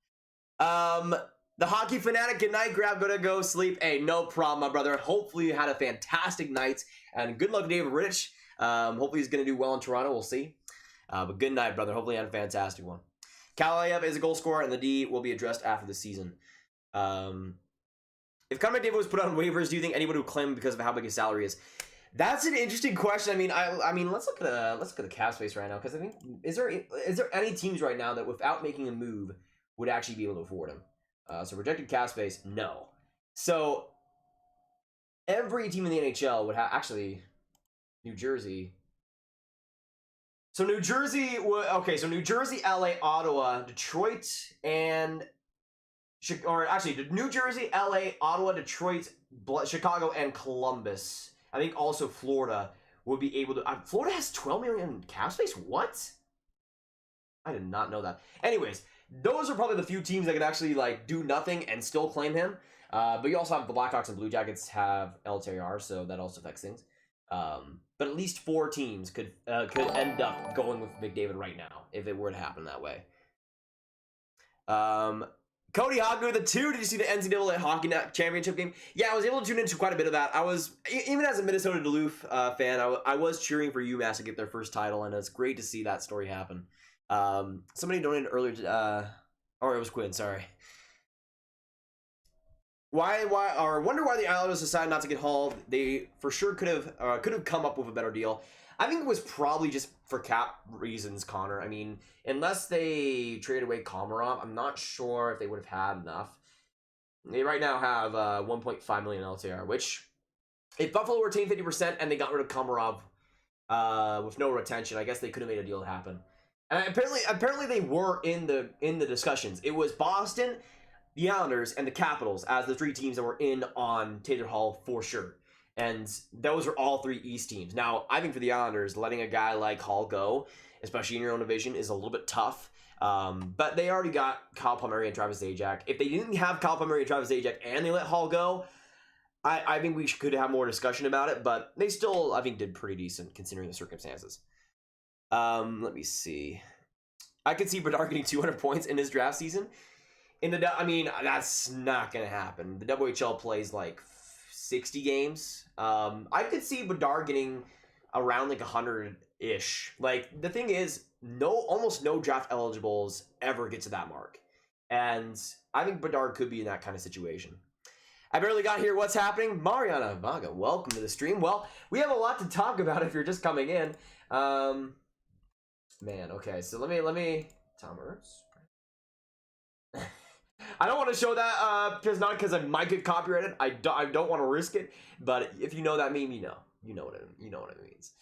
The hockey fanatic, good night, Grab. Gonna go sleep. Hey, no problem, my brother. Hopefully you had a fantastic night. And good luck, David Rittich. Hopefully he's gonna do well in Toronto. We'll see. But good night, brother. Hopefully you had a fantastic one. Kalayev is a goal scorer, and the D will be addressed after the season. If Connor McDavid was put on waivers, do you think anybody would claim him because of how big his salary is? That's an interesting question. I mean, let's look at the cap space right now, because I think is there any teams right now that without making a move would actually be able to afford him? So projected cap space, no. So every team in the NHL would have actually New Jersey. So New Jersey, okay. So New Jersey, LA, Ottawa, Detroit, and New Jersey, LA, Ottawa, Detroit, Chicago, and Columbus. I think also Florida would be able to. Florida has 12 million in cap space. What? I did not know that. Anyways, those are probably the few teams that could actually like do nothing and still claim him. But you also have the Blackhawks and Blue Jackets have LTIR, so that also affects things. But at least 4 teams could end up going with McDavid right now if it were to happen that way. Cody Hogger, the 2. Did you see the NCAA Hockey Net Championship game? Yeah, I was able to tune into quite a bit of that. I was, even as a Minnesota Duluth fan, I was cheering for UMass to get their first title, and it's great to see that story happen. Somebody donated earlier, or it was Quinn, sorry. Wonder why the Islanders decided not to get hauled. They for sure could have come up with a better deal. I think it was probably just for cap reasons, Connor. I mean, unless they traded away Komarov, I'm not sure if they would have had enough. They right now have 1.5 million LTR, which if Buffalo retained 50% and they got rid of Komarov with no retention, I guess they could have made a deal happen. And apparently they were in the discussions. It was Boston, the Islanders, and the Capitals as the 3 teams that were in on Taylor Hall for sure. And those are all 3 East teams. Now, I think for the Islanders, letting a guy like Hall go, especially in your own division, is a little bit tough. But they already got Kyle Palmieri and Travis Zajac. If they didn't have Kyle Palmieri and Travis Zajac and they let Hall go, I think we could have more discussion about it. But they still, I think, did pretty decent considering the circumstances. Let me see. I could see Bedard getting 200 points in his draft season. I mean, that's not going to happen. The WHL plays like 60 games. I could see Bedard getting around like 100-ish. Like, the thing is, almost no draft eligibles ever get to that mark. And I think Bedard could be in that kind of situation. I barely got here. What's happening? Mariana Vaga, welcome to the stream. Well, we have a lot to talk about if you're just coming in. Man, okay, so let me Tom Ertz. I don't want to show that because I might get copyrighted. I don't want to risk it, but if you know that meme, you know what it means.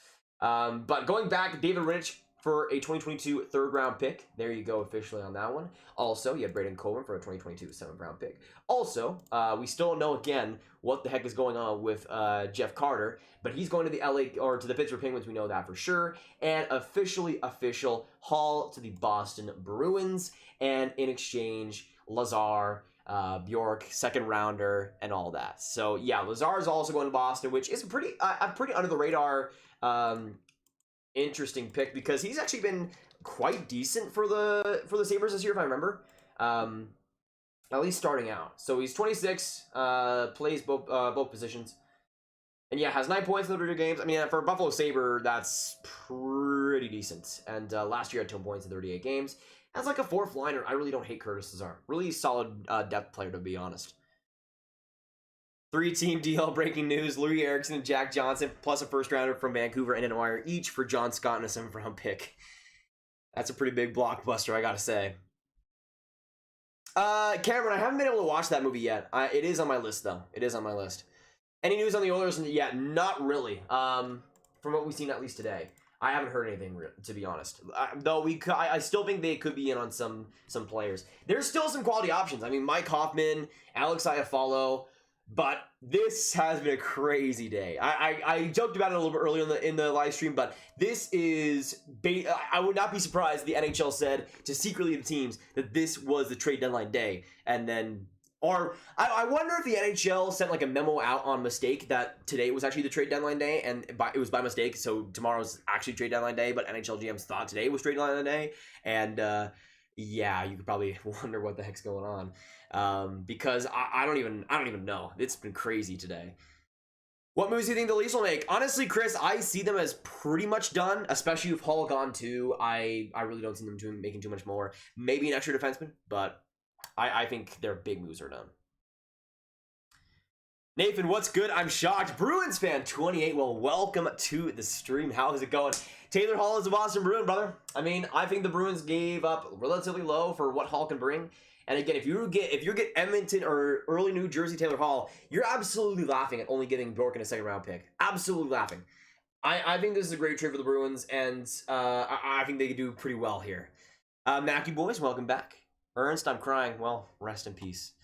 But going back, David Rittich for a 2022 third-round pick. There you go, officially on that one. Also, you have Braden Coleman for a 2022 seventh-round pick. Also, we still don't know again what the heck is going on with Jeff Carter, but he's going to the to the Pittsburgh Penguins. We know that for sure. And official haul to the Boston Bruins, and in exchange, Lazar, Bjork, second rounder, and all that. So yeah, Lazar is also going to Boston, which is a pretty under the radar interesting pick because he's actually been quite decent for the Sabres this year, if I remember. At least starting out. So he's 26, plays both positions. And yeah, has 9 points in the 30 games. I mean, for a Buffalo Sabre, that's pretty decent. And last year had 10 points in 38 games. As like a fourth liner, I really don't hate Curtis Lazar. Really solid depth player, to be honest. 3-team deal, breaking news. Louis Eriksson and Jack Johnson, plus a first rounder from Vancouver and an wire each for John Scott and a 7th-round pick. That's a pretty big blockbuster, I gotta say. Cameron, I haven't been able to watch that movie yet. It is on my list, though. It is on my list. Any news on the Oilers? Yeah, not really. From what we've seen, at least today. I haven't heard anything, to be honest. Though I still think they could be in on some players. There's still some quality options. I mean, Mike Hoffman, Alex Iafallo, but this has been a crazy day. I joked about it a little bit earlier in the live stream, but this is... I would not be surprised if the NHL said to secretly the teams that this was the trade deadline day, and then... Or I wonder if the NHL sent like a memo out on mistake that today was actually the trade deadline day, and it was by mistake, so tomorrow's actually trade deadline day, but NHL GMs thought today was trade deadline day, and Yeah, you could probably wonder what the heck's going on. Because I don't even know. It's been crazy today. What moves do you think the Leafs will make? Honestly, Chris, I see them as pretty much done, especially if Hall gone too. I really don't see them making too much more. Maybe an extra defenseman, but I think their big moves are done. Nathan, what's good? I'm shocked. Bruins fan 28. Well, welcome to the stream. How is it going? Taylor Hall is a Boston Bruin, brother. I mean, I think the Bruins gave up relatively low for what Hall can bring. And again, if you get Edmonton or early New Jersey Taylor Hall, you're absolutely laughing at only getting Bjork in a second round pick. Absolutely laughing. I think this is a great trade for the Bruins, and I think they could do pretty well here. Mackie boys, welcome back. Ernst, I'm crying. Well, rest in peace.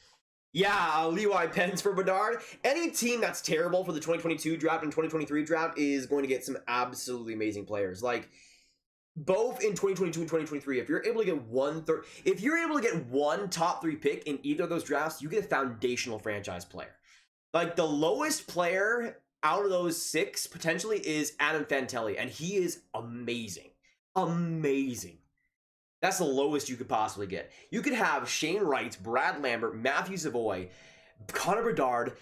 Yeah, Levi Pence for Bedard. Any team that's terrible for the 2022 draft and 2023 draft is going to get some absolutely amazing players. Like, both in 2022 and 2023, if you're able to get one top 3 pick in either of those drafts, you get a foundational franchise player. Like, the lowest player out of those 6 potentially is Adam Fantilli, and he is amazing. Amazing. That's the lowest you could possibly get. You could have Shane Wright, Brad Lambert, Matthew Savoy, Connor Bedard.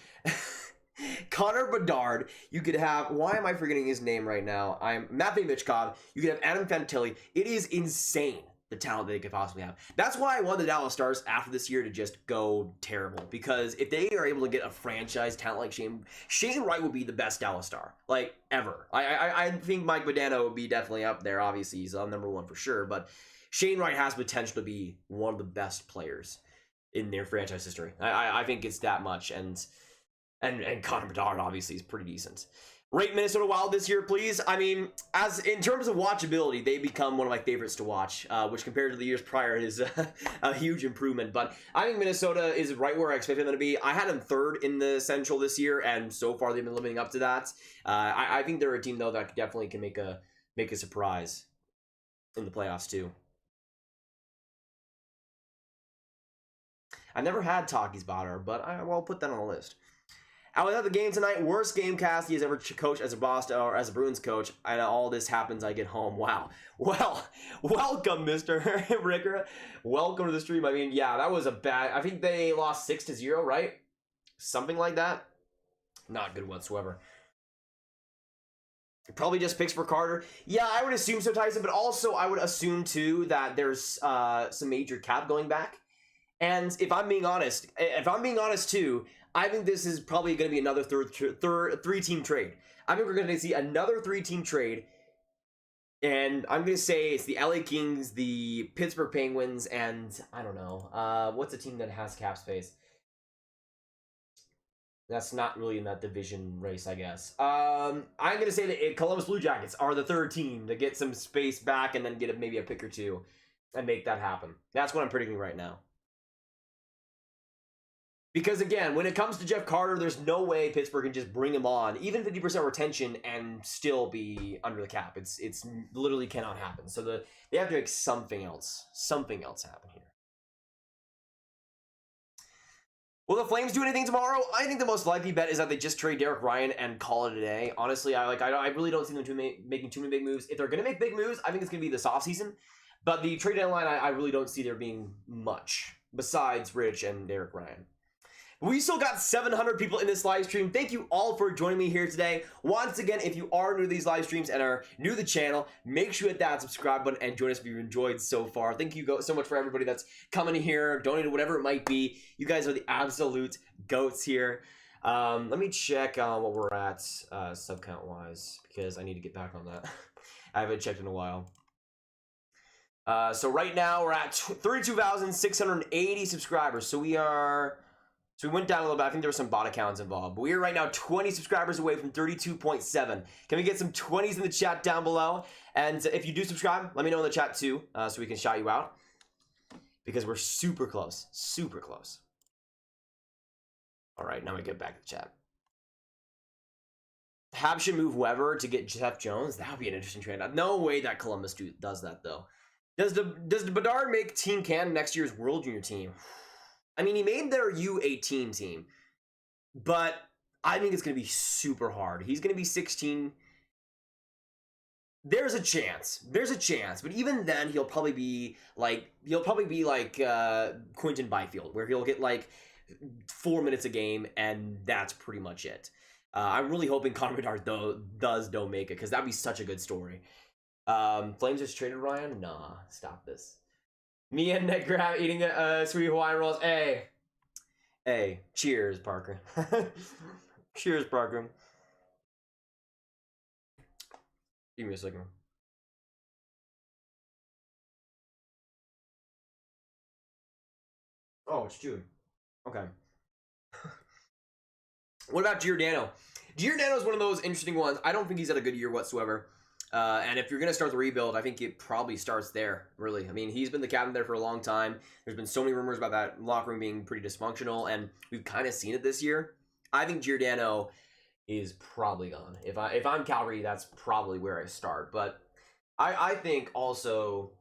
Connor Bedard. You could have, why am I forgetting his name right now? I'm Matvey Michkov. You could have Adam Fantilli. It is insane, the talent that they could possibly have. That's why I want the Dallas Stars after this year to just go terrible. Because if they are able to get a franchise talent like Shane Wright would be the best Dallas Star, like, ever. I think Mike Modano would be definitely up there. Obviously, he's number 1 for sure. But Shane Wright has potential to be one of the best players in their franchise history. I think it's that much. And Connor Bedard obviously is pretty decent. Rate Minnesota Wild this year, please. I mean, as in terms of watchability, they become one of my favorites to watch, which compared to the years prior is a huge improvement. But I think Minnesota is right where I expected them to be. I had them 3rd in the Central this year, and so far they've been living up to that. I think they're a team though that definitely can make a surprise in the playoffs too. I never had Taki's Botter, but I'll put that on the list. I was at the game tonight. Worst game Cassie has ever coached as a Boston or as a Bruins coach. And all this happens, I get home. Wow. Well, welcome, Mr. Ricker. Welcome to the stream. I mean, yeah, that was a bad. I think they lost 6-0, right? Something like that. Not good whatsoever. Probably just picks for Carter. Yeah, I would assume so, Tyson. But also, I would assume too that there's some major cap going back. And if I'm being honest too, I think this is probably going to be another 3-team trade. I think we're going to see another 3-team trade. And I'm going to say it's the LA Kings, the Pittsburgh Penguins, and I don't know. What's a team that has cap space? That's not really in that division race, I guess. I'm going to say that Columbus Blue Jackets are the 3rd team to get some space back and then get maybe a pick or 2 and make that happen. That's what I'm predicting right now. Because, again, when it comes to Jeff Carter, there's no way Pittsburgh can just bring him on, even 50% retention, and still be under the cap. It's literally cannot happen. So they have to make something else happen here. Will the Flames do anything tomorrow? I think the most likely bet is that they just trade Derek Ryan and call it a day. Honestly, I really don't see them making too many big moves. If they're going to make big moves, I think it's going to be this offseason. But the trade deadline, I really don't see there being much besides Rittich and Derek Ryan. We still got 700 people in this live stream. Thank you all for joining me here today. Once again, if you are new to these live streams and are new to the channel, make sure to hit that subscribe button and join us if you've enjoyed so far. Thank you so much for everybody that's coming here, donated, whatever it might be. You guys are the absolute goats here. Let me check what we're at sub count wise, because I need to get back on that. I haven't checked in a while. So right now we're at 32,680 subscribers. So we went down a little bit. I think there were some bot accounts involved. But we are right now 20 subscribers away from 32.7. Can we get some 20s in the chat down below? And if you do subscribe, let me know in the chat too, so we can shout you out. Because we're super close. Super close. All right, now we get back to the chat. Habs should move Weber to get Jeff Jones. That would be an interesting trade. No way that Columbus does that, though. Does the Bedard make Team Canada next year's World Junior team? I mean, he made their U18 team, but I think it's going to be super hard. He's going to be 16. There's a chance. There's a chance. But even then, he'll probably be like Quinton Byfield, where he'll get like 4 minutes a game, and that's pretty much it. I'm really hoping Connor Bedard don't make it, because that'd be such a good story. Flames just traded Ryan? Nah, stop this. Me and Nick Grab eating sweet Hawaiian rolls. Hey, cheers, Parker. Cheers, Parker. Give me a second. Oh, it's June. Okay. What about Giordano? Giordano is one of those interesting ones. I don't think he's had a good year whatsoever. And if you're going to start the rebuild, I think it probably starts there, really. I mean, he's been the captain there for a long time. There's been so many rumors about that locker room being pretty dysfunctional, and we've kind of seen it this year. I think Giordano is probably gone. If I'm Calgary, that's probably where I start. But I think also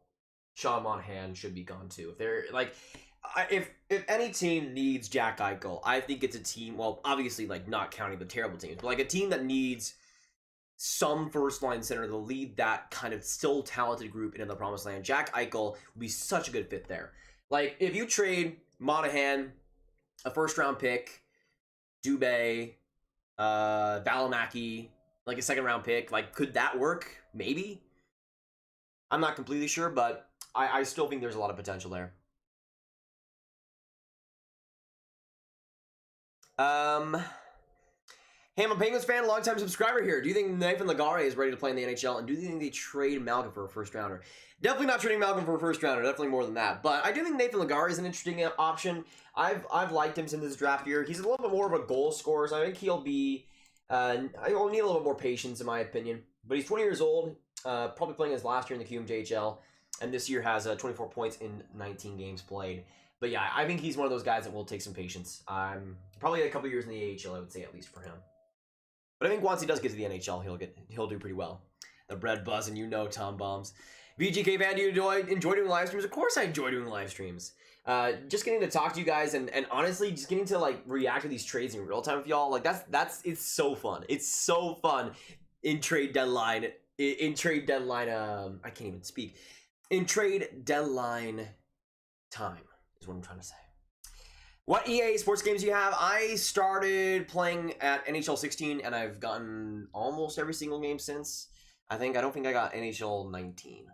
Sean Monahan should be gone too. If they're like, if any team needs Jack Eichel, I think it's a team. Well, obviously, like not counting the terrible teams, but like a team that needs some first line center to lead that kind of still talented group into the promised land. Jack Eichel would be such a good fit there. Like if you trade Monahan, a first round pick, Dubé, Valimaki, like a second round pick, like could that work? Maybe. I'm not completely sure, but I still think there's a lot of potential there. Hey, I'm a Penguins fan, longtime subscriber here. Do you think Nathan Lazar is ready to play in the NHL? And do you think they trade Malcolm for a first rounder? Definitely not trading Malcolm for a first rounder. Definitely more than that. But I do think Nathan Lazar is an interesting option. I've liked him since his draft year. He's a little bit more of a goal scorer, so I think he'll be. He'll need a little bit more patience, in my opinion. But he's 20 years old. Probably playing his last year in the QMJHL, and this year has 24 points in 19 games played. But yeah, I think he's one of those guys that will take some patience. Probably a couple years in the AHL, I would say, at least for him. But I think once he does get to the NHL, he'll do pretty well. The bread buzzing, you know, Tom Bombs. VGK fan, do you enjoy doing live streams? Of course I enjoy doing live streams. Just getting to talk to you guys and honestly just getting to like react to these trades in real time with y'all, like it's so fun. It's so fun in trade deadline. I can't even speak. In trade deadline time is what I'm trying to say. What EA sports games do you have? I started playing at NHL 16, and I've gotten almost every single game since. I don't think I got NHL 19.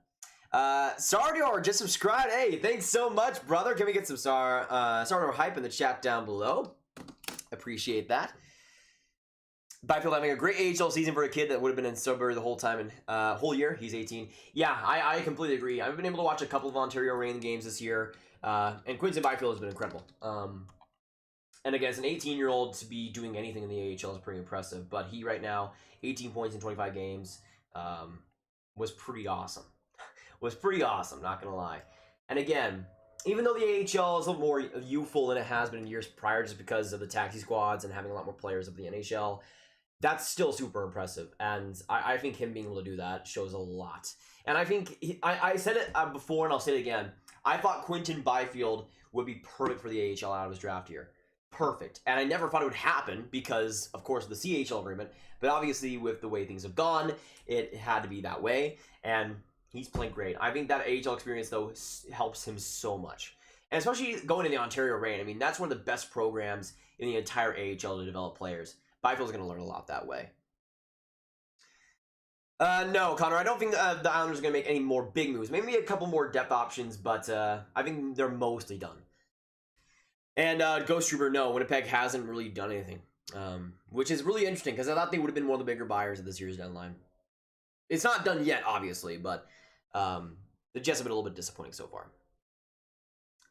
Sardior just subscribed. Hey, thanks so much, brother. Can we get some Sardior hype in the chat down below? Appreciate that. Byfield having a great AHL season for a kid that would have been in Sudbury the whole time and whole year. He's 18. Yeah, I completely agree. I've been able to watch a couple of Ontario Reign games this year. And Quinton Byfield has been incredible. And again, as an 18-year-old to be doing anything in the AHL is pretty impressive. But he right now, 18 points in 25 games, was pretty awesome. Was pretty awesome, not going to lie. And again, even though the AHL is a little more youthful than it has been in years prior just because of the taxi squads and having a lot more players of the NHL, that's still super impressive. And I think him being able to do that shows a lot. And I think, I said it before and I'll say it again, I thought Quinton Byfield would be perfect for the AHL out of his draft year. Perfect. And I never thought it would happen because, of course, of the CHL agreement. But obviously, with the way things have gone, it had to be that way. And he's playing great. I think that AHL experience, though, helps him so much. And especially going to the Ontario Reign. I mean, that's one of the best programs in the entire AHL to develop players. Byfield's going to learn a lot that way. No, Connor, I don't think the Islanders are going to make any more big moves. Maybe a couple more depth options, but I think they're mostly done. And Ghost Trooper, no, Winnipeg hasn't really done anything, which is really interesting because I thought they would have been one of the bigger buyers of this year's deadline. It's not done yet, obviously, but the Jets have been a little bit disappointing so far.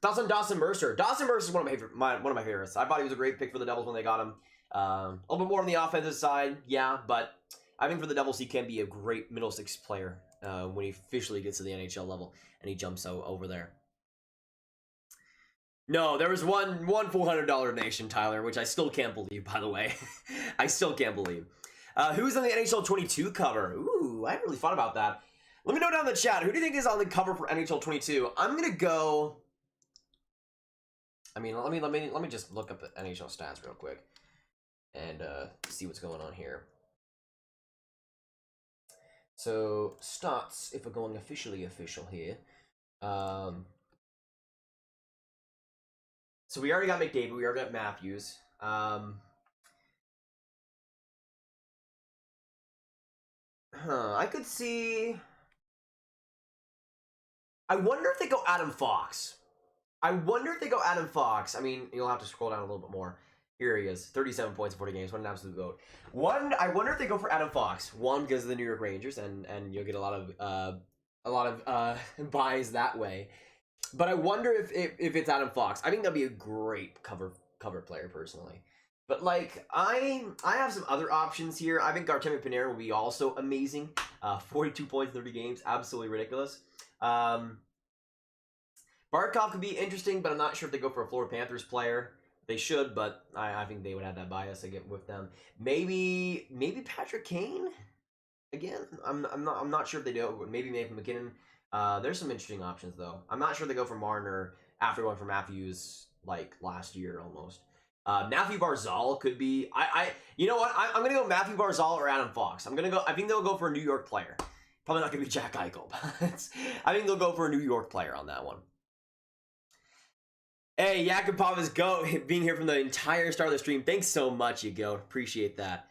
Thoughts on Dawson Mercer? Dawson Mercer is one of my favorites. I thought he was a great pick for the Devils when they got him. A little bit more on the offensive side, yeah, but I think for the Devils he can be a great middle six player when he officially gets to the NHL level and he jumps over there. No, there was one $400 donation, Tyler, which I still can't believe, by the way. I still can't believe. Who's on the NHL 22 cover? Ooh, I haven't really thought about that. Let me know down in the chat. Who do you think is on the cover for NHL 22? I'm gonna go. I mean, let me just look up the NHL stats real quick and see what's going on here. So, starts, if we're going official here. So we already got McDavid, we already got Matthews. I could see... I wonder if they go Adam Fox. I mean, you'll have to scroll down a little bit more. Here he is, 37 points in 40 games. What an absolute goat. I wonder if they go for Adam Fox. One, because of the New York Rangers, and you'll get a lot of buys that way. But I wonder if it's Adam Fox. I think that'd be a great cover player personally. But like I have some other options here. I think Artemi Panarin will be also amazing. 42 points, 30 games, absolutely ridiculous. Barkov could be interesting, but I'm not sure if they go for a Florida Panthers player. They should, but I think they would have that bias again with them. Maybe Patrick Kane again. I'm not sure if they do. Maybe Nathan McKinnon. There's some interesting options though. I'm not sure they go for Marner after going for Matthews like last year almost. Matthew Barzal could be. You know what? I'm gonna go Matthew Barzal or Adam Fox. I think they'll go for a New York player. Probably not gonna be Jack Eichel, but I think they'll go for a New York player on that one. Hey, Yakupov is GOAT, being here from the entire start of the stream. Thanks so much, you GOAT. Appreciate that.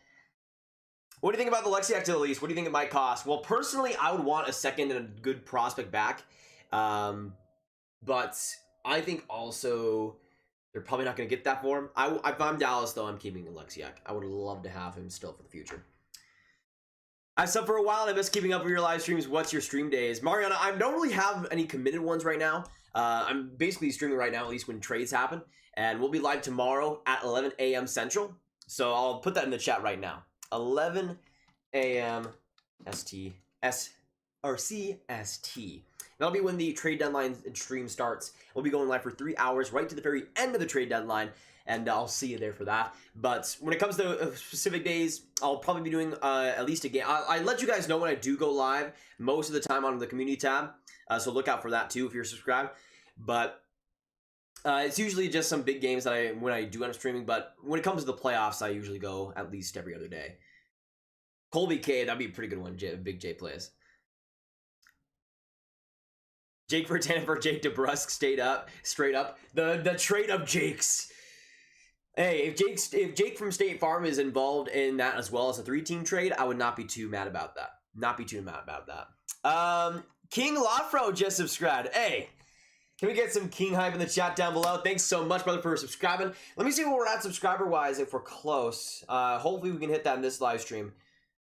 What do you think about the Lexiak to the lease? What do you think it might cost? Well, personally, I would want a second and a good prospect back. But I think also they're probably not going to get that for him. If I'm Dallas, though, I'm keeping Lexiak. I would love to have him still for the future. I've subbed for a while and I miss keeping up with your live streams. What's your stream days? Mariana, I don't really have any committed ones right now. I'm basically streaming right now, at least when trades happen. And we'll be live tomorrow at 11 a.m. Central. So I'll put that in the chat right now. 11 a.m. CST. That'll be when the trade deadline stream starts. We'll be going live for 3 hours right to the very end of the trade deadline. And I'll see you there for that. But when it comes to specific days, I'll probably be doing at least a game. I let you guys know when I do go live most of the time on the community tab. So look out for that too if you're subscribed. But it's usually just some big games that when I do end up streaming. But when it comes to the playoffs, I usually go at least every other day. Colby K, that'd be a pretty good one. Big J plays. Jake Vertanen for Jake DeBrusk straight up. The trade of Jakes. Hey, if Jake from State Farm is involved in that as well as a 3-team trade, I would not be too mad about that. King Lafro just subscribed. Hey, can we get some King hype in the chat down below? Thanks so much, brother, for subscribing. Let me see where we're at subscriber-wise if we're close. Hopefully we can hit that in this live stream.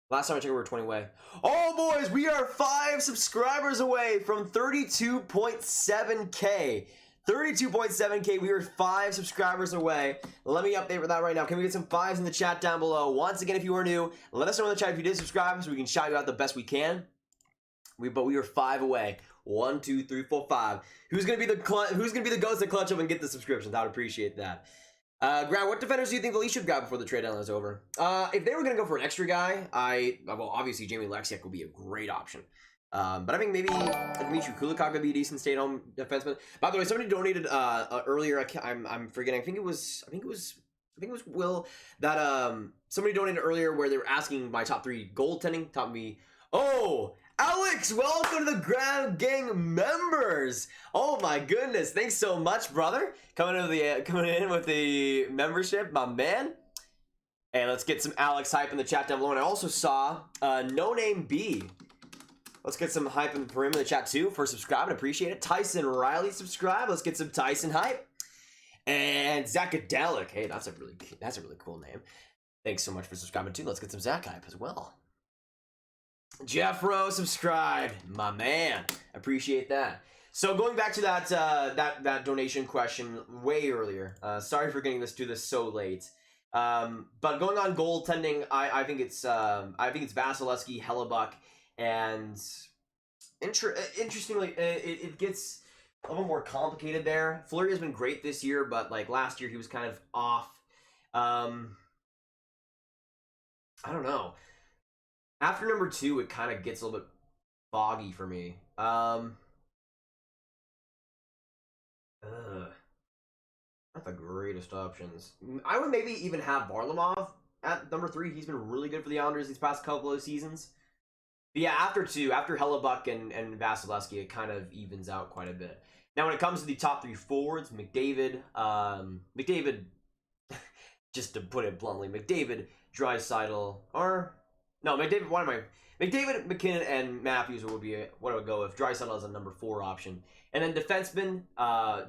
Last time I checked, we were 20 away. Oh, boys, we are 5 subscribers away from 32.7K. 32.7K, we are 5 subscribers away. Let me update for that right now. Can we get some 5s in the chat down below? Once again, if you are new, let us know in the chat if you did subscribe so we can shout you out the best we can. But we are 5 away. 1, 2, 3, 4, 5. Who's gonna be the ghost that clutch up and get the subscriptions? I would appreciate that. Grab, what defenders do you think the Leafs should grab before the trade deadline is over? If they were gonna go for an extra guy, well, obviously Jamie Lexiak would be a great option. But I think maybe Dmitry Kulikov could be a decent stay-at-home defenseman. By the way, somebody donated earlier. I'm forgetting. I think it was Will that somebody donated earlier where they were asking my top 3 goaltending. Top me. Oh, Alex, welcome to the Grand Gang members. Oh my goodness, thanks so much, brother. Coming in with the membership, my man. Hey, let's get some Alex hype in the chat down below. And I also saw No Name B. Let's get some hype for him in the chat too for subscribing. Appreciate it. Tyson Riley subscribe. Let's get some Tyson hype. And Zacadelic. Hey, that's a really cool name. Thanks so much for subscribing too. Let's get some Zach hype as well. Jeff Rowe subscribed. My man. Appreciate that. So going back to that donation question way earlier. Sorry for getting to this so late. But going on goaltending, I think it's Vasilevsky, Hellebuck. And interestingly, it gets a little more complicated there. Fleury has been great this year, but like last year he was kind of off. I don't know. After number 2, it kind of gets a little bit foggy for me. Not the greatest options. I would maybe even have Varlamov at number 3. He's been really good for the Islanders these past couple of seasons. But yeah, after Hellebuck and Vasilevsky, it kind of evens out quite a bit. Now, when it comes to the top 3 forwards, McDavid, just to put it bluntly, McDavid, Draisaitl, McDavid, McKinnon, and Matthews would be what I would go with. Draisaitl is a number 4 option. And then defenseman,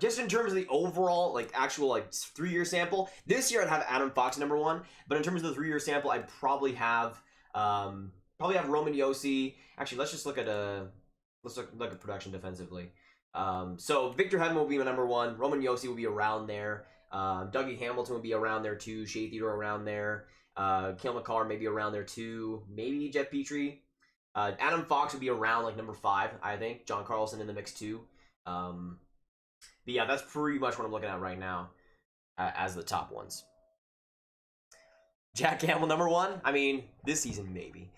just in terms of the overall, actual 3-year sample, this year I'd have Adam Fox number 1, but in terms of the 3-year sample, I'd probably have Roman Josi. Actually, let's just look at production defensively. So Victor Hedman will be my number 1. Roman Josi will be around there. Dougie Hamilton will be around there too. Shea Theodore around there. Cale Makar maybe around there too. Maybe Jeff Petrie. Adam Fox would be around number 5, I think. John Carlson in the mix too. But yeah, that's pretty much what I'm looking at right now as the top ones. Jack Campbell number 1. I mean, this season maybe.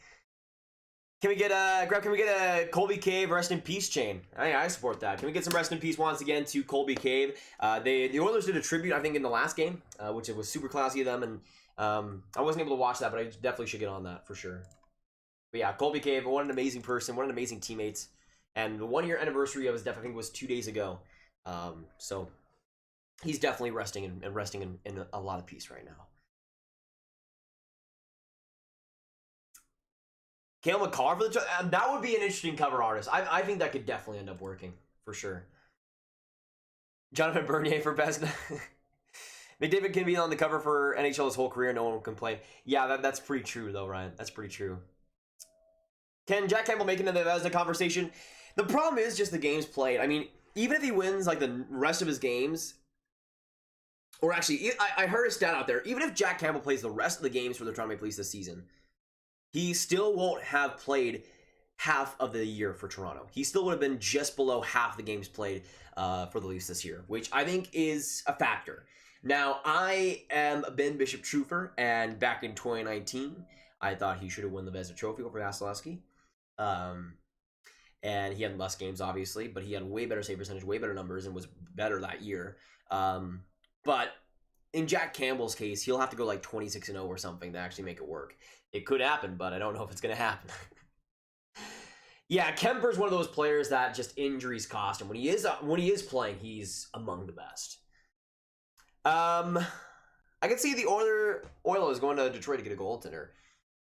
Can we get a Colby Cave rest in peace chain? I support that. Can we get some rest in peace once again to Colby Cave? The Oilers did a tribute, I think, in the last game, which it was super classy of them, and I wasn't able to watch that, but I definitely should get on that for sure. But yeah, Colby Cave, what an amazing person, what an amazing teammates, and the 1-year anniversary of his death, I think, was 2 days ago. So he's definitely resting in a lot of peace right now. Cale Makar for the that would be an interesting cover artist. I think that could definitely end up working for sure. Jonathan Bernier for best. McDavid can be on the cover for NHL his whole career. No one will complain. Yeah, that's pretty true though, Ryan. That's pretty true. Can Jack Campbell make it into the Vezina conversation? The problem is just the games played. I mean, even if he wins the rest of his games, or actually, I heard a stat out there. Even if Jack Campbell plays the rest of the games for the Toronto Maple Leafs this season, he still won't have played half of the year for Toronto. He still would have been just below half the games played for the Leafs this year, which I think is a factor. Now, I am a Ben Bishop truther, and back in 2019, I thought he should have won the Vezina Trophy over Vasilevsky. And he had less games, obviously, but he had way better save percentage, way better numbers, and was better that year. But in Jack Campbell's case, he'll have to go 26-0 or something to actually make it work. It could happen, but I don't know if it's going to happen. Yeah, Kemper's one of those players that just injuries cost him. When he is playing, he's among the best. I can see the Oilers going to Detroit to get a goaltender.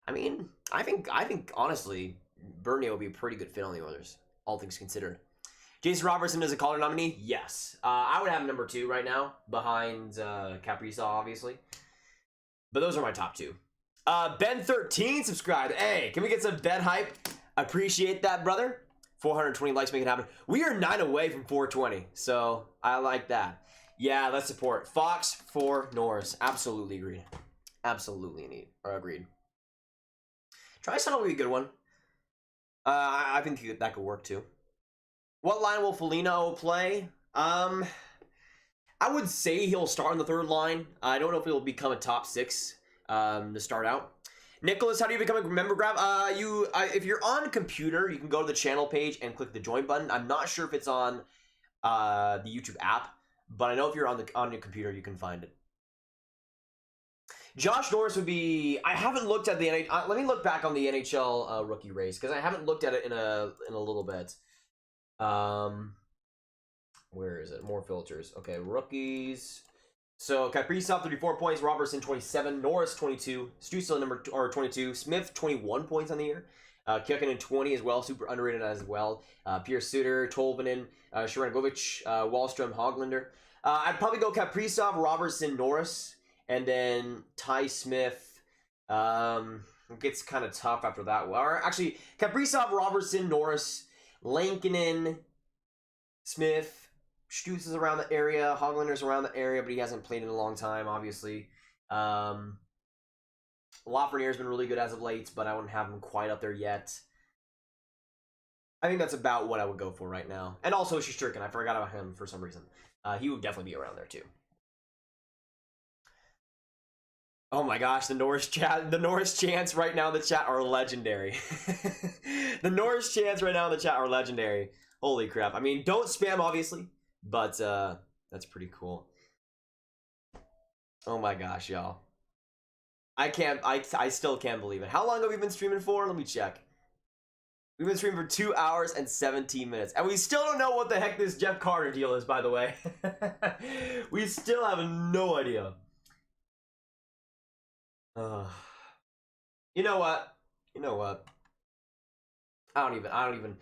I mean, I think honestly, Bernier will be a pretty good fit on the Oilers, all things considered. Jason Robertson is a Calder nominee? Yes. I would have him number 2 right now, behind Kaprizov, obviously. But those are my top 2. Ben13 subscribed. Hey, can we get some Ben hype? Appreciate that, brother. 420 likes make it happen. We are 9 away from 420, so I like that. Yeah, let's support Fox for Norris. Absolutely agreed. Absolutely agreed. Draisaitl will be a good one. I think that could work too. What line will Foligno play? I would say he'll start on the 3rd line. I don't know if he'll become a top 6 to start out. Nicholas, how do you become a member grab? If you're on computer, you can go to the channel page and click the join button. I'm not sure if it's on the YouTube app, but I know if you're on your computer, you can find it. Josh Norris would be. I haven't looked at the NHL. Let me look back on the NHL rookie race because I haven't looked at it in a little bit. Where is it? More filters. Okay, rookies. So Kaprizov 34 points, Robertson 27, Norris 22, Stützle 22, Smith 21 points on the year, Kotkaniemi 20 as well, super underrated as well. Pierce Suter, Tolvanen, Sharangovich, Wallstrom, Hoglander. I'd probably go Kaprizov, Robertson, Norris, and then Ty Smith. It gets kind of tough after that. Or actually, Kaprizov, Robertson, Norris, Lankinen, Smith. Stutz is around the area. Hoglander's around the area, but he hasn't played in a long time, obviously. Lafreniere's been really good as of late, but I wouldn't have him quite up there yet. I think that's about what I would go for right now. And also Shesterkin. I forgot about him for some reason. He would definitely be around there too. Oh my gosh, the Norris chants right now in the chat are legendary. The Norris chants right now in the chat are legendary. Holy crap. I mean, don't spam, obviously. But that's pretty cool. Oh my gosh, y'all. I still can't believe it. How long have we been streaming for? Let me check. We've been streaming for 2 hours and 17 minutes. And we still don't know what the heck this Jeff Carter deal is, by the way. We still have no idea. You know what? I don't even.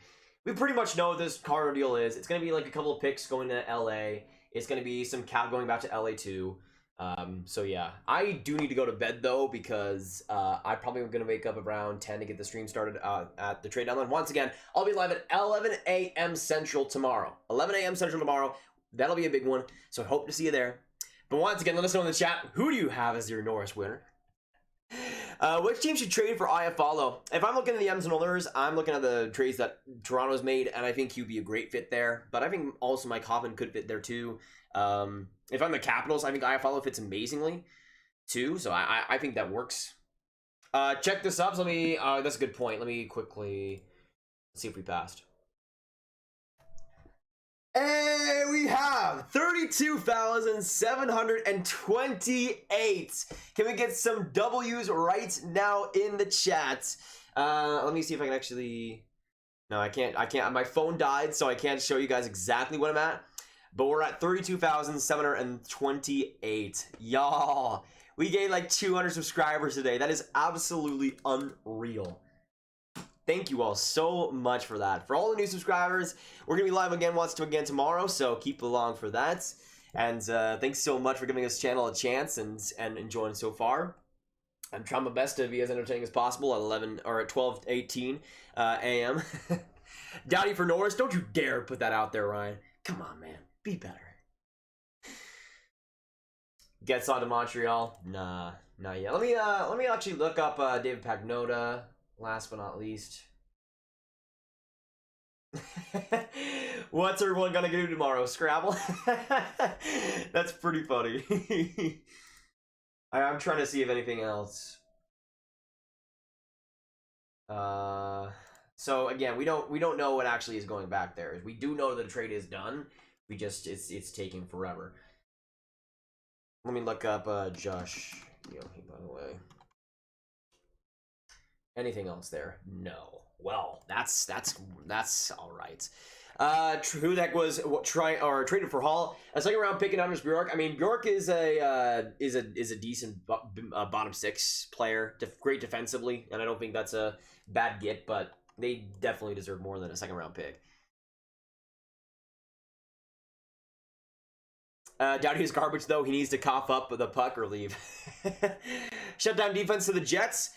We pretty much know what this Carter deal is. It's going to be like a couple of picks going to LA. It's going to be some cap going back to LA too. So yeah, I do need to go to bed though, because I probably am going to wake up around 10 to get the stream started at the trade deadline. Once again, I'll be live at 11 a.m. Central tomorrow. 11 a.m. Central tomorrow. That'll be a big one. So I hope to see you there. But once again, let us know in the chat, who do you have as your Norris winner? Which team should trade for Iafallo? If I'm looking at the Edmonton Oilers, I'm looking at the trades that Toronto's made, and I think he'd be a great fit there. But I think also Mike Hoffman could fit there too. If I'm the Capitals, I think Iafallo fits amazingly too. So I think that works. Check the subs. Let me. That's a good point. Let me quickly see if we passed. Hey, we have 32,728. Can we get some W's right now in the chat? Let me see if I can actually... No, I can't. My phone died, so I can't show you guys exactly what I'm at. But we're at 32,728. Y'all, we gained like 200 subscribers today. That is absolutely unreal. Thank you all so much for that. For all the new subscribers, we're going to be live again again tomorrow, so keep along for that. And thanks so much for giving this channel a chance and enjoying so far. I'm trying my best to be as entertaining as possible at 12:18 a.m. Dowdy for Norris. Don't you dare put that out there, Ryan. Come on, man. Be better. Gets on to Montreal. Nah, not yet. Let me actually look up David Pagnotta. Last but not least. What's everyone gonna do tomorrow? Scrabble? That's pretty funny. I'm trying to see if anything else. So again, we don't know what actually is going back there. We do know that the trade is done. We just it's taking forever. Let me look up Josh Yohe, by the way. Anything else there? No. Well, that's all right. Who the heck was traded for Hall? A second round pick in Anders Bjork. I mean, Bjork is a decent bottom six player, great defensively, and I don't think that's a bad get. But they definitely deserve more than a second round pick. Dowdy is garbage though. He needs to cough up the puck or leave. Shutdown defense to the Jets.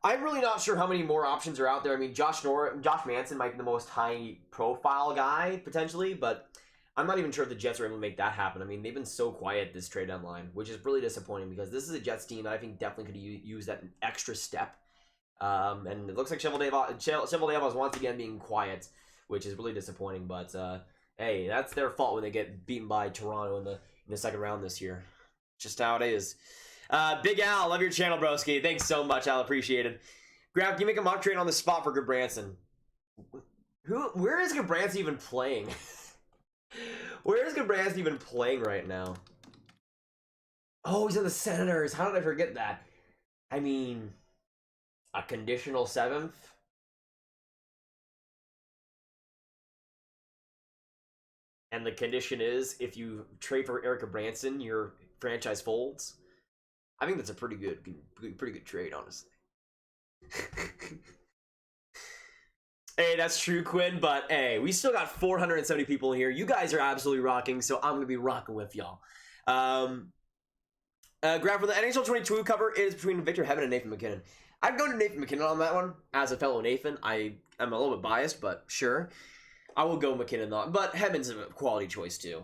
I'm really not sure how many more options are out there. I mean, Josh Manson might be the most high-profile guy, potentially, but I'm not even sure if the Jets are able to make that happen. I mean, they've been so quiet this trade deadline, which is really disappointing because this is a Jets team that I think definitely could use that extra step. And it looks like Cheveldayoff is once again being quiet, which is really disappointing, but hey, that's their fault when they get beaten by Toronto in the second round this year. Just how it is. Big Al, love your channel, broski. Thanks so much, Al. Appreciate it. Grab, can you make a mock trade on the spot for Goodbranson? Where is Goodbranson even playing? Where is Goodbranson even playing right now? Oh, he's on the Senators. How did I forget that? I mean, a conditional 7th? And the condition is, if you trade for Eric Goodbranson, your franchise folds. I think that's a pretty good trade, honestly. Hey, that's true, Quinn, but hey, we still got 470 people here. You guys are absolutely rocking, so I'm going to be rocking with y'all. Grab for the NHL 22 cover is between Victor Hedman and Nathan MacKinnon. I'd go to Nathan MacKinnon on that one. As a fellow Nathan, I am a little bit biased, but sure. I will go MacKinnon on, but Hedman's a quality choice too.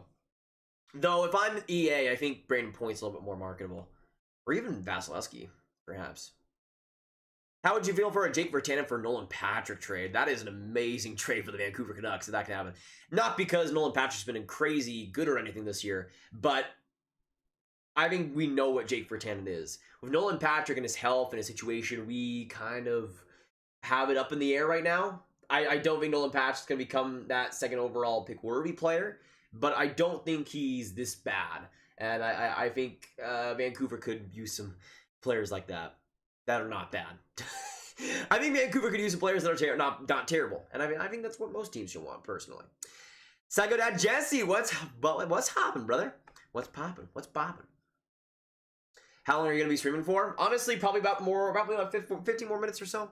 Though, if I'm EA, I think Brayden Point's a little bit more marketable. Or even Vasilevsky, perhaps. How would you feel for a Jake Virtanen for Nolan Patrick trade? That is an amazing trade for the Vancouver Canucks if that can happen. Not because Nolan Patrick's been crazy good or anything this year, but I think we know what Jake Virtanen is. With Nolan Patrick and his health and his situation, we kind of have it up in the air right now. I don't think Nolan Patrick's going to become that second overall pick worthy player, but I don't think he's this bad. And I think Vancouver could use some players like that are not bad. I think Vancouver could use some players that are not terrible, and I think that's what most teams should want personally. Psycho Dad Jesse, what's hopping, brother? What's popping? What's popping? How long are you gonna be streaming for? Honestly, probably about 15 more minutes or so.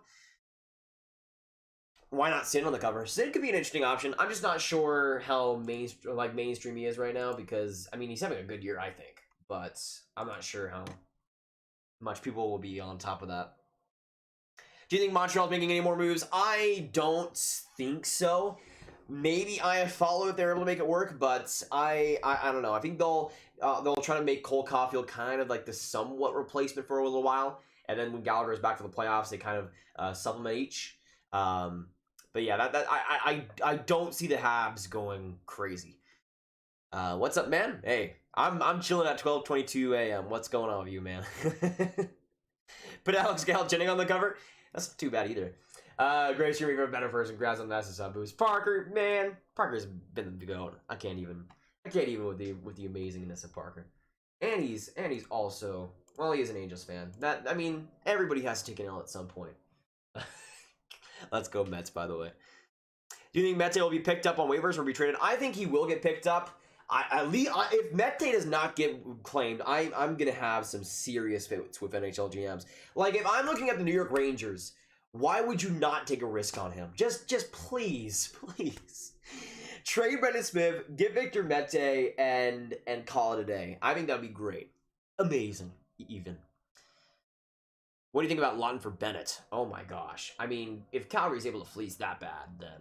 Why not Sid on the cover? Sid could be an interesting option. I'm just not sure how mainstream he is right now because I mean he's having a good year, I think, but I'm not sure how much people will be on top of that. Do you think Montreal's making any more moves? I don't think so. Maybe I follow if they're able to make it work, but I don't know. I think they'll try to make Cole Caufield kind of like the somewhat replacement for a little while, and then when Gallagher is back for the playoffs, they kind of supplement each. But yeah, I don't see the Habs going crazy. What's up, man? Hey, I'm chilling at 12:22 a.m. What's going on with you, man? Put Alex Galchenyuk on the cover. That's not too bad either. Great streaming for better first and grabs on that's a boost. Parker, man, Parker's been the goat. I can't even with the amazingness of Parker. And he's also, well, he is an Angels fan. I mean, everybody has to take an L at some point. Let's go Mets, by the way. Do you think Mete will be picked up on waivers or be traded? I think he will get picked up. If Mete does not get claimed, I'm going to have some serious fits with NHL GMs. Like, if I'm looking at the New York Rangers, why would you not take a risk on him? Just please. Trade Brendan Smith, get Victor Mete, and call it a day. I think that would be great. Amazing, even. What do you think about Lawton for Bennett? Oh my gosh. I mean, if Calgary's able to fleece that bad, then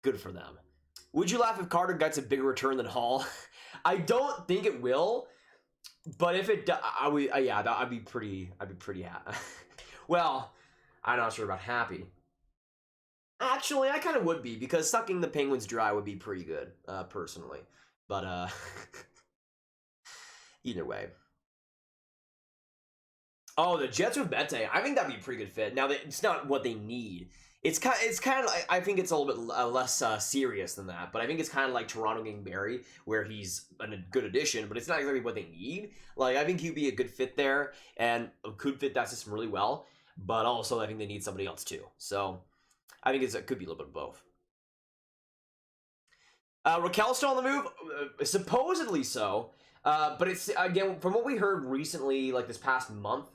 good for them. Would you laugh if Carter gets a bigger return than Hall? I don't think it will, but if it does, I'd be pretty happy. Well, I'm not sure about happy. Actually, I kind of would be, because sucking the Penguins dry would be pretty good, personally. But, either way. Oh, the Jets with Mete. I think that'd be a pretty good fit. Now, it's not what they need. It's kind of like, I think it's a little bit less serious than that. But I think it's kind of like Toronto getting Barry, where he's a good addition, but it's not exactly what they need. Like, I think he'd be a good fit there, and could fit that system really well. But also, I think they need somebody else too. So, I think it could be a little bit of both. Raquel's still on the move? Supposedly so. But it's, again, from what we heard recently, like this past month,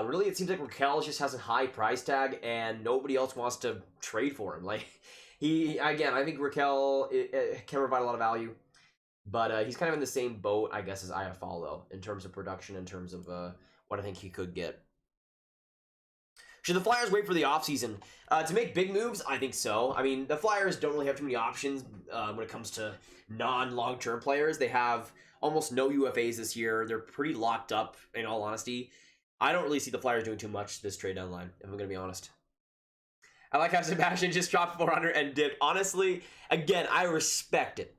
really, it seems like Raquel just has a high price tag, and nobody else wants to trade for him. Like, I think Raquel can provide a lot of value, but he's kind of in the same boat, I guess, as IFL, though, in terms of production, in terms of what I think he could get. Should the Flyers wait for the offseason to make big moves? I think so. I mean, the Flyers don't really have too many options when it comes to non-long-term players. They have almost no UFAs this year. They're pretty locked up, in all honesty. I don't really see the Flyers doing too much this trade deadline, if I'm going to be honest. I like how Sebastian just dropped 400 and dipped. Honestly, again, I respect it.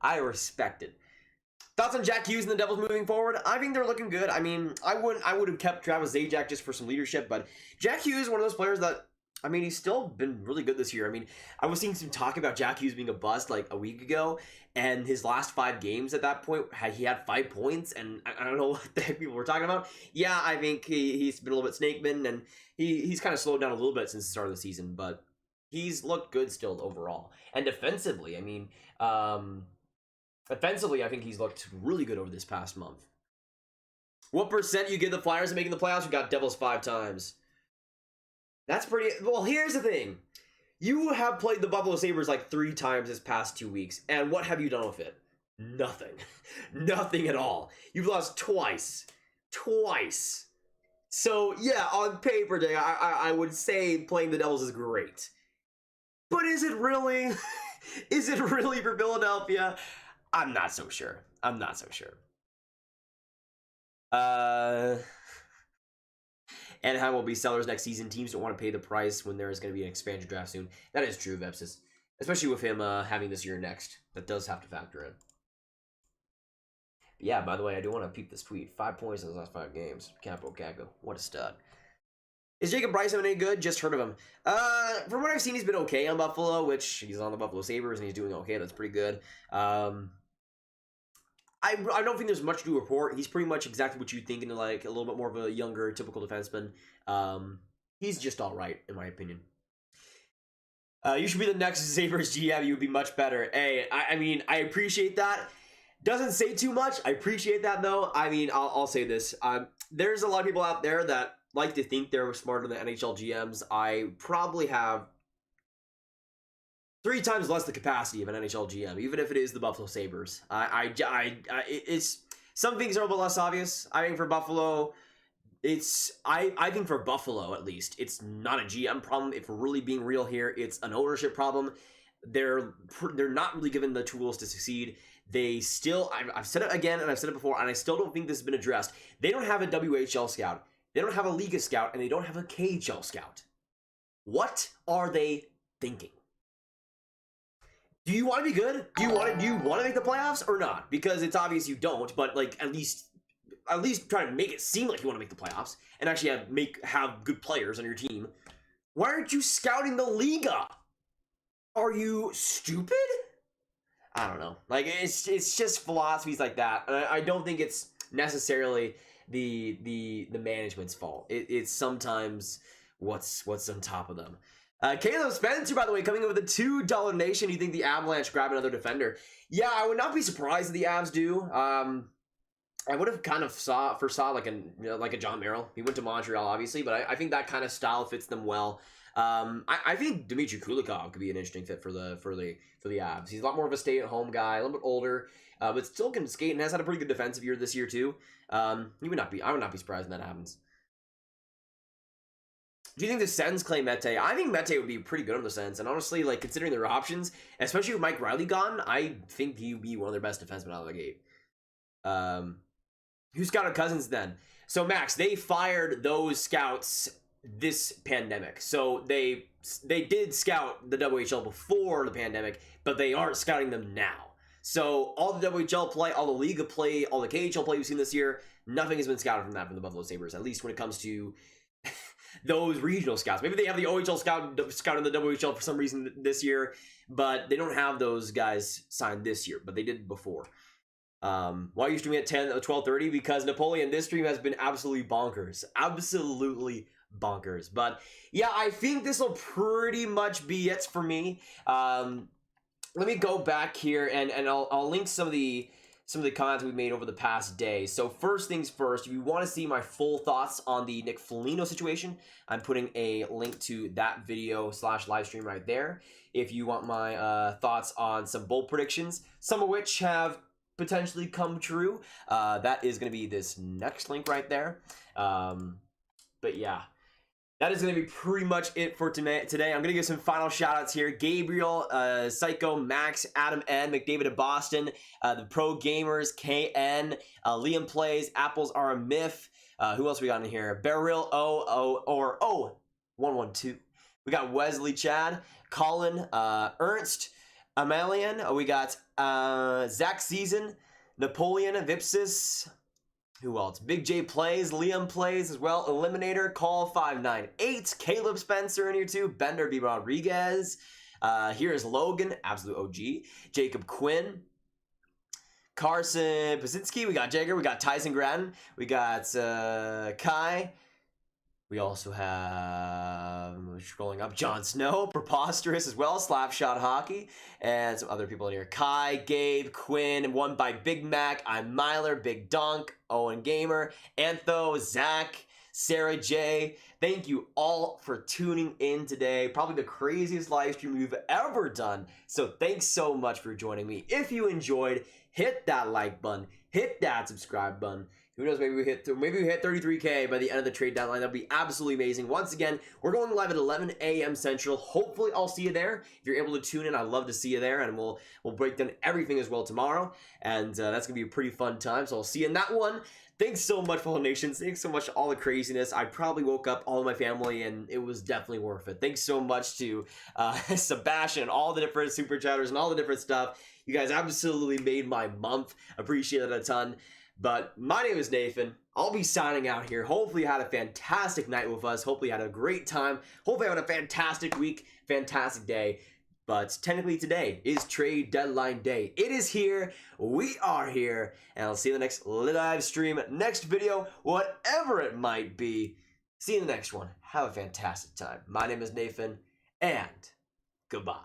Thoughts on Jack Hughes and the Devils moving forward? I think they're looking good. I mean, I would have kept Travis Zajac just for some leadership, but Jack Hughes is one of those players that, I mean, he's still been really good this year. I mean, I was seeing some talk about Jack Hughes being a bust like a week ago, and his last 5 games at that point, he had 5 points, and I don't know what the heck people were talking about. Yeah, I think he's been a little bit snake-bitten, and he's kind of slowed down a little bit since the start of the season, but he's looked good still overall. And defensively, I mean, offensively, I think he's looked really good over this past month. What percent you give the Flyers in making the playoffs? We got Devils 5 times. That's pretty... Well, here's the thing. You have played the Buffalo Sabres like 3 times this past 2 weeks, and what have you done with it? Nothing. Nothing at all. You've lost twice. So, yeah, on paper, I would say playing the Devils is great. But is it really? Is it really for Philadelphia? I'm not so sure. Anaheim will be sellers next season. Teams don't want to pay the price when there is going to be an expansion draft soon. That is true, Vepsis. Especially with him having this year next. That does have to factor in. But yeah, by the way, I do want to peep this tweet. 5 points in his last 5 games. Capo Caco. What a stud. Is Jacob Bryson any good? Just heard of him. From what I've seen, he's been okay on Buffalo, which he's on the Buffalo Sabres, and he's doing okay. That's pretty good. I don't think there's much to report. He's pretty much exactly what you'd think, in like a little bit more of a younger, typical defenseman. He's just all right, in my opinion. You should be the next Sabres GM. You would be much better. Hey, I mean, I appreciate that. Doesn't say too much. I appreciate that, though. I mean, I'll say this. There's a lot of people out there that like to think they're smarter than NHL GMs. I probably have 3 times less the capacity of an NHL GM, even if it is the Buffalo Sabres. It's some things are a little less obvious. I think for Buffalo, I think for Buffalo at least, it's not a GM problem. If we're really being real here, it's an ownership problem. They're not really given the tools to succeed. They still, I've said it again and I've said it before, and I still don't think this has been addressed. They don't have a WHL scout. They don't have a Liga scout, and they don't have a KHL scout. What are they thinking? Do you want to be good? Do you want to make the playoffs or not? Because it's obvious you don't, but like at least try to make it seem like you want to make the playoffs and actually have good players on your team. Why aren't you scouting the Liga? Are you stupid? I don't know. Like it's just philosophies like that. And I don't think it's necessarily the management's fault. It's sometimes what's on top of them. Caleb Spencer, by the way, coming in with a $2 donation. You think the Avalanche grab another defender? Yeah, I would not be surprised if the Avs do. I would have kind of foresaw like a John Merrill. He went to Montreal, obviously, but I think that kind of style fits them well. I think Dmitry Kulikov could be an interesting fit for the Avs. He's a lot more of a stay-at-home guy, a little bit older, but still can skate and has had a pretty good defensive year this year too. I would not be surprised when that happens. Do you think the Sens claim Mete? I think Mete would be pretty good on the Sens, and honestly, like considering their options, especially with Mike Riley gone, I think he'd be one of their best defensemen out of the gate. Who scouted Cousins then? So Max, they fired those scouts this pandemic. So they did scout the WHL before the pandemic, but they aren't scouting them now. So all the WHL play, all the Liga play, all the KHL play we've seen this year, nothing has been scouted from the Buffalo Sabres, at least when it comes to those regional scouts. Maybe they have the OHL scouting the WHL for some reason this year, but they don't have those guys signed this year, but they did before. Why are you streaming at 12:30? Because Napoleon, this stream has been absolutely bonkers. Absolutely bonkers. But yeah, I think this will pretty much be it for me. Let me go back here and I'll link some of the comments we've made over the past day. So first things first, if you want to see my full thoughts on the Nick Foligno situation, I'm putting a link to that video / live stream right there. If you want my thoughts on some bold predictions, some of which have potentially come true, that is going to be this next link right there. But yeah, that is going to be pretty much it for today. I'm going to give some final shout outs here. Gabriel, Psycho, Max, Adam N, McDavid of Boston, the Pro Gamers, KN, Liam Plays, Apples Are a Myth. Who else we got in here? Beryl 112. We got Wesley Chad, Colin, Ernst, Amelian. We got Zach Season, Napoleon, Vipsis. Who else? Big J Plays, Liam Plays as well, Eliminator, Call 598, Caleb Spencer in here too, Bender B. Rodriguez. Here is Logan, absolute OG, Jacob Quinn, Carson Pazinski, we got Jagger, we got Tyson Grattan, we got Kai. We also have, scrolling up, Jon Snow, Preposterous as well, Slapshot Hockey, and some other people in here. Kai, Gabe, Quinn, and one by Big Mac, I'm Myler, Big Dunk, Owen Gamer, Antho, Zach, Sarah J. Thank you all for tuning in today. Probably the craziest live stream we've ever done. So thanks so much for joining me. If you enjoyed, hit that like button, hit that subscribe button. Who knows, maybe we hit 33K by the end of the trade deadline. That'd be absolutely amazing. Once again, we're going live at 11 a.m. Central. Hopefully, I'll see you there. If you're able to tune in, I'd love to see you there, and we'll break down everything as well tomorrow. And that's going to be a pretty fun time, so I'll see you in that one. Thanks so much, Fellow Nations. Thanks so much for all the craziness. I probably woke up all of my family, and it was definitely worth it. Thanks so much to Sebastian, all the different super chatters, and all the different stuff. You guys absolutely made my month. Appreciate it a ton. But my name is Nathan. I'll be signing out here. Hopefully you had a fantastic night with us. Hopefully you had a great time. Hopefully you had a fantastic week, fantastic day. But technically today is trade deadline day. It is here. We are here. And I'll see you in the next live stream, next video, whatever it might be. See you in the next one. Have a fantastic time. My name is Nathan, and goodbye.